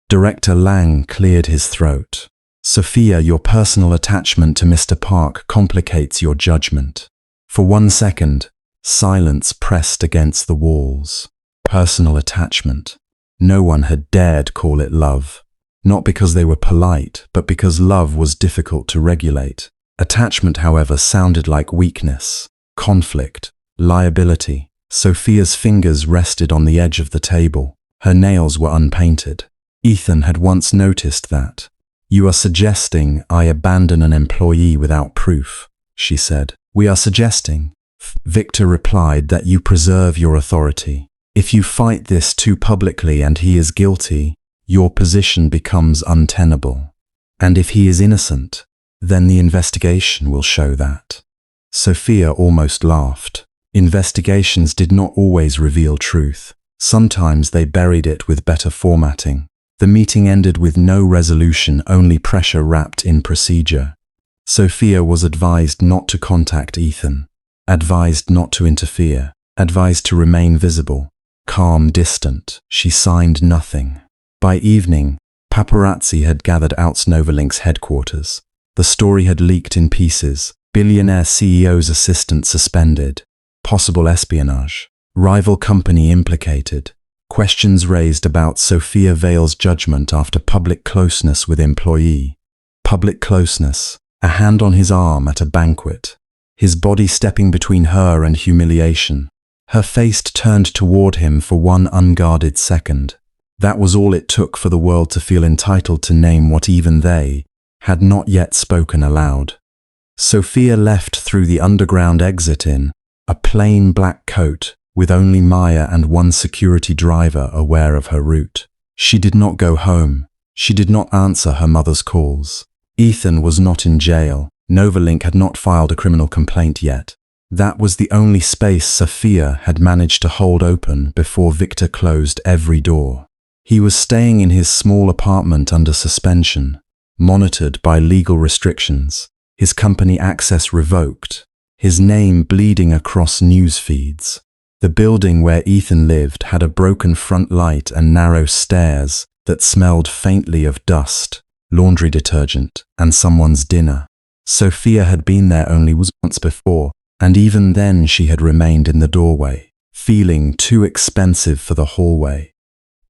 Director Lang cleared his throat. Sophia, your personal attachment to Mr. Park complicates your judgment. For 1 second, silence pressed against the walls. Personal attachment. No one had dared call it love. Not because they were polite, but because love was difficult to regulate. Attachment, however, sounded like weakness, conflict, liability. Sophia's fingers rested on the edge of the table. Her nails were unpainted. Ethan had once noticed that. You are suggesting I abandon an employee without proof, she said. We are suggesting, Victor replied, that you preserve your authority. If you fight this too publicly and he is guilty, your position becomes untenable. And if he is innocent, then the investigation will show that. Sophia almost laughed. Investigations did not always reveal truth. Sometimes they buried it with better formatting. The meeting ended with no resolution, only pressure wrapped in procedure. Sophia was advised not to contact Ethan, advised not to interfere, advised to remain visible, calm, distant. She signed nothing. By evening, paparazzi had gathered out NovaLink's headquarters. The story had leaked in pieces. Billionaire CEO's assistant suspended. Possible espionage. Rival company implicated. Questions raised about Sophia Vale's judgment after public closeness with employee. Public closeness. A hand on his arm at a banquet. His body stepping between her and humiliation. Her face turned toward him for one unguarded second. That was all it took for the world to feel entitled to name what even they had not yet spoken aloud. Sophia left through the underground exit in a plain black coat, with only Maya and one security driver aware of her route. She did not go home. She did not answer her mother's calls. Ethan was not in jail. NovaLink had not filed a criminal complaint yet. That was the only space Sophia had managed to hold open before Victor closed every door. He was staying in his small apartment under suspension, monitored by legal restrictions, his company access revoked, his name bleeding across news feeds. The building where Ethan lived had a broken front light and narrow stairs that smelled faintly of dust, laundry detergent, and someone's dinner. Sophia had been there only once before, and even then she had remained in the doorway, feeling too expensive for the hallway.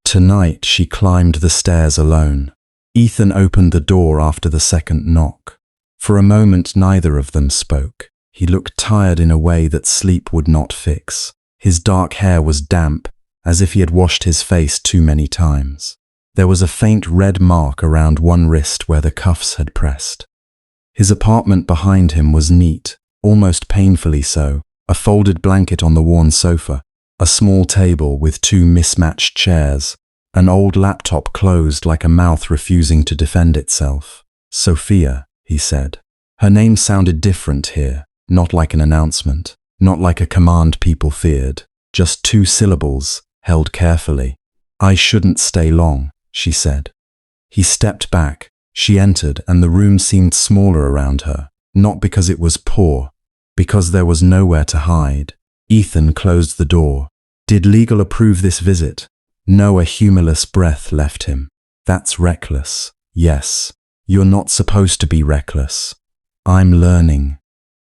Tonight she climbed the stairs alone. Ethan opened the door after the second knock. For a moment neither of them spoke. He looked tired in a way that sleep would not fix. His dark hair was damp, as if he had washed his face too many times. There was a faint red mark around one wrist where the cuffs had pressed. His apartment behind him was neat, almost painfully so, a folded blanket on the worn sofa, a small table with two mismatched chairs, an old laptop closed like a mouth refusing to defend itself. Sophia, he said. Her name sounded different here, not like an announcement, not like a command people feared, just two syllables, held carefully. I shouldn't stay long, she said. He stepped back. She entered, and the room seemed smaller around her, not because it was poor, because there was nowhere to hide. Ethan closed the door. Did legal approve this visit? No, a humorless breath left him. That's reckless. Yes. You're not supposed to be reckless. I'm learning.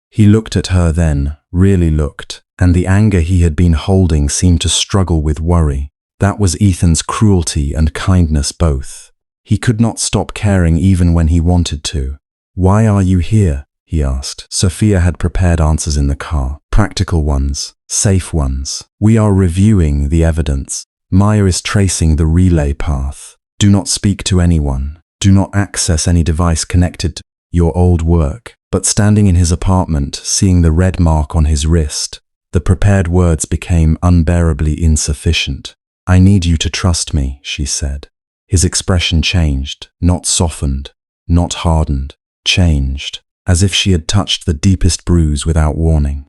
He looked at her then, really looked, and the anger he had been holding seemed to struggle with worry. That was Ethan's cruelty and kindness both. He could not stop caring even when he wanted to. Why are you here? He asked. Sophia had prepared answers in the car. Practical ones, safe ones. We are reviewing the evidence. Maya is tracing the relay path. Do not speak to anyone. Do not access any device connected to your old work. But standing in his apartment, seeing the red mark on his wrist, the prepared words became unbearably insufficient. I need you to trust me, she said. His expression changed, not softened, not hardened, changed, as if she had touched the deepest bruise without warning.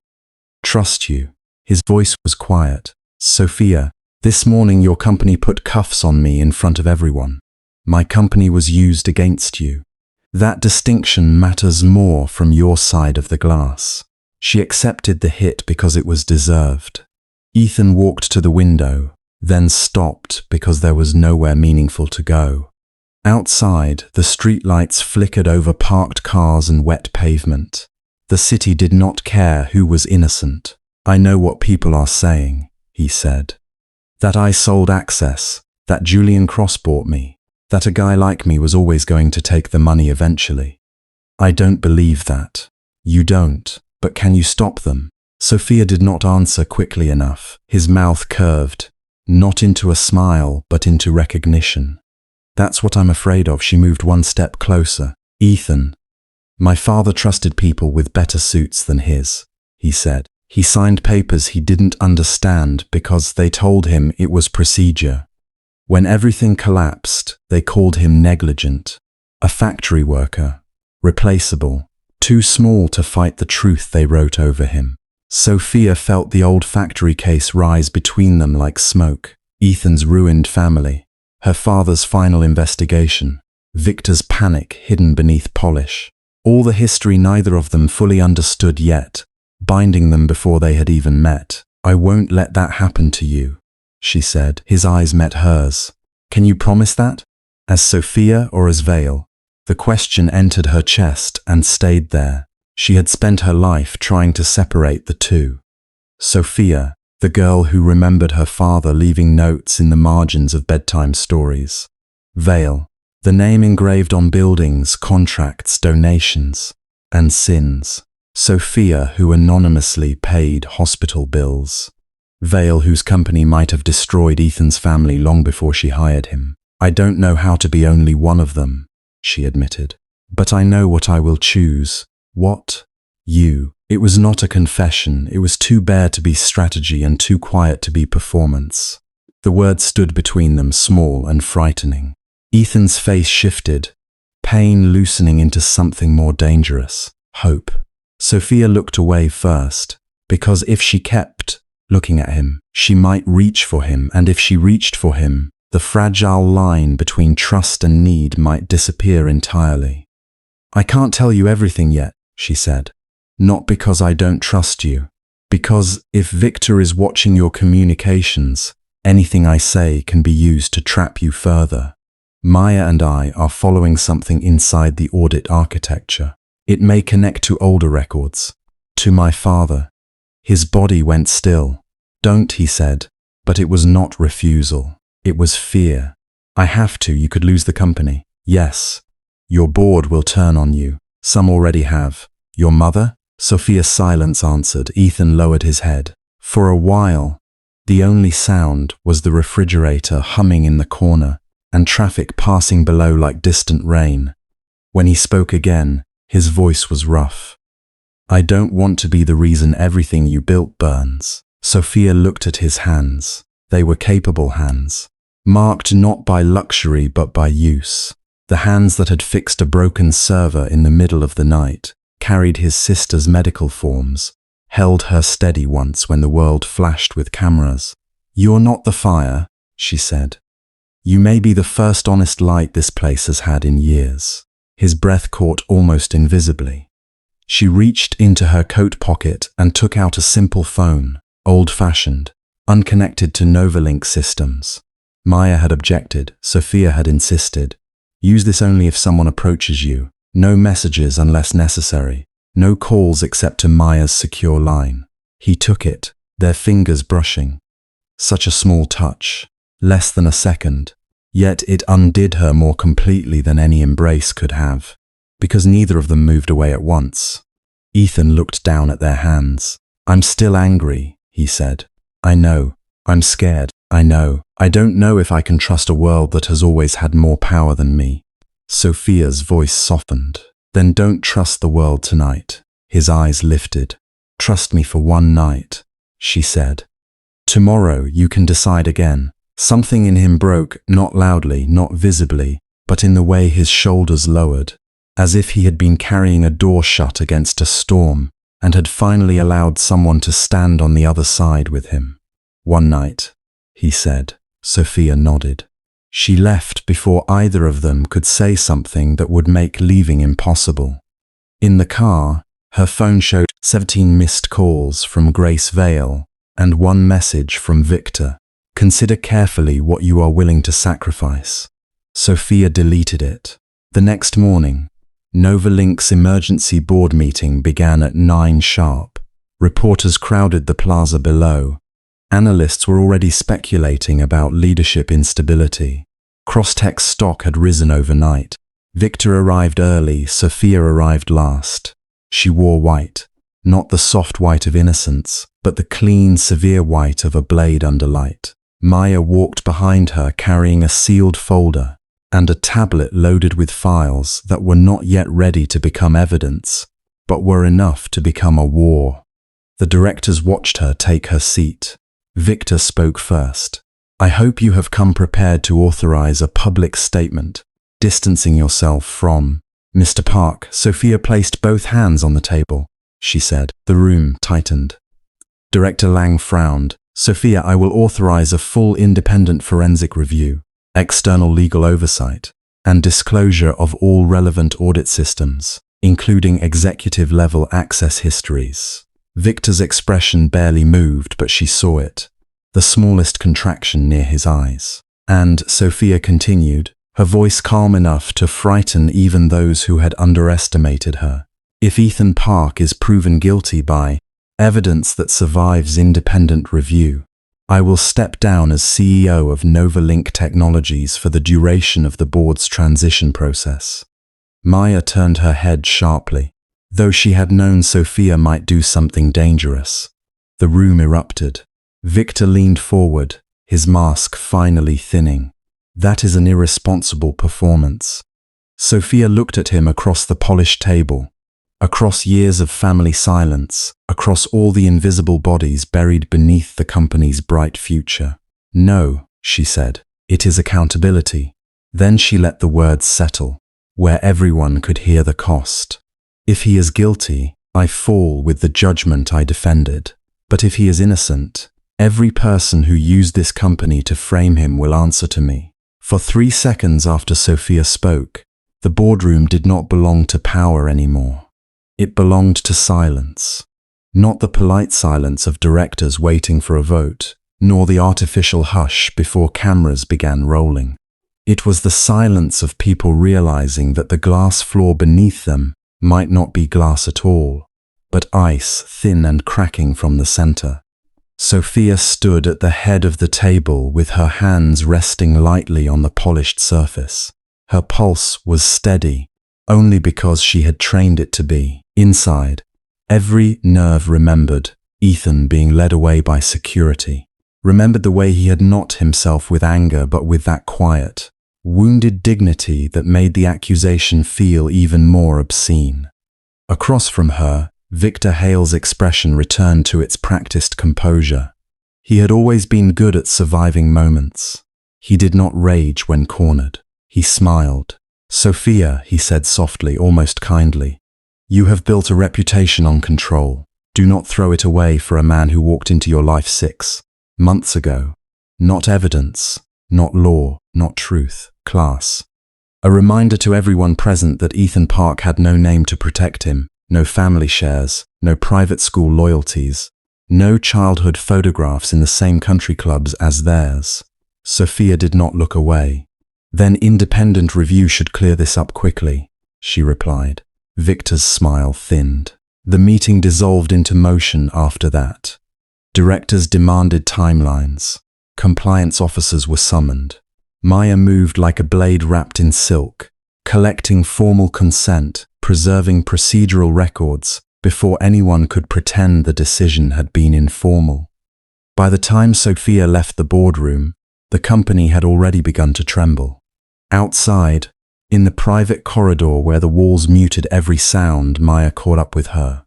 Trust you. His voice was quiet. Sophia, this morning your company put cuffs on me in front of everyone. My company was used against you. That distinction matters more from your side of the glass. She accepted the hit because it was deserved. Ethan walked to the window, then stopped because there was nowhere meaningful to go. Outside, the streetlights flickered over parked cars and wet pavement. The city did not care who was innocent. I know what people are saying, he said. That I sold access, that Julian Cross bought me, that a guy like me was always going to take the money eventually. I don't believe that. You don't, but can you stop them? Sophia did not answer quickly enough. His mouth curved, not into a smile, but into recognition. That's what I'm afraid of. She moved one step closer. Ethan. My father trusted people with better suits than his, he said. He signed papers he didn't understand because they told him it was procedure. When everything collapsed, they called him negligent, a factory worker, replaceable, too small to fight the truth they wrote over him. Sophia felt the old factory case rise between them like smoke. Ethan's ruined family, her father's final investigation, Victor's panic hidden beneath polish. All the history neither of them fully understood yet, binding them before they had even met. I won't let that happen to you, she said. His eyes met hers. Can you promise that? As Sophia or as Vale? The question entered her chest and stayed there. She had spent her life trying to separate the two. Sophia, the girl who remembered her father leaving notes in the margins of bedtime stories. Vale, the name engraved on buildings, contracts, donations, and sins. Sophia, who anonymously paid hospital bills. Vale, whose company might have destroyed Ethan's family long before she hired him. I don't know how to be only one of them, she admitted. But I know what I will choose. What? You. It was not a confession. It was too bare to be strategy and too quiet to be performance. The words stood between them, small and frightening. Ethan's face shifted, pain loosening into something more dangerous. Hope. Sophia looked away first, because if she kept looking at him, she might reach for him, and if she reached for him, the fragile line between trust and need might disappear entirely. I can't tell you everything yet, she said. Not because I don't trust you. Because if Victor is watching your communications, anything I say can be used to trap you further. Maya and I are following something inside the audit architecture. It may connect to older records. To my father. His body went still. Don't, he said. But it was not refusal. It was fear. I have to, you could lose the company. Yes. Your board will turn on you. Some already have. Your mother? Sophia's silence answered. Ethan lowered his head. For a while, the only sound was the refrigerator humming in the corner and traffic passing below like distant rain. When he spoke again, his voice was rough. I don't want to be the reason everything you built burns. Sophia looked at his hands. They were capable hands, marked not by luxury but by use. The hands that had fixed a broken server in the middle of the night, carried his sister's medical forms, held her steady once when the world flashed with cameras. You're not the fire, she said. You may be the first honest light this place has had in years. His breath caught almost invisibly. She reached into her coat pocket and took out a simple phone, old-fashioned, unconnected to NovaLink systems. Maya had objected, Sophia had insisted. Use this only if someone approaches you. No messages unless necessary. No calls except to Maya's secure line. He took it, their fingers brushing. Such a small touch, less than a second. Yet it undid her more completely than any embrace could have, because neither of them moved away at once. Ethan looked down at their hands. I'm still angry, he said. I know. I'm scared. I know. I don't know if I can trust a world that has always had more power than me. Sophia's voice softened. Then don't trust the world tonight. His eyes lifted. Trust me for one night, she said. Tomorrow you can decide again. Something in him broke, not loudly, not visibly, but in the way his shoulders lowered, as if he had been carrying a door shut against a storm and had finally allowed someone to stand on the other side with him. One night, he said. Sophia nodded. She left before either of them could say something that would make leaving impossible. In the car, her phone showed 17 missed calls from Grace Vale and one message from Victor. Consider carefully what you are willing to sacrifice. Sophia deleted it. The next morning, NovaLink's emergency board meeting began at 9 sharp. Reporters crowded the plaza below. Analysts were already speculating about leadership instability. Crosstech stock had risen overnight. Victor arrived early, Sophia arrived last. She wore white, not the soft white of innocence, but the clean, severe white of a blade under light. Maya walked behind her carrying a sealed folder and a tablet loaded with files that were not yet ready to become evidence, but were enough to become a war. The directors watched her take her seat. Victor spoke first. I hope you have come prepared to authorize a public statement, distancing yourself from Mr. Park. Sophia placed both hands on the table, she said. The room tightened. Director Lang frowned. Sophia, I will authorize a full independent forensic review, external legal oversight, and disclosure of all relevant audit systems, including executive-level access histories. Victor's expression barely moved, but she saw it, the smallest contraction near his eyes. And, Sophia continued, her voice calm enough to frighten even those who had underestimated her. If Ethan Park is proven guilty by evidence that survives independent review, I will step down as CEO of NovaLink Technologies for the duration of the board's transition process. Maya turned her head sharply, though she had known Sophia might do something dangerous. The room erupted. Victor leaned forward, his mask finally thinning. That is an irresponsible performance. Sophia looked at him across the polished table, across years of family silence, across all the invisible bodies buried beneath the company's bright future. No, she said, it is accountability. Then she let the words settle, where everyone could hear the cost. If he is guilty, I fall with the judgment I defended. But if he is innocent, every person who used this company to frame him will answer to me. For 3 seconds after Sophia spoke, the boardroom did not belong to power anymore. It belonged to silence. Not the polite silence of directors waiting for a vote, nor the artificial hush before cameras began rolling. It was the silence of people realizing that the glass floor beneath them might not be glass at all, but ice thin and cracking from the center. Sophia stood at the head of the table with her hands resting lightly on the polished surface. Her pulse was steady, only because she had trained it to be. Inside, every nerve remembered Ethan being led away by security, remembered the way he had not himself with anger but with that quiet, wounded dignity that made the accusation feel even more obscene. Across from her, Victor Hale's expression returned to its practiced composure. He had always been good at surviving moments. He did not rage when cornered. He smiled. Sophia, he said softly, almost kindly, you have built a reputation on control. Do not throw it away for a man who walked into your life 6 months ago. Not evidence, not law, not truth, class. A reminder to everyone present that Ethan Park had no name to protect him, no family shares, no private school loyalties, no childhood photographs in the same country clubs as theirs. Sophia did not look away. Then independent review should clear this up quickly, she replied. Victor's smile thinned. The meeting dissolved into motion after that. Directors demanded timelines. Compliance officers were summoned. Maya moved like a blade wrapped in silk, collecting formal consent, preserving procedural records before anyone could pretend the decision had been informal. By the time Sophia left the boardroom, the company had already begun to tremble. Outside, in the private corridor where the walls muted every sound, Maya caught up with her.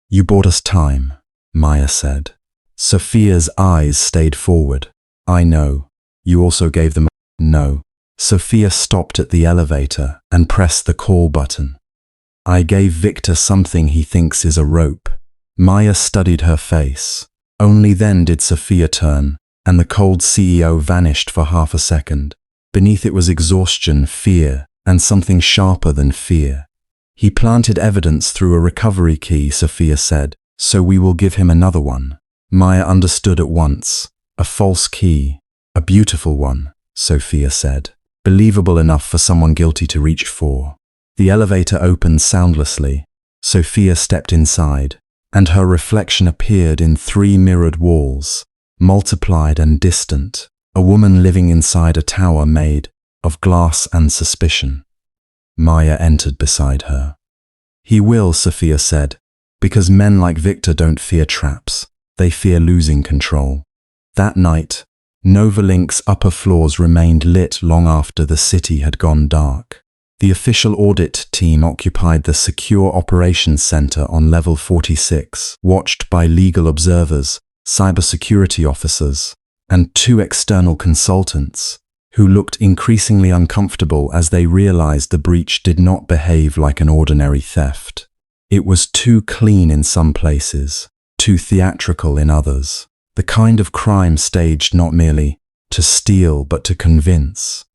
You bought us time, Maya said. Sophia's eyes stayed forward. I know. You also gave them. No. Sophia stopped at the elevator and pressed the call button. I gave Victor something he thinks is a rope. Maya studied her face. Only then did Sophia turn, and the cold CEO vanished for half a second. Beneath it was exhaustion, fear, and something sharper than fear. He planted evidence through a recovery key, Sophia said, so we will give him another one. Maya understood at once. A false key. A beautiful one, Sophia said. Believable enough for someone guilty to reach for. The elevator opened soundlessly. Sophia stepped inside, and her reflection appeared in 3 mirrored walls, multiplied and distant, a woman living inside a tower made of glass and suspicion. Maya entered beside her. He will, Sophia said, because men like Victor don't fear traps. They fear losing control. That night, NovaLink's upper floors remained lit long after the city had gone dark. The official audit team occupied the Secure Operations Center on level 46, watched by legal observers, cybersecurity officers, and 2 external consultants, who looked increasingly uncomfortable as they realized the breach did not behave like an ordinary theft. It was too clean in some places, too theatrical in others, the kind of crime staged not merely to steal but to convince.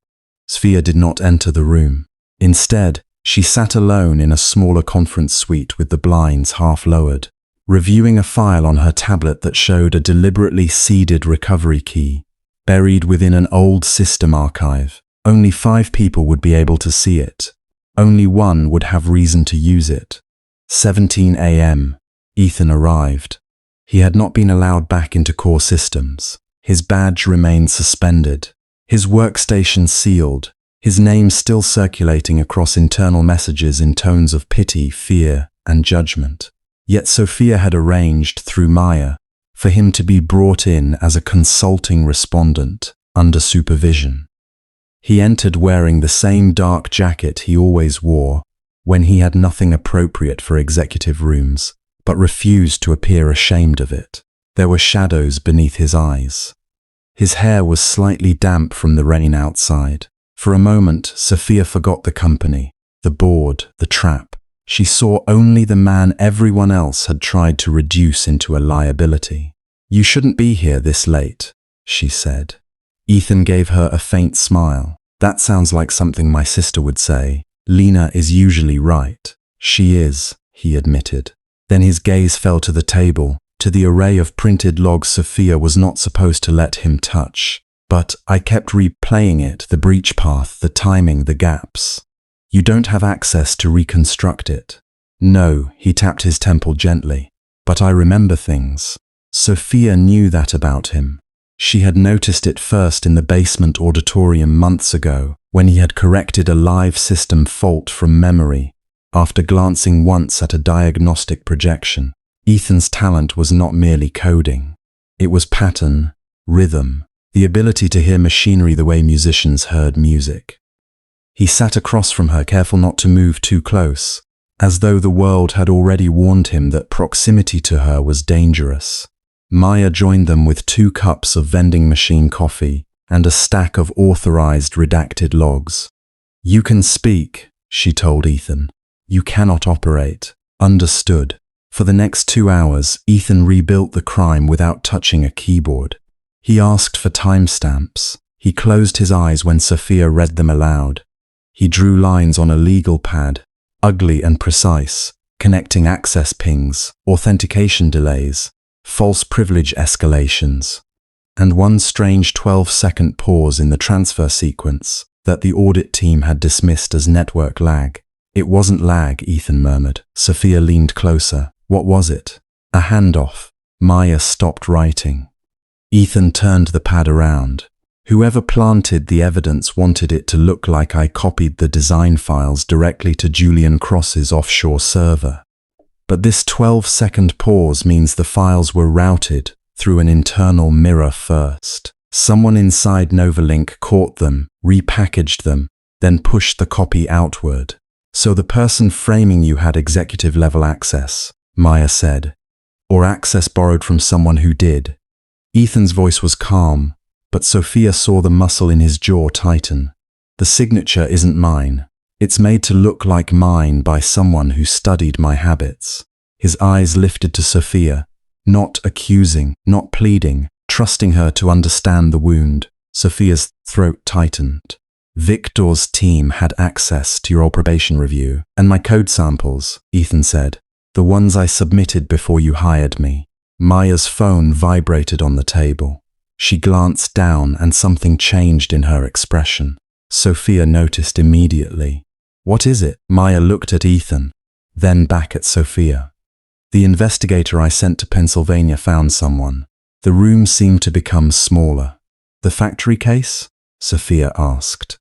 Sophia did not enter the room. Instead, she sat alone in a smaller conference suite with the blinds half lowered, reviewing a file on her tablet that showed a deliberately seeded recovery key, buried within an old system archive. Only 5 people would be able to see it. Only one would have reason to use it. 17 a.m. Ethan arrived. He had not been allowed back into core systems. His badge remained suspended, his workstation sealed, his name still circulating across internal messages in tones of pity, fear, and judgment. Yet Sophia had arranged, through Maya, for him to be brought in as a consulting respondent under supervision. He entered wearing the same dark jacket he always wore when he had nothing appropriate for executive rooms, but refused to appear ashamed of it. There were shadows beneath his eyes. His hair was slightly damp from the rain outside. For a moment, Sophia forgot the company, the board, the trap. She saw only the man everyone else had tried to reduce into a liability. "You shouldn't be here this late," she said. Ethan gave her a faint smile. "That sounds like something my sister would say. Lena is usually right." "She is," he admitted. Then his gaze fell to the table, to the array of printed logs Sophia was not supposed to let him touch. "But I kept replaying it, the breach path, the timing, the gaps. You don't have access to reconstruct it." "No," he tapped his temple gently. "But I remember things." Sophia knew that about him. She had noticed it first in the basement auditorium months ago, when he had corrected a live system fault from memory, after glancing once at a diagnostic projection. Ethan's talent was not merely coding. It was pattern, rhythm, the ability to hear machinery the way musicians heard music. He sat across from her, careful not to move too close, as though the world had already warned him that proximity to her was dangerous. Maya joined them with 2 cups of vending machine coffee and a stack of authorized redacted logs. "You can speak," she told Ethan. "You cannot operate." "Understood." For the next 2 hours, Ethan rebuilt the crime without touching a keyboard. He asked for timestamps. He closed his eyes when Sophia read them aloud. He drew lines on a legal pad, ugly and precise, connecting access pings, authentication delays, false privilege escalations, and one strange 12-second pause in the transfer sequence that the audit team had dismissed as network lag. "It wasn't lag," Ethan murmured. Sophia leaned closer. "What was it?" "A handoff." Maya stopped writing. Ethan turned the pad around. "Whoever planted the evidence wanted it to look like I copied the design files directly to Julian Cross's offshore server. But this 12-second pause means the files were routed through an internal mirror first. Someone inside NovaLink caught them, repackaged them, then pushed the copy outward. So the person framing you had executive-level access," Maya said. "Or access borrowed from someone who did." Ethan's voice was calm, but Sophia saw the muscle in his jaw tighten. "The signature isn't mine. It's made to look like mine by someone who studied my habits." His eyes lifted to Sophia, not accusing, not pleading, trusting her to understand the wound. Sophia's throat tightened. "Victor's team had access to your probation review and my code samples," Ethan said. "The ones I submitted before you hired me." Maya's phone vibrated on the table. She glanced down and something changed in her expression. Sophia noticed immediately. "What is it?" Maya looked at Ethan, then back at Sophia. "The investigator I sent to Pennsylvania found someone." The room seemed to become smaller. "The factory case?" Sophia asked.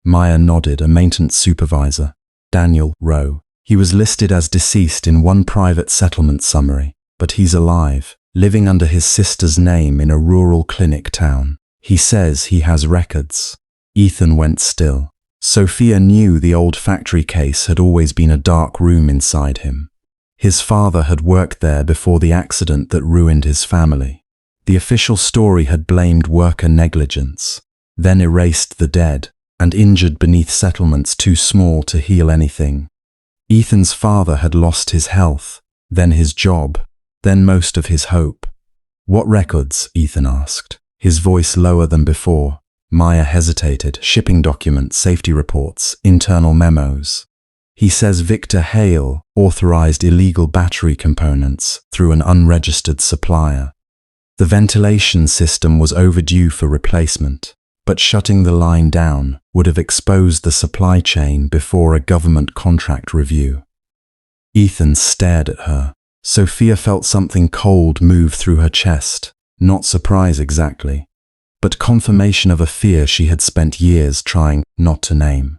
Maya nodded. "A maintenance supervisor, Daniel Rowe. He was listed as deceased in one private settlement summary, but he's alive, living under his sister's name in a rural clinic town. He says he has records." Ethan went still. Sophia knew the old factory case had always been a dark room inside him. His father had worked there before the accident that ruined his family. The official story had blamed worker negligence, then erased the dead, and injured beneath settlements too small to heal anything. Ethan's father had lost his health, then his job, then most of his hope. "What records?" Ethan asked, his voice lower than before. Maya hesitated. "Shipping documents, safety reports, internal memos." "He says Victor Hale authorized illegal battery components through an unregistered supplier. The ventilation system was overdue for replacement, but shutting the line down would have exposed the supply chain before a government contract review." Ethan stared at her. Sophia felt something cold move through her chest, not surprise exactly, but confirmation of a fear she had spent years trying not to name.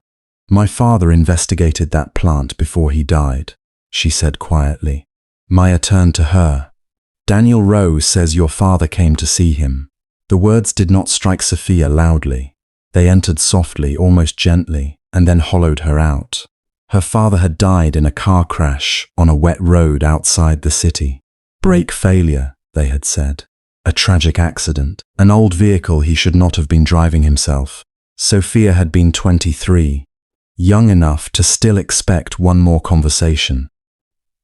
"My father investigated that plant before he died," she said quietly. Maya turned to her. Daniel Rowe says your father came to see him. The words did not strike Sophia loudly. They entered softly, almost gently, and then hollowed her out. Her father had died in a car crash on a wet road outside the city. Brake failure, they had said. A tragic accident. An old vehicle he should not have been driving himself. Sophia had been 23, young enough to still expect one more conversation.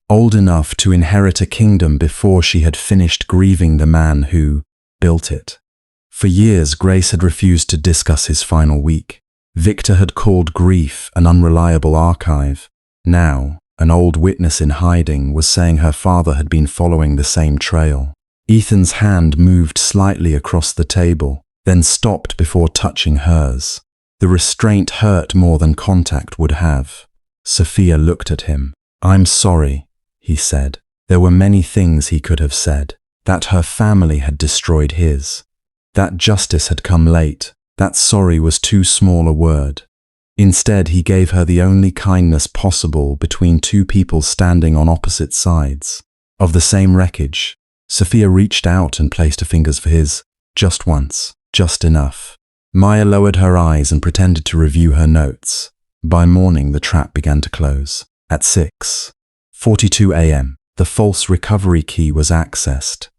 Old enough to inherit a kingdom before she had finished grieving the man who built it. For years, Grace had refused to discuss his final week. Victor had called grief an unreliable archive. Now, an old witness in hiding was saying her father had been following the same trail. Ethan's hand moved slightly across the table, then stopped before touching hers. The restraint hurt more than contact would have. Sophia looked at him. "I'm sorry," he said. There were many things he could have said. That her family had destroyed his. That justice had come late. That sorry was too small a word. Instead, he gave her the only kindness possible between two people standing on opposite sides of the same wreckage. Sophia reached out and placed her fingers for his, just once, just enough. Maya lowered her eyes and pretended to review her notes. By morning, the trap began to close. At 6:42 a.m., the false recovery key was accessed.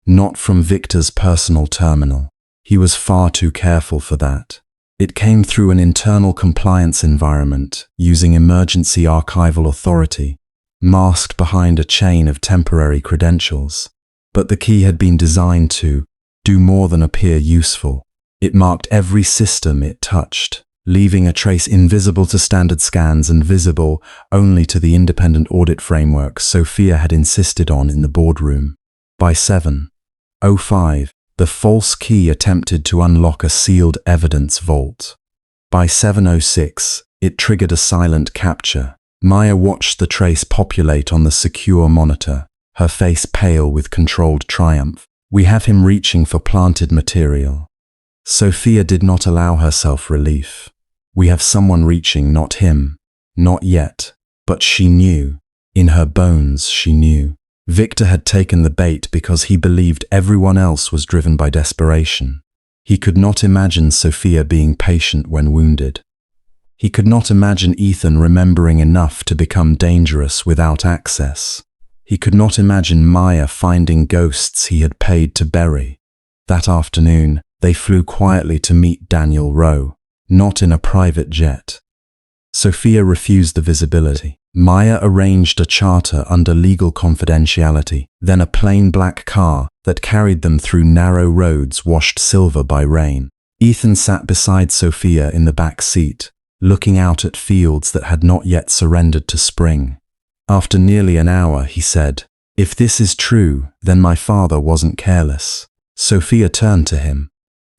Not from Victor's personal terminal. He was far too careful for that. It came through an internal compliance environment, using emergency archival authority, masked behind a chain of temporary credentials. But the key had been designed to do more than appear useful. It marked every system it touched, leaving a trace invisible to standard scans and visible only to the independent audit framework Sophia had insisted on in the boardroom. By 7:05, the false key attempted to unlock a sealed evidence vault. By 7:06, it triggered a silent capture. Maya watched the trace populate on the secure monitor, her face pale with controlled triumph. "We have him reaching for planted material." Sophia did not allow herself relief. "We have someone reaching, not him. Not yet." But she knew. In her bones, she knew. Victor had taken the bait because he believed everyone else was driven by desperation. He could not imagine Sophia being patient when wounded. He could not imagine Ethan remembering enough to become dangerous without access. He could not imagine Maya finding ghosts he had paid to bury. That afternoon, they flew quietly to meet Daniel Rowe, not in a private jet. Sophia refused the visibility. Maya arranged a charter under legal confidentiality, then a plain black car that carried them through narrow roads washed silver by rain. Ethan sat beside Sophia in the back seat, looking out at fields that had not yet surrendered to spring. After nearly an hour, he said, "If this is true, then my father wasn't careless." Sophia turned to him.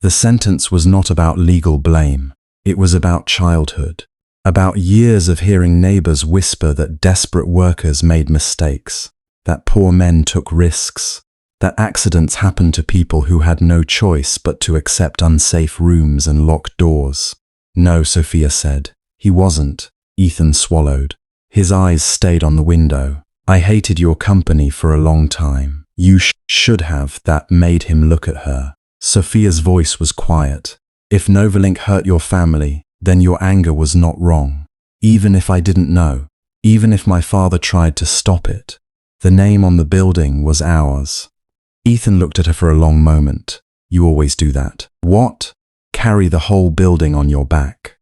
The sentence was not about legal blame. It was about childhood. About years of hearing neighbors whisper that desperate workers made mistakes, that poor men took risks, that accidents happened to people who had no choice but to accept unsafe rooms and locked doors. "No," Sophia said. "He wasn't." Ethan swallowed. His eyes stayed on the window. "I hated your company for a long time. You should have." That made him look at her. Sophia's voice was quiet. "If NovaLink hurt your family, then your anger was not wrong. Even if I didn't know, even if my father tried to stop it, the name on the building was ours." Ethan looked at her for a long moment. "You always do that." "What? Carry the whole building on your back?"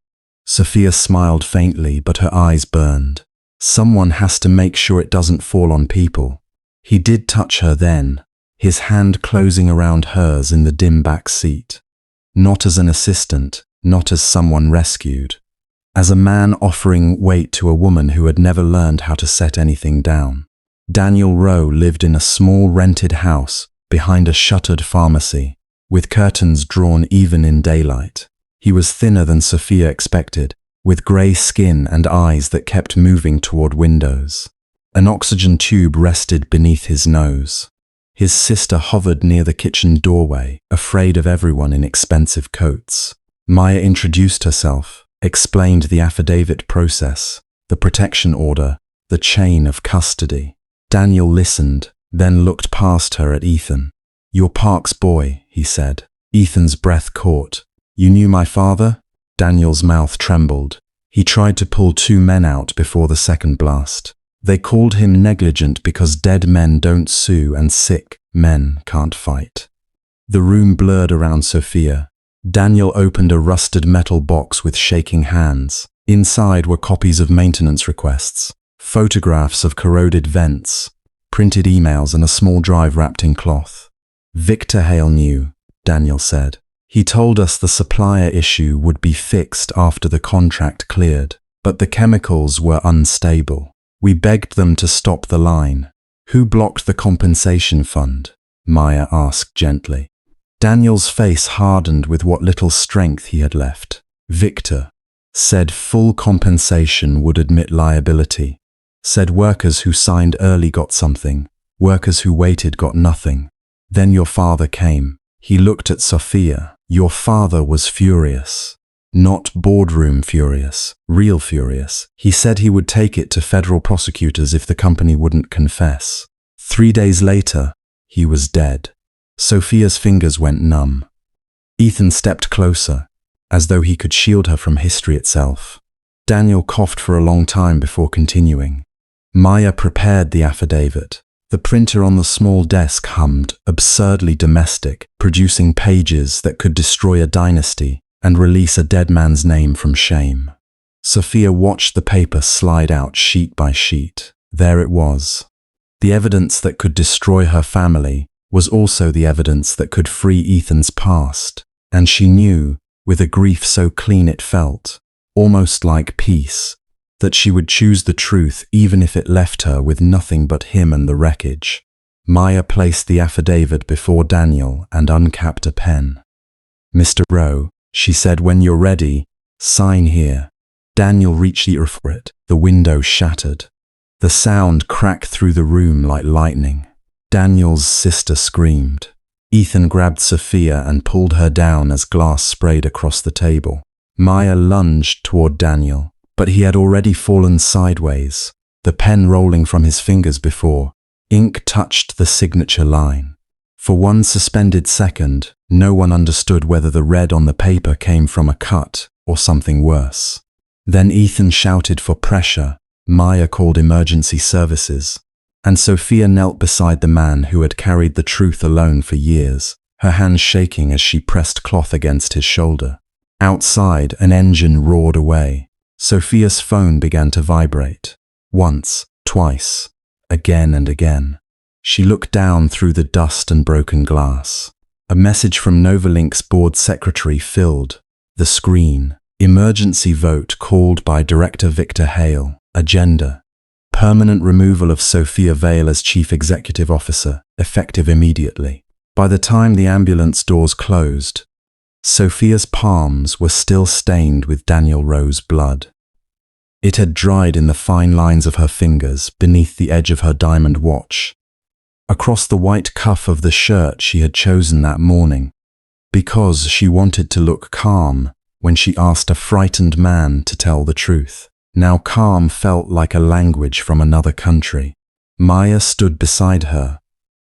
Sophia smiled faintly, but her eyes burned. "Someone has to make sure it doesn't fall on people." He did touch her then, his hand closing around hers in the dim back seat. Not as an assistant, not as someone rescued. As a man offering weight to a woman who had never learned how to set anything down. Daniel Rowe lived in a small rented house behind a shuttered pharmacy, with curtains drawn even in daylight. He was thinner than Sophia expected, with grey skin and eyes that kept moving toward windows. An oxygen tube rested beneath his nose. His sister hovered near the kitchen doorway, afraid of everyone in expensive coats. Maya introduced herself, explained the affidavit process, the protection order, the chain of custody. Daniel listened, then looked past her at Ethan. "You're Park's boy," he said. Ethan's breath caught. "You knew my father?" Daniel's mouth trembled. He tried to pull 2 men out before the second blast. They called him negligent because dead men don't sue and sick men can't fight. The room blurred around Sophia. Daniel opened a rusted metal box with shaking hands. Inside were copies of maintenance requests, photographs of corroded vents, printed emails, and a small drive wrapped in cloth. "Victor Hale knew," Daniel said. "He told us the supplier issue would be fixed after the contract cleared, but the chemicals were unstable. We begged them to stop the line." "Who blocked the compensation fund?" Maya asked gently. Daniel's face hardened with what little strength he had left. "Victor said full compensation would admit liability. Said workers who signed early got something, workers who waited got nothing. Then your father came." He looked at Sophia. "Your father was furious. Not boardroom furious, real furious. He said he would take it to federal prosecutors if the company wouldn't confess. 3 days later, he was dead." Sophia's fingers went numb. Ethan stepped closer, as though he could shield her from history itself. Daniel coughed for a long time before continuing. Maya prepared the affidavit. The printer on the small desk hummed, absurdly domestic, producing pages that could destroy a dynasty and release a dead man's name from shame. Sophia watched the paper slide out sheet by sheet. There it was. The evidence that could destroy her family was also the evidence that could free Ethan's past, and she knew, with a grief so clean it felt, almost like peace, that she would choose the truth even if it left her with nothing but him and the wreckage. Maya placed the affidavit before Daniel and uncapped a pen. "Mr. Rowe," she said, "when you're ready, sign here." Daniel reached for it. The window shattered. The sound cracked through the room like lightning. Daniel's sister screamed. Ethan grabbed Sophia and pulled her down as glass sprayed across the table. Maya lunged toward Daniel, but he had already fallen sideways, the pen rolling from his fingers before ink touched the signature line. For one suspended second, no one understood whether the red on the paper came from a cut or something worse. Then Ethan shouted for pressure. Maya called emergency services, and Sophia knelt beside the man who had carried the truth alone for years, her hands shaking as she pressed cloth against his shoulder. Outside, an engine roared away. Sophia's phone began to vibrate. Once, twice, again and again. She looked down through the dust and broken glass. A message from NovaLink's board secretary filled the screen. Emergency vote called by Director Victor Hale. Agenda: permanent removal of Sophia Vale as Chief Executive Officer, effective immediately. By the time the ambulance doors closed, Sophia's palms were still stained with Daniel Rowe's blood. It had dried in the fine lines of her fingers beneath the edge of her diamond watch, across the white cuff of the shirt she had chosen that morning, because she wanted to look calm when she asked a frightened man to tell the truth. Now calm felt like a language from another country. Maya stood beside her,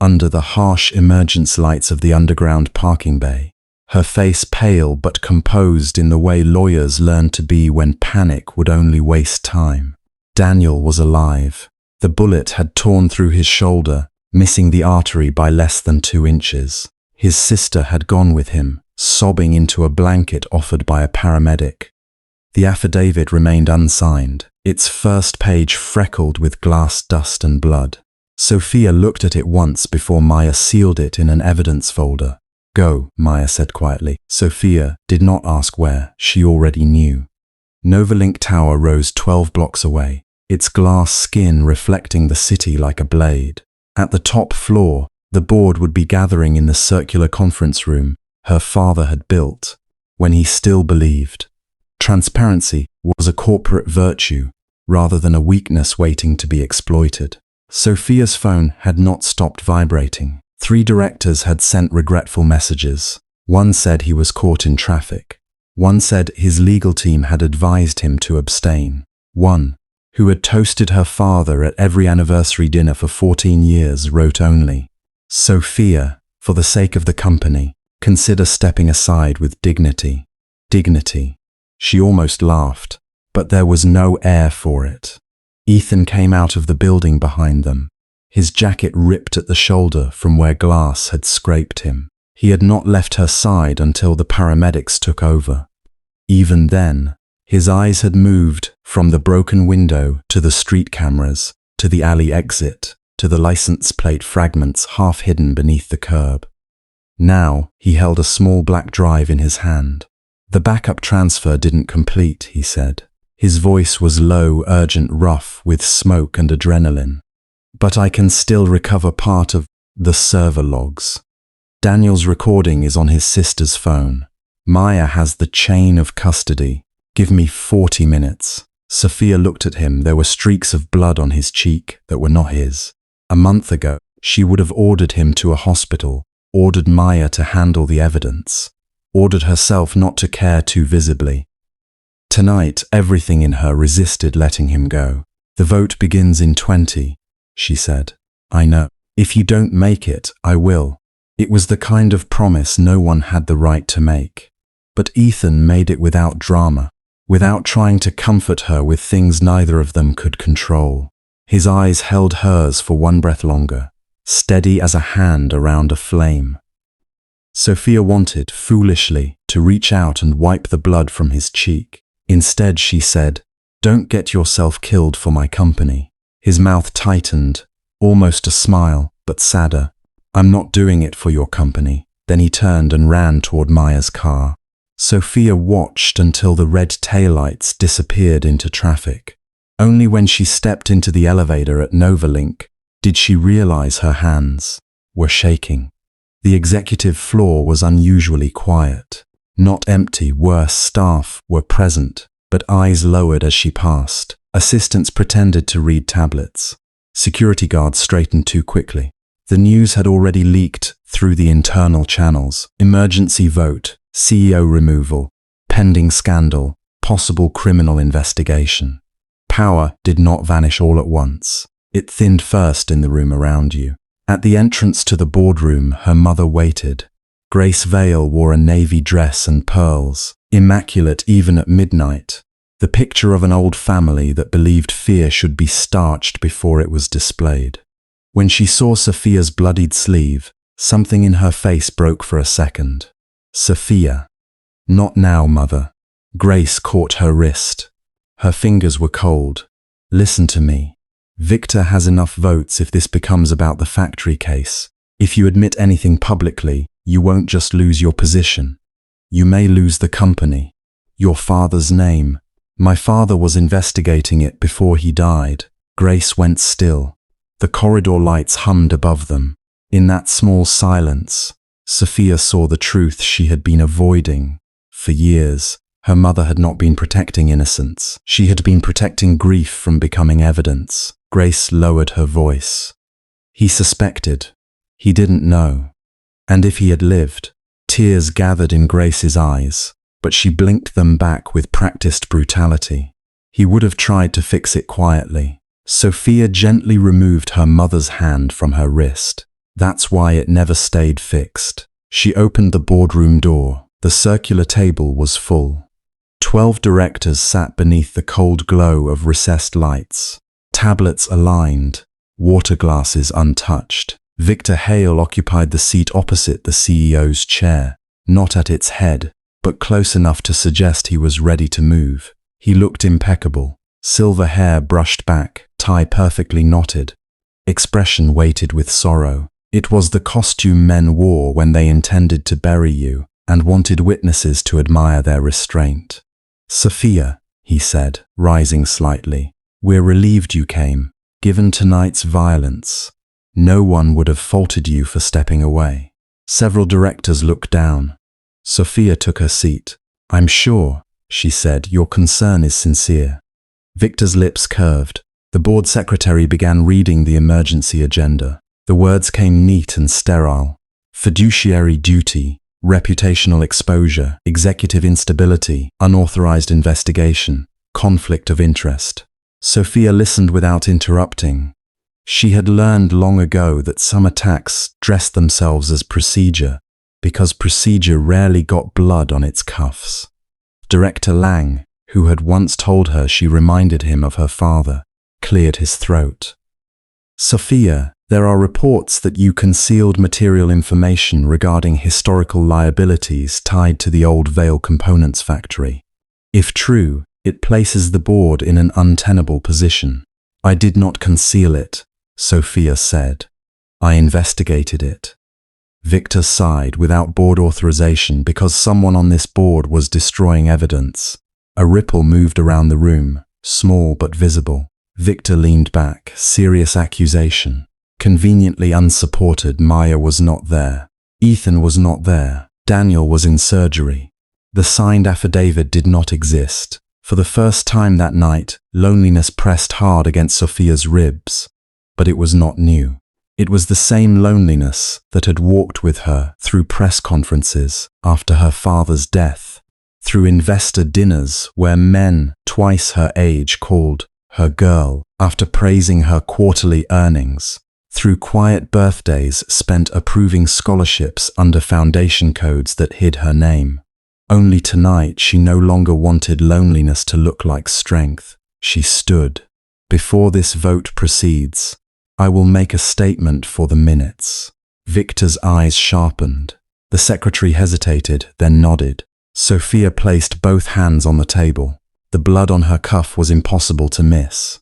under the harsh emergence lights of the underground parking bay, her face pale but composed in the way lawyers learned to be when panic would only waste time. Daniel was alive. The bullet had torn through his shoulder, missing the artery by less than 2 inches. His sister had gone with him, sobbing into a blanket offered by a paramedic. The affidavit remained unsigned, its first page freckled with glass dust and blood. Sophia looked at it once before Maya sealed it in an evidence folder. "Go," Maya said quietly. Sophia did not ask where, she already knew. NovaLink Tower rose 12 blocks away, its glass skin reflecting the city like a blade. At the top floor, the board would be gathering in the circular conference room her father had built, when he still believed transparency was a corporate virtue rather than a weakness waiting to be exploited. Sophia's phone had not stopped vibrating. 3 directors had sent regretful messages. One said he was caught in traffic. One said his legal team had advised him to abstain. One, who had toasted her father at every anniversary dinner for 14 years, wrote only, "Sophia, for the sake of the company, consider stepping aside with dignity." Dignity. She almost laughed, but there was no air for it. Ethan came out of the building behind them. His jacket ripped at the shoulder from where glass had scraped him. He had not left her side until the paramedics took over. Even then, his eyes had moved from the broken window to the street cameras, to the alley exit, to the license plate fragments half hidden beneath the curb. Now, he held a small black drive in his hand. "The backup transfer didn't complete," he said. His voice was low, urgent, rough, with smoke and adrenaline. "But I can still recover part of the server logs. Daniel's recording is on his sister's phone. Maya has the chain of custody. Give me 40 minutes. Sophia looked at him. There were streaks of blood on his cheek that were not his. A month ago, she would have ordered him to a hospital, ordered Maya to handle the evidence, ordered herself not to care too visibly. Tonight, everything in her resisted letting him go. "The vote begins in 20, she said. "I know. If you don't make it, I will." It was the kind of promise no one had the right to make. But Ethan made it without drama, without trying to comfort her with things neither of them could control. His eyes held hers for one breath longer, steady as a hand around a flame. Sophia wanted, foolishly, to reach out and wipe the blood from his cheek. Instead, she said, "Don't get yourself killed for my company." His mouth tightened, almost a smile, but sadder. "I'm not doing it for your company." Then he turned and ran toward Maya's car. Sophia watched until the red taillights disappeared into traffic. Only when she stepped into the elevator at NovaLink did she realize her hands were shaking. The executive floor was unusually quiet. Not empty, worse, staff were present, but eyes lowered as she passed. Assistants pretended to read tablets. Security guards straightened too quickly. The news had already leaked through the internal channels. Emergency vote, CEO removal, pending scandal, possible criminal investigation. Power did not vanish all at once. It thinned first in the room around you. At the entrance to the boardroom, her mother waited. Grace Vale wore a navy dress and pearls, immaculate even at midnight. The picture of an old family that believed fear should be starched before it was displayed. When she saw Sophia's bloodied sleeve, something in her face broke for a second. "Sophia." "Not now, Mother." Grace caught her wrist. Her fingers were cold. "Listen to me. Victor has enough votes if this becomes about the factory case. If you admit anything publicly, you won't just lose your position. You may lose the company, your father's name. My father was investigating it before he died." Grace went still. The corridor lights hummed above them. In that small silence, Sophia saw the truth she had been avoiding. For years, her mother had not been protecting innocence. She had been protecting grief from becoming evidence. Grace lowered her voice. "He suspected. He didn't know. And if he had lived," tears gathered in Grace's eyes, but she blinked them back with practiced brutality. "He would have tried to fix it quietly." Sophia gently removed her mother's hand from her wrist. That's why it never stayed fixed. She opened the boardroom door. The circular table was full. 12 directors sat beneath the cold glow of recessed lights. Tablets aligned, water glasses untouched. Victor Hale occupied the seat opposite the CEO's chair, not at its head, but close enough to suggest he was ready to move. He looked impeccable. Silver hair brushed back, tie perfectly knotted. Expression weighted with sorrow. It was the costume men wore when they intended to bury you and wanted witnesses to admire their restraint. "Sophia," he said, rising slightly, "we're relieved you came. Given tonight's violence, no one would have faulted you for stepping away." Several directors looked down. Sophia took her seat. "I'm sure," she said, "your concern is sincere." Victor's lips curved. The board secretary began reading the emergency agenda. The words came neat and sterile. Fiduciary duty, reputational exposure, executive instability, unauthorized investigation, conflict of interest. Sophia listened without interrupting. She had learned long ago that some attacks dressed themselves as procedure, because procedure rarely got blood on its cuffs. Director Lang, who had once told her she reminded him of her father, cleared his throat. Sophia, there are reports that you concealed material information regarding historical liabilities tied to the old Vale Components factory. If true, it places the board in an untenable position. I did not conceal it, Sophia said. I investigated it. Victor sighed without board authorization because someone on this board was destroying evidence. A ripple moved around the room, small but visible. Victor leaned back, serious accusation. Conveniently unsupported, Maya was not there. Ethan was not there. Daniel was in surgery. The signed affidavit did not exist. For the first time that night, loneliness pressed hard against Sophia's ribs. But it was not new. It was the same loneliness that had walked with her through press conferences after her father's death, through investor dinners where men twice her age called her girl after praising her quarterly earnings, through quiet birthdays spent approving scholarships under foundation codes that hid her name. Only tonight she no longer wanted loneliness to look like strength. She stood. Before this vote proceeds, I will make a statement for the minutes. Victor's eyes sharpened. The secretary hesitated, then nodded. Sophia placed both hands on the table. The blood on her cuff was impossible to miss.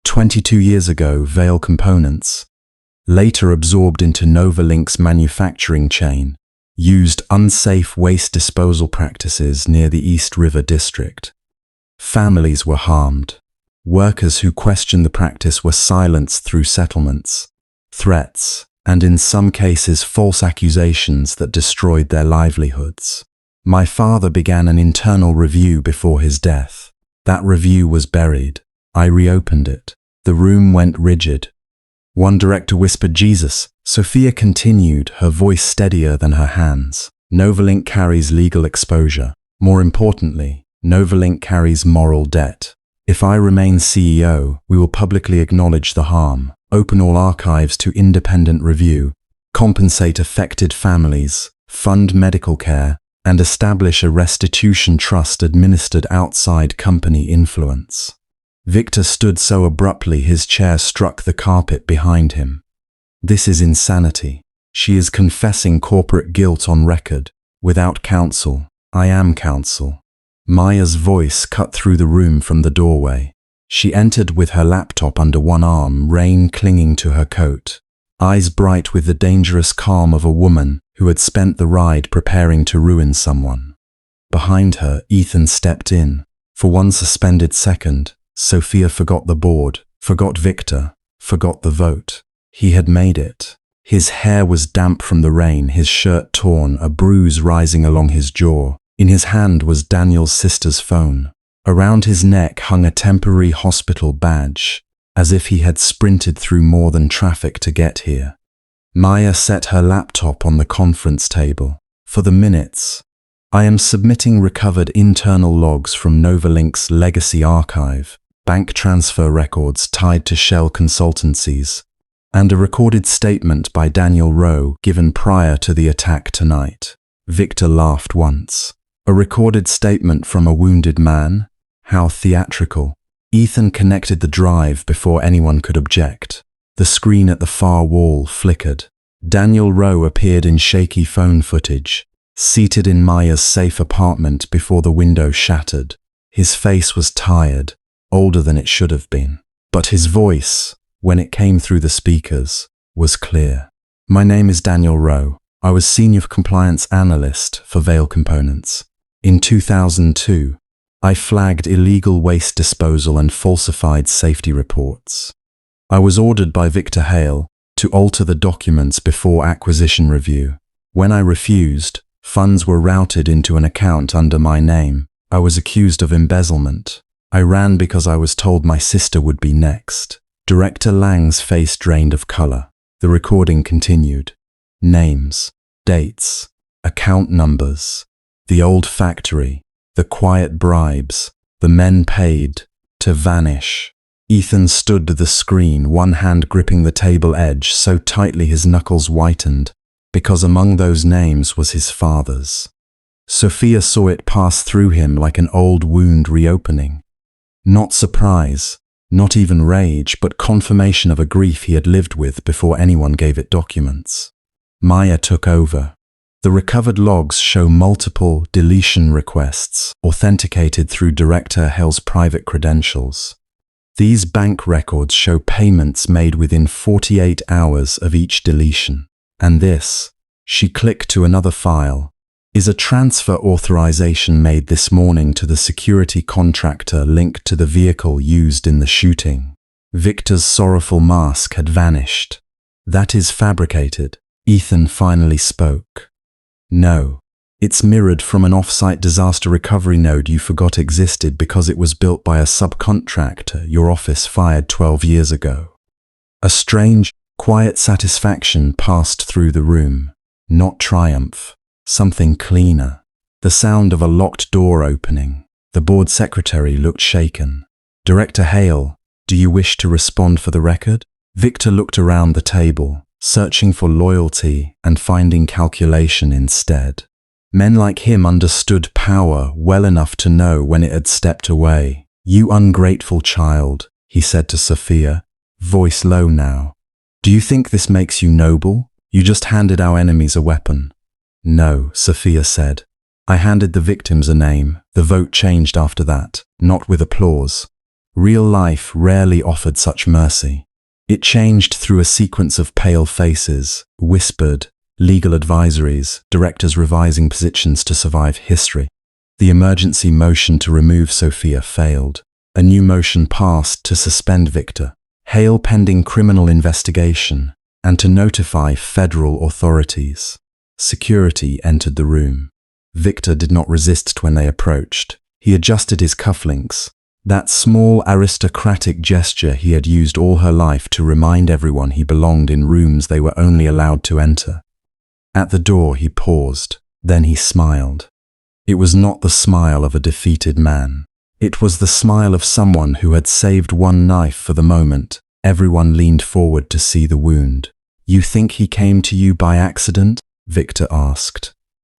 22 years ago, Vale Components, later absorbed into NovaLink's manufacturing chain, used unsafe waste disposal practices near the East River district. Families were harmed. Workers who questioned the practice were silenced through settlements, threats, and in some cases false accusations that destroyed their livelihoods. My father began an internal review before his death. That review was buried. I reopened it. The room went rigid. One director whispered, "Jesus." Sophia continued, her voice steadier than her hands. NovaLink carries legal exposure. More importantly, NovaLink carries moral debt. If I remain CEO, we will publicly acknowledge the harm, open all archives to independent review, compensate affected families, fund medical care, and establish a restitution trust administered outside company influence. Victor stood so abruptly his chair struck the carpet behind him. This is insanity. She is confessing corporate guilt on record. Without counsel, I am counsel. Maya's voice cut through the room from the doorway. She entered with her laptop under one arm, rain clinging to her coat. Eyes bright with the dangerous calm of a woman who had spent the ride preparing to ruin someone. Behind her, Ethan stepped in. For one suspended second, Sophia forgot the board, forgot Victor, forgot the vote. He had made it. His hair was damp from the rain, his shirt torn, a bruise rising along his jaw. In his hand was Daniel's sister's phone. Around his neck hung a temporary hospital badge, as if he had sprinted through more than traffic to get here. Maya set her laptop on the conference table. For the minutes, I am submitting recovered internal logs from NovaLink's legacy archive, bank transfer records tied to shell consultancies, and a recorded statement by Daniel Rowe given prior to the attack tonight. Victor laughed once. A recorded statement from a wounded man? How theatrical. Ethan connected the drive before anyone could object. The screen at the far wall flickered. Daniel Rowe appeared in shaky phone footage, seated in Maya's safe apartment before the window shattered. His face was tired, older than it should have been. But his voice, when it came through the speakers, was clear. My name is Daniel Rowe. I was Senior Compliance Analyst for Vale Components. In 2002, I flagged illegal waste disposal and falsified safety reports. I was ordered by Victor Hale to alter the documents before acquisition review. When I refused, funds were routed into an account under my name. I was accused of embezzlement. I ran because I was told my sister would be next. Director Lang's face drained of color. The recording continued. Names, dates, account numbers, the old factory, the quiet bribes, the men paid to vanish. Ethan stood at the screen, one hand gripping the table edge so tightly his knuckles whitened, because among those names was his father's. Sophia saw it pass through him like an old wound reopening. Not surprise, not even rage, but confirmation of a grief he had lived with before anyone gave it documents. Maya took over. The recovered logs show multiple deletion requests, authenticated through Director Hale's private credentials. These bank records show payments made within 48 hours of each deletion. And this, she clicked to another file, is a transfer authorization made this morning to the security contractor linked to the vehicle used in the shooting. Victor's sorrowful mask had vanished. That is fabricated. Ethan finally spoke. No. It's mirrored from an off-site disaster recovery node you forgot existed because it was built by a subcontractor your office fired 12 years ago. A strange, quiet satisfaction passed through the room. Not triumph. Something cleaner. The sound of a locked door opening. The board secretary looked shaken. Director Hale, do you wish to respond for the record? Victor looked around the table, searching for loyalty and finding calculation instead. Men like him understood power well enough to know when it had stepped away. You ungrateful child, he said to Sophia, voice low now. Do you think this makes you noble? You just handed our enemies a weapon. No, Sophia said. I handed the victims a name. The vote changed after that, not with applause. Real life rarely offered such mercy. It changed through a sequence of pale faces, whispered, legal advisories, directors revising positions to survive history. The emergency motion to remove Sophia failed. A new motion passed to suspend Victor, Hale pending criminal investigation, and to notify federal authorities. Security entered the room. Victor did not resist when they approached. He adjusted his cufflinks, that small aristocratic gesture he had used all her life to remind everyone he belonged in rooms they were only allowed to enter. At the door he paused, then he smiled. It was not the smile of a defeated man. It was the smile of someone who had saved one knife for the moment. Everyone leaned forward to see the wound. You think he came to you by accident? Victor asked.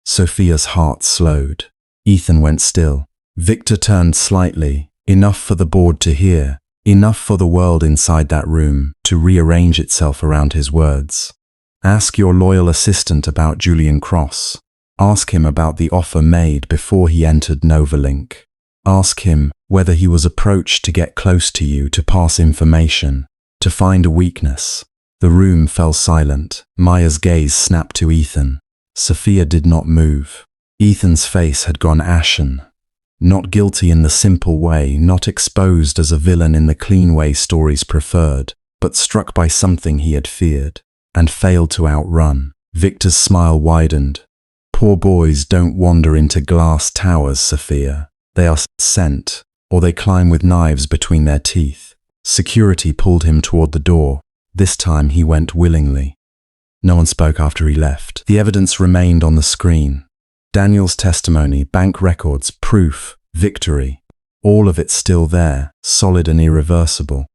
Sophia's heart slowed. Ethan went still. Victor turned slightly, enough for the board to hear, enough for the world inside that room to rearrange itself around his words. Ask your loyal assistant about Julian Cross. Ask him about the offer made before he entered NovaLink. Ask him whether he was approached to get close to you, to pass information, to find a weakness. The room fell silent. Maya's gaze snapped to Ethan. Sophia did not move. Ethan's face had gone ashen. Not guilty in the simple way, not exposed as a villain in the clean way stories preferred, but struck by something he had feared and failed to outrun. Victor's smile widened. Poor boys don't wander into glass towers, Sophia. They are sent, or they climb with knives between their teeth. Security pulled him toward the door. This time he went willingly. No one spoke after he left. The evidence remained on the screen. Daniel's testimony, bank records, proof, victory. All of it still there, solid and irreversible.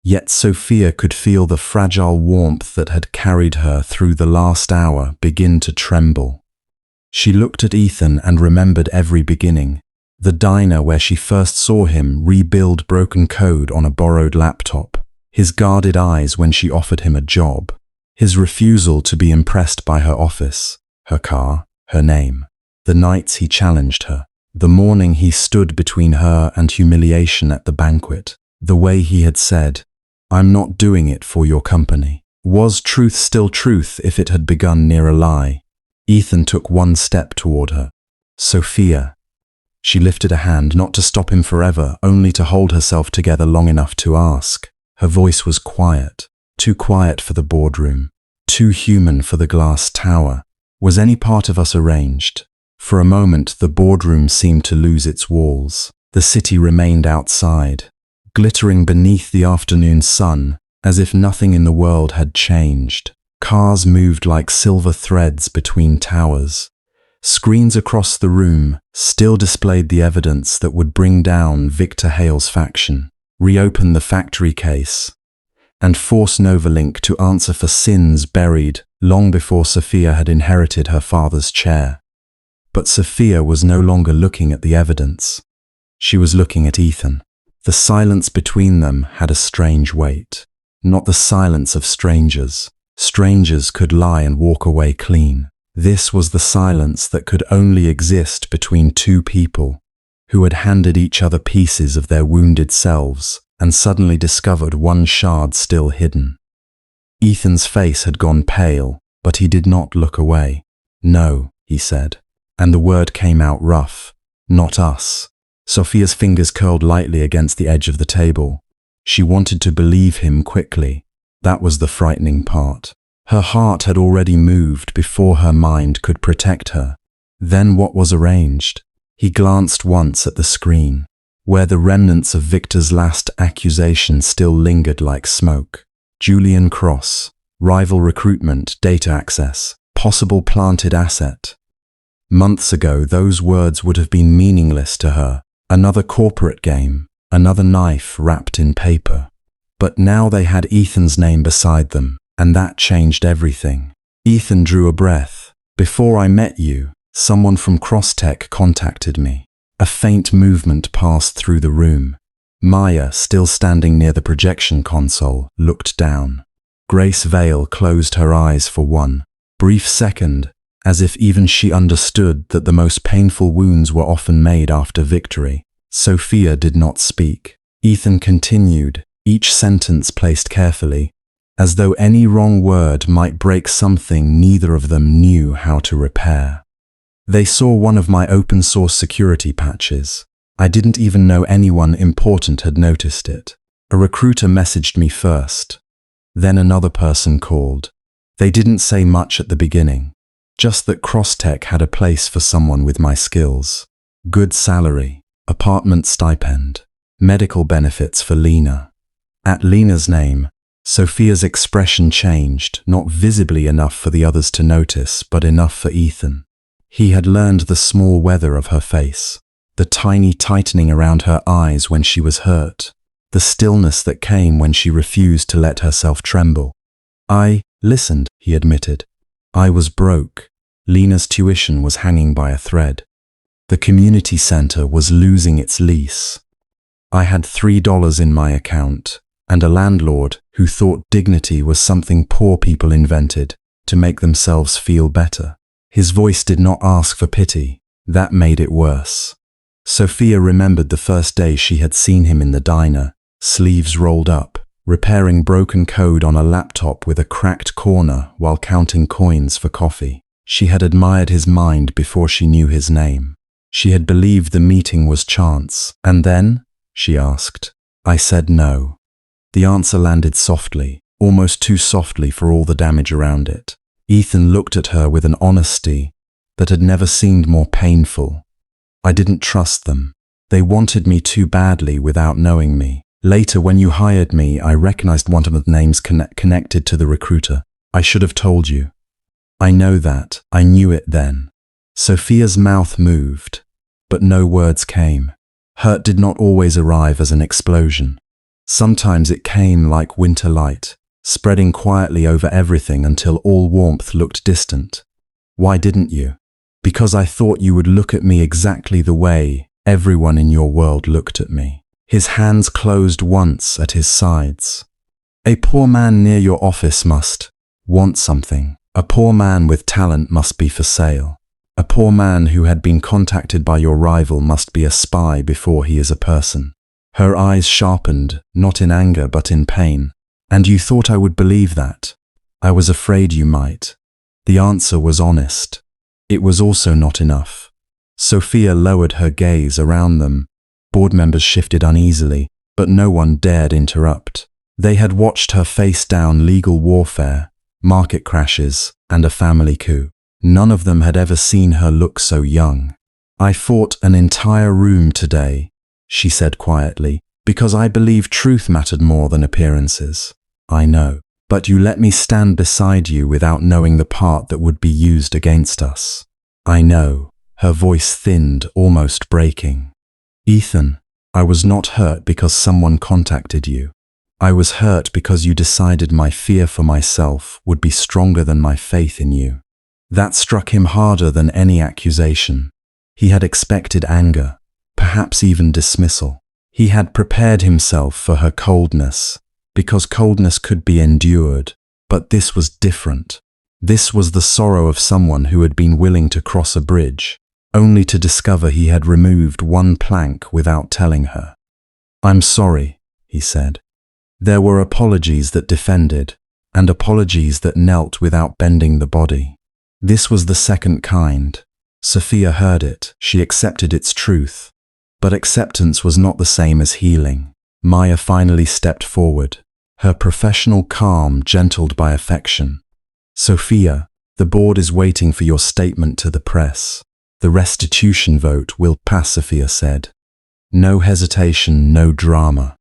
Yet Sophia could feel the fragile warmth that had carried her through the last hour begin to tremble. She looked at Ethan and remembered every beginning. The diner where she first saw him rebuild broken code on a borrowed laptop. His guarded eyes when she offered him a job. His refusal to be impressed by her office, her car, her name. The nights he challenged her. The morning he stood between her and humiliation at the banquet. The way he had said, I'm not doing it for your company. Was truth still truth if it had begun near a lie? Ethan took one step toward her. Sophia. She lifted a hand, not to stop him forever, only to hold herself together long enough to ask. Her voice was quiet, too quiet for the boardroom, too human for the glass tower. Was any part of us arranged? For a moment, the boardroom seemed to lose its walls. The city remained outside, glittering beneath the afternoon sun, as if nothing in the world had changed. Cars moved like silver threads between towers. Screens across the room still displayed the evidence that would bring down Victor Hale's faction. reopen the factory case, and force NovaLink to answer for sins buried long before Sophia had inherited her father's chair. But Sophia was no longer looking at the evidence. She was looking at Ethan. The silence between them had a strange weight. Not the silence of strangers. Strangers could lie and walk away clean. This was the silence that could only exist between two people who had handed each other pieces of their wounded selves and suddenly discovered one shard still hidden. Ethan's face had gone pale, but he did not look away. "No," he said, and the word came out rough. "Not us." Sophia's fingers curled lightly against the edge of the table. She wanted to believe him quickly. That was the frightening part. Her heart had already moved before her mind could protect her. Then what was arranged? He glanced once at the screen, where the remnants of Victor's last accusation still lingered like smoke. Julian Cross, rival recruitment, data access, possible planted asset. Months ago, those words would have been meaningless to her. Another corporate game, another knife wrapped in paper. But now they had Ethan's name beside them, and that changed everything. Ethan drew a breath. "Before I met you, someone from CrossTech contacted me." A faint movement passed through the room. Maya, still standing near the projection console, looked down. Grace Vale closed her eyes for one brief second, as if even she understood that the most painful wounds were often made after victory. Sophia did not speak. Ethan continued, each sentence placed carefully, as though any wrong word might break something neither of them knew how to repair. "They saw one of my open source security patches. I didn't even know anyone important had noticed it. A recruiter messaged me first. Then another person called. They didn't say much at the beginning. Just that CrossTech had a place for someone with my skills. Good salary, apartment stipend, medical benefits for Lena." At Lena's name, Sophia's expression changed, not visibly enough for the others to notice, but enough for Ethan. He had learned the small weather of her face, the tiny tightening around her eyes when she was hurt, the stillness that came when she refused to let herself tremble. "I listened," he admitted. "I was broke. Lena's tuition was hanging by a thread. The community center was losing its lease. I had $3 in my account, and a landlord who thought dignity was something poor people invented to make themselves feel better." His voice did not ask for pity. That made it worse. Sophia remembered the first day she had seen him in the diner, sleeves rolled up, repairing broken code on a laptop with a cracked corner while counting coins for coffee. She had admired his mind before she knew his name. She had believed the meeting was chance. "And then?" she asked. "I said no." The answer landed softly, almost too softly for all the damage around it. Ethan looked at her with an honesty that had never seemed more painful. "I didn't trust them. They wanted me too badly without knowing me. Later, when you hired me, I recognized one of the names connected to the recruiter. I should have told you. I know that. I knew it then." Sophia's mouth moved, but no words came. Hurt did not always arrive as an explosion. Sometimes it came like winter light, spreading quietly over everything until all warmth looked distant. "Why didn't you?" "Because I thought you would look at me exactly the way everyone in your world looked at me." His hands closed once at his sides. "A poor man near your office must want something. A poor man with talent must be for sale. A poor man who had been contacted by your rival must be a spy before he is a person." Her eyes sharpened, not in anger but in pain. "And you thought I would believe that?" "I was afraid you might." The answer was honest. It was also not enough. Sophia lowered her gaze around them. Board members shifted uneasily, but no one dared interrupt. They had watched her face down legal warfare, market crashes, and a family coup. None of them had ever seen her look so young. "I fought an entire room today," she said quietly, "because I believe truth mattered more than appearances. I know. But you let me stand beside you without knowing the part that would be used against us." "I know." Her voice thinned, almost breaking. "Ethan, I was not hurt because someone contacted you. I was hurt because you decided my fear for myself would be stronger than my faith in you. That struck him harder than any accusation. He had expected anger, perhaps even dismissal. He had prepared himself for her coldness, because coldness could be endured, but this was different. This was the sorrow of someone who had been willing to cross a bridge, only to discover he had removed one plank without telling her. "I'm sorry," he said. There were apologies that defended, and apologies that knelt without bending the body. This was the second kind. Sophia heard it, she accepted its truth. But acceptance was not the same as healing. Maya finally stepped forward, her professional calm gentled by affection. "Sophia, the board is waiting for your statement to the press. The restitution vote will pass," Sophia said. No hesitation, no drama.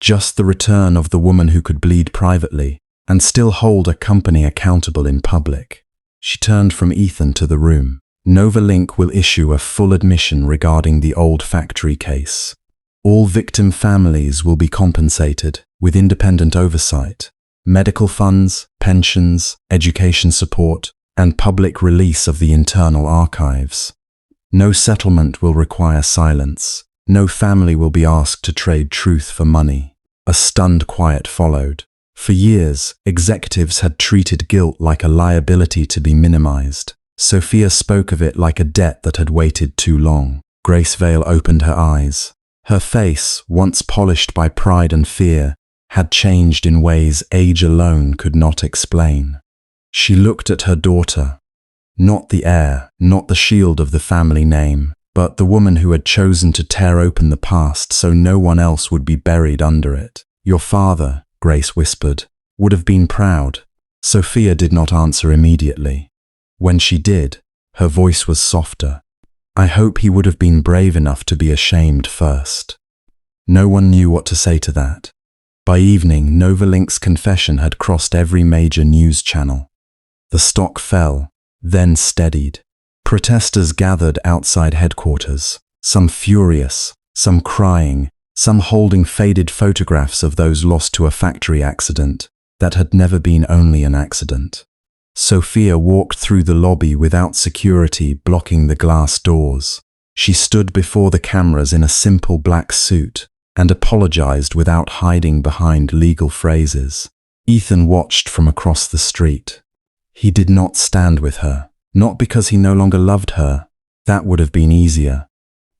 Just the return of the woman who could bleed privately and still hold a company accountable in public. She turned from Ethan to the room. NovaLink will issue a full admission regarding the old factory case. All victim families will be compensated with independent oversight, medical funds, pensions, education support, and public release of the internal archives. No settlement will require silence. No family will be asked to trade truth for money. A stunned quiet followed. For years, executives had treated guilt like a liability to be minimized. Sophia spoke of it like a debt that had waited too long. Grace Vale opened her eyes. Her face, once polished by pride and fear, had changed in ways age alone could not explain. She looked at her daughter. Not the heir, not the shield of the family name, but the woman who had chosen to tear open the past so no one else would be buried under it. "Your father," Grace whispered, "would have been proud." Sophia did not answer immediately. When she did, her voice was softer. "I hope he would have been brave enough to be ashamed first." No one knew what to say to that. By evening, NovaLink's confession had crossed every major news channel. The stock fell, then steadied. Protesters gathered outside headquarters, some furious, some crying, some holding faded photographs of those lost to a factory accident that had never been only an accident. Sophia walked through the lobby without security blocking the glass doors. She stood before the cameras in a simple black suit and apologized without hiding behind legal phrases. Ethan watched from across the street. He did not stand with her, not because he no longer loved her. That would have been easier.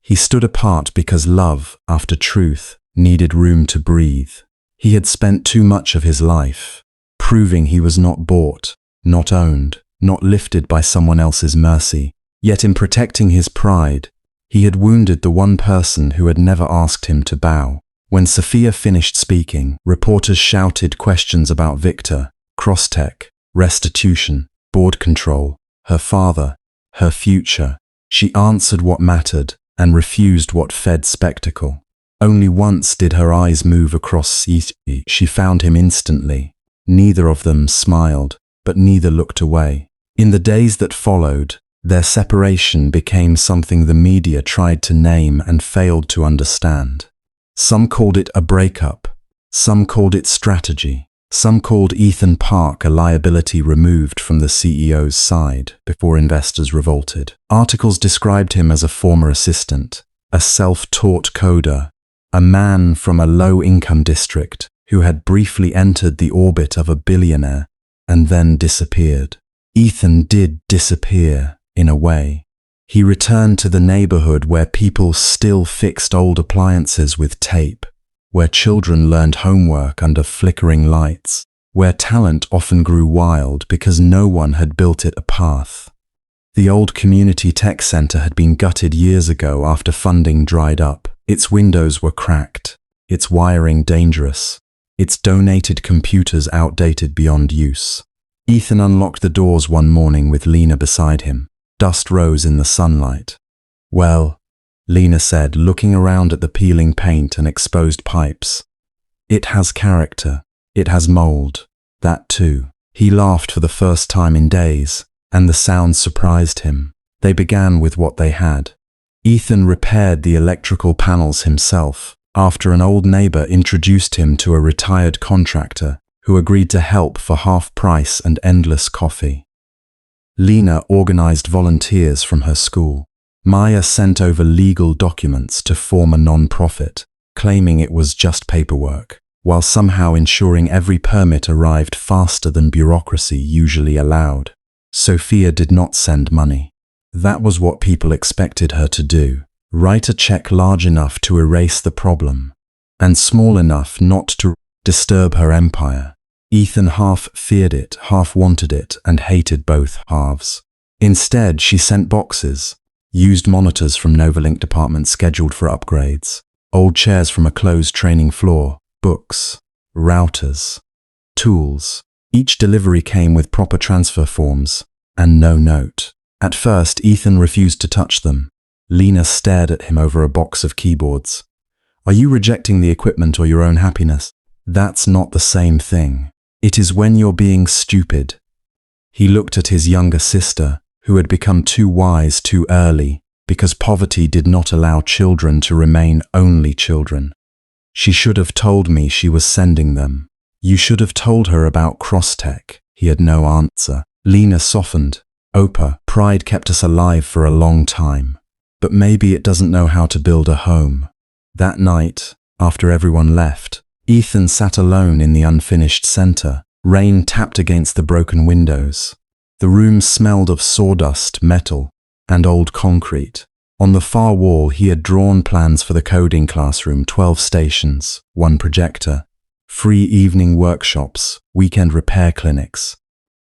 He stood apart because love, after truth, needed room to breathe. He had spent too much of his life proving he was not bought, not owned, not lifted by someone else's mercy. Yet in protecting his pride, he had wounded the one person who had never asked him to bow. When Sophia finished speaking, reporters shouted questions about Victor, Crosstech, restitution, board control, her father, her future. She answered what mattered and refused what fed spectacle. Only once did her eyes move across Ethan. She found him instantly. Neither of them smiled, but neither looked away. In the days that followed, their separation became something the media tried to name and failed to understand. Some called it a breakup, some called it strategy, some called Ethan Park a liability removed from the CEO's side before investors revolted. Articles described him as a former assistant, a self-taught coder, a man from a low-income district who had briefly entered the orbit of a billionaire and then disappeared. Ethan did disappear, in a way. He returned to the neighborhood where people still fixed old appliances with tape, where children learned homework under flickering lights, where talent often grew wild because no one had built it a path. The old community tech center had been gutted years ago after funding dried up. Its windows were cracked, its wiring dangerous, its donated computers outdated beyond use. Ethan unlocked the doors one morning with Lena beside him. Dust rose in the sunlight. "Well," Lena said, looking around at the peeling paint and exposed pipes. "It has character. It has mold. That too." He laughed for the first time in days, and the sound surprised him. They began with what they had. Ethan repaired the electrical panels himself after an old neighbor introduced him to a retired contractor who agreed to help for half price and endless coffee. Lena organized volunteers from her school. Maya sent over legal documents to form a non-profit, claiming it was just paperwork, while somehow ensuring every permit arrived faster than bureaucracy usually allowed. Sophia did not send money. That was what people expected her to do: write a check large enough to erase the problem, and small enough not to disturb her empire. Ethan half feared it, half wanted it, and hated both halves. Instead, she sent boxes, used monitors from NovaLink department scheduled for upgrades, old chairs from a closed training floor, books, routers, tools. Each delivery came with proper transfer forms, and no note. At first, Ethan refused to touch them. Lena stared at him over a box of keyboards. "Are you rejecting the equipment or your own happiness?" "That's not the same thing. It is when you're being stupid." He looked at his younger sister, who had become too wise too early because poverty did not allow children to remain only children. "She should have told me she was sending them." "You should have told her about Crosstech." He had no answer. Lena softened. "Opa, pride kept us alive for a long time. But maybe it doesn't know how to build a home." That night, after everyone left, Ethan sat alone in the unfinished center. Rain tapped against the broken windows. The room smelled of sawdust, metal, and old concrete. On the far wall, he had drawn plans for the coding classroom: 12 stations, 1 projector, free evening workshops, weekend repair clinics,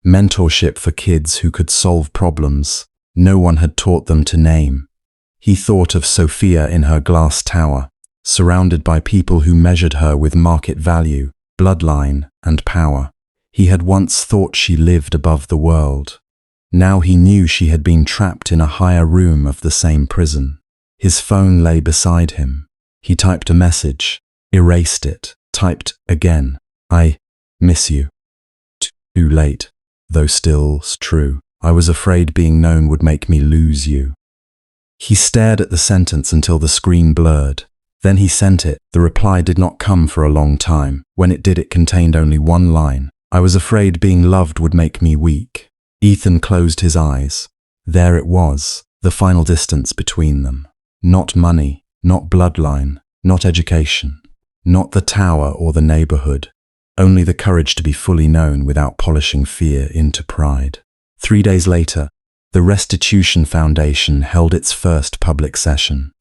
mentorship for kids who could solve problems no one had taught them to name. He thought of Sophia in her glass tower, surrounded by people who measured her with market value, bloodline, and power. He had once thought she lived above the world. Now he knew she had been trapped in a higher room of the same prison. His phone lay beside him. He typed a message, erased it, typed again. "I miss you." Too late, though still true. "I was afraid being known would make me lose you." He stared at the sentence until the screen blurred. Then he sent it. The reply did not come for a long time. When it did, it contained only one line. "I was afraid being loved would make me weak." Ethan closed his eyes. There it was, the final distance between them. Not money, not bloodline, not education, not the tower or the neighborhood. Only the courage to be fully known without polishing fear into pride. 3 days later, the Restitution Foundation held its first public session.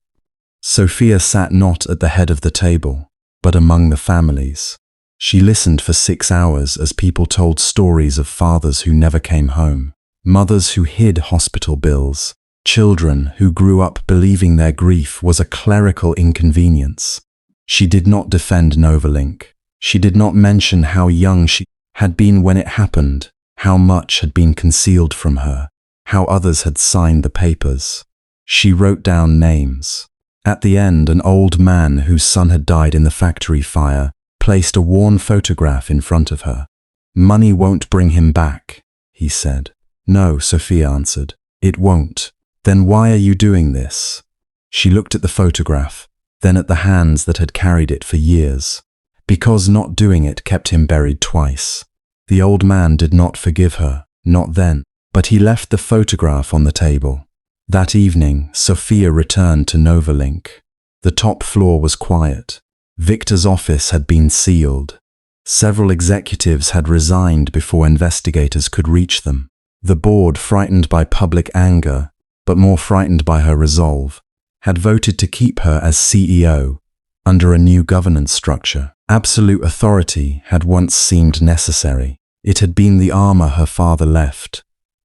Sophia sat not at the head of the table, but among the families. She listened for 6 hours as people told stories of fathers who never came home, mothers who hid hospital bills, children who grew up believing their grief was a clerical inconvenience. She did not defend NovaLink. She did not mention how young she had been when it happened, how much had been concealed from her, how others had signed the papers. She wrote down names. At the end, an old man whose son had died in the factory fire placed a worn photograph in front of her. "Money won't bring him back," he said. "No," Sophia answered. "It won't." "Then why are you doing this?" She looked at the photograph, then at the hands that had carried it for years. "Because not doing it kept him buried twice." The old man did not forgive her, not then, but he left the photograph on the table. That evening, Sophia returned to NovaLink. The top floor was quiet. Victor's office had been sealed. Several executives had resigned before investigators could reach them. The board, frightened by public anger, but more frightened by her resolve, had voted to keep her as CEO under a new governance structure. Absolute authority had once seemed necessary. It had been the armor her father left,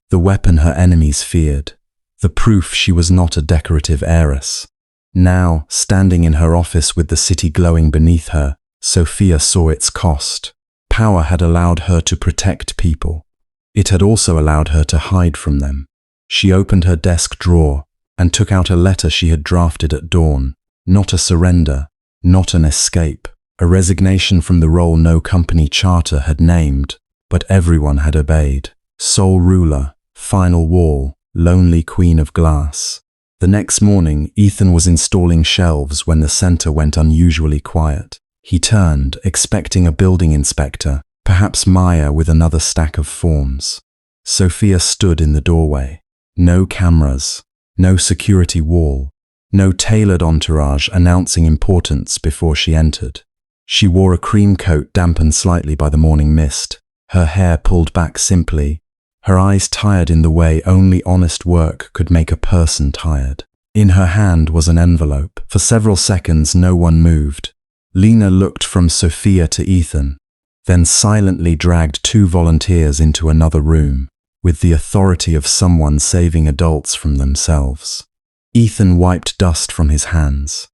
the weapon her enemies feared, the proof she was not a decorative heiress. Now, standing in her office with the city glowing beneath her, Sophia saw its cost. Power had allowed her to protect people. It had also allowed her to hide from them. She opened her desk drawer and took out a letter she had drafted at dawn. Not a surrender, not an escape, a resignation from the role no company charter had named, but everyone had obeyed. Sole ruler, final wall, lonely queen of glass. The next morning, Ethan was installing shelves when the center went unusually quiet. He turned, expecting a building inspector, perhaps Maya with another stack of forms. Sophia stood in the doorway. No cameras, no security wall, no tailored entourage announcing importance before she entered. She wore a cream coat dampened slightly by the morning mist, her hair pulled back simply, her eyes tired in the way only honest work could make a person tired. In her hand was an envelope. For several seconds no one moved. Lena looked from Sophia to Ethan, then silently dragged two volunteers into another room, with the authority of someone saving adults from themselves. Ethan wiped dust from his hands.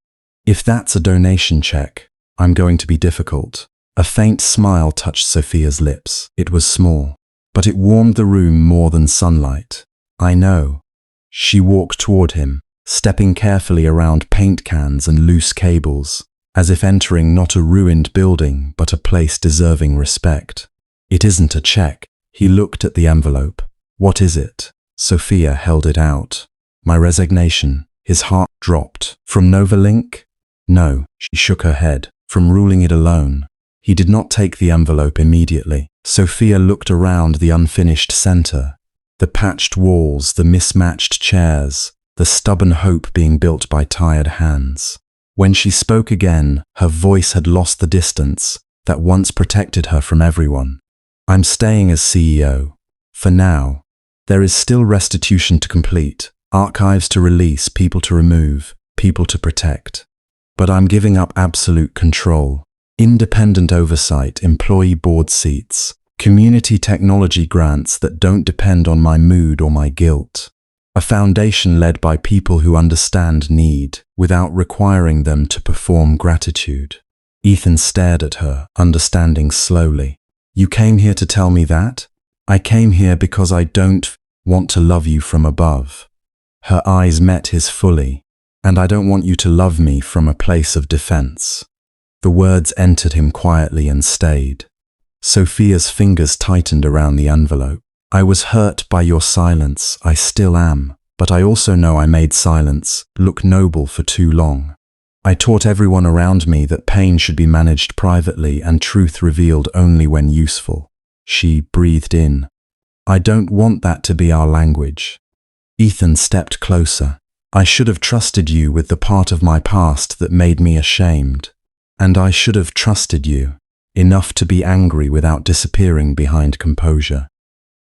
If that's a donation check, I'm going to be difficult. A faint smile touched Sophia's lips. It was small, but it warmed the room more than sunlight. I know. She walked toward him, stepping carefully around paint cans and loose cables, as if entering not a ruined building but a place deserving respect. It isn't a check. He looked at the envelope. What is it? Sophia held it out. My resignation. His heart dropped. From NovaLink? No, she shook her head. From ruling it alone. He did not take the envelope immediately. Sophia looked around the unfinished center. The patched walls, the mismatched chairs, the stubborn hope being built by tired hands. When she spoke again, her voice had lost the distance that once protected her from everyone. I'm staying as CEO. For now. There is still restitution to complete, archives to release, people to remove, people to protect. But I'm giving up absolute control. Independent oversight, employee board seats, community technology grants that don't depend on my mood or my guilt. A foundation led by people who understand need without requiring them to perform gratitude. Ethan stared at her, understanding slowly. You came here to tell me that? I came here because I don't want to love you from above. Her eyes met his fully. And I don't want you to love me from a place of defense. The words entered him quietly and stayed. Sophia's fingers tightened around the envelope. I was hurt by your silence, I still am, but I also know I made silence look noble for too long. I taught everyone around me that pain should be managed privately and truth revealed only when useful. She breathed in. I don't want that to be our language. Ethan stepped closer. I should have trusted you with the part of my past that made me ashamed. And I should have trusted you, enough to be angry without disappearing behind composure.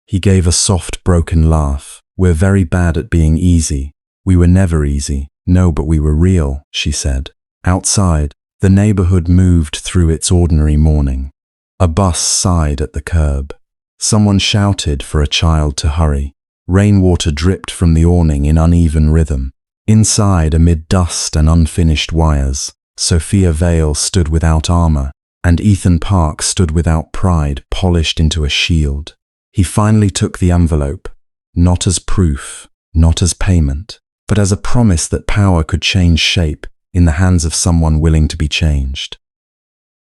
He gave a soft, broken laugh. We're very bad at being easy. We were never easy. No, but we were real, she said. Outside, the neighborhood moved through its ordinary morning. A bus sighed at the curb. Someone shouted for a child to hurry. Rainwater dripped from the awning in uneven rhythm. Inside, amid dust and unfinished wires, Sophia Vale stood without armor, and Ethan Park stood without pride, polished into a shield. He finally took the envelope, not as proof, not as payment, but as a promise that power could change shape in the hands of someone willing to be changed.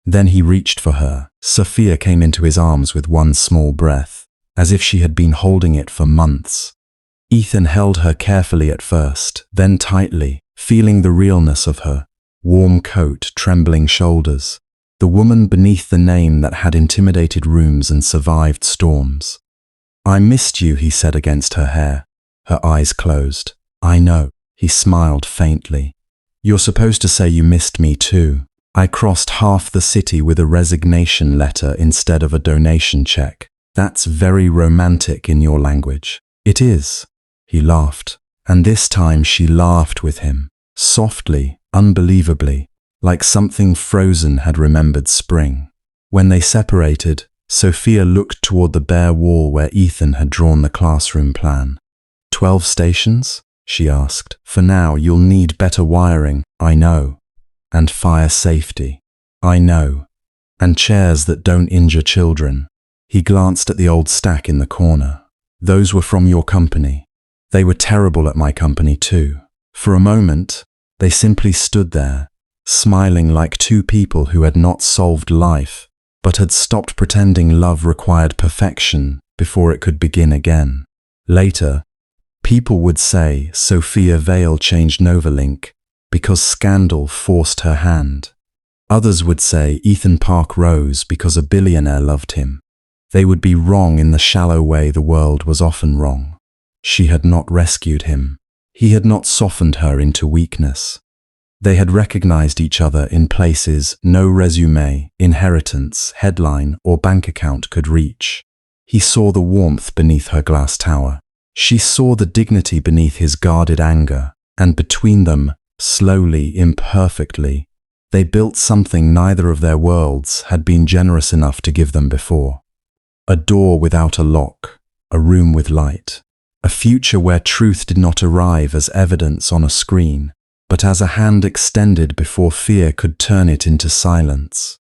Then he reached for her. Sophia came into his arms with one small breath, as if she had been holding it for months. Ethan held her carefully at first, then tightly, feeling the realness of her, warm coat, trembling shoulders, the woman beneath the name that had intimidated rooms and survived storms. I missed you, he said against her hair. Her eyes closed. I know, he smiled faintly. You're supposed to say you missed me too. I crossed half the city with a resignation letter instead of a donation check. That's very romantic in your language. It is. He laughed, and this time she laughed with him, softly, unbelievably, like something frozen had remembered spring. When they separated, Sophia looked toward the bare wall where Ethan had drawn the classroom plan. 12 stations? She asked. For now, you'll need better wiring, I know. And fire safety, I know. And chairs that don't injure children. He glanced at the old stack in the corner. Those were from your company. They were terrible at my company too. For a moment, they simply stood there, smiling like two people who had not solved life, but had stopped pretending love required perfection before it could begin again. Later, People would say Sophia Vale changed NovaLink because scandal forced her hand. Others would say Ethan Park rose because a billionaire loved him. They would be wrong in the shallow way the world was often wrong. She had not rescued him. He had not softened her into weakness. They had recognized each other in places no resume, inheritance, headline, or bank account could reach. He saw the warmth beneath her glass tower. She saw the dignity beneath his guarded anger, and between them, slowly, imperfectly, they built something neither of their worlds had been generous enough to give them before. A door without a lock, a room with light, a future where truth did not arrive as evidence on a screen, but as a hand extended before fear could turn it into silence.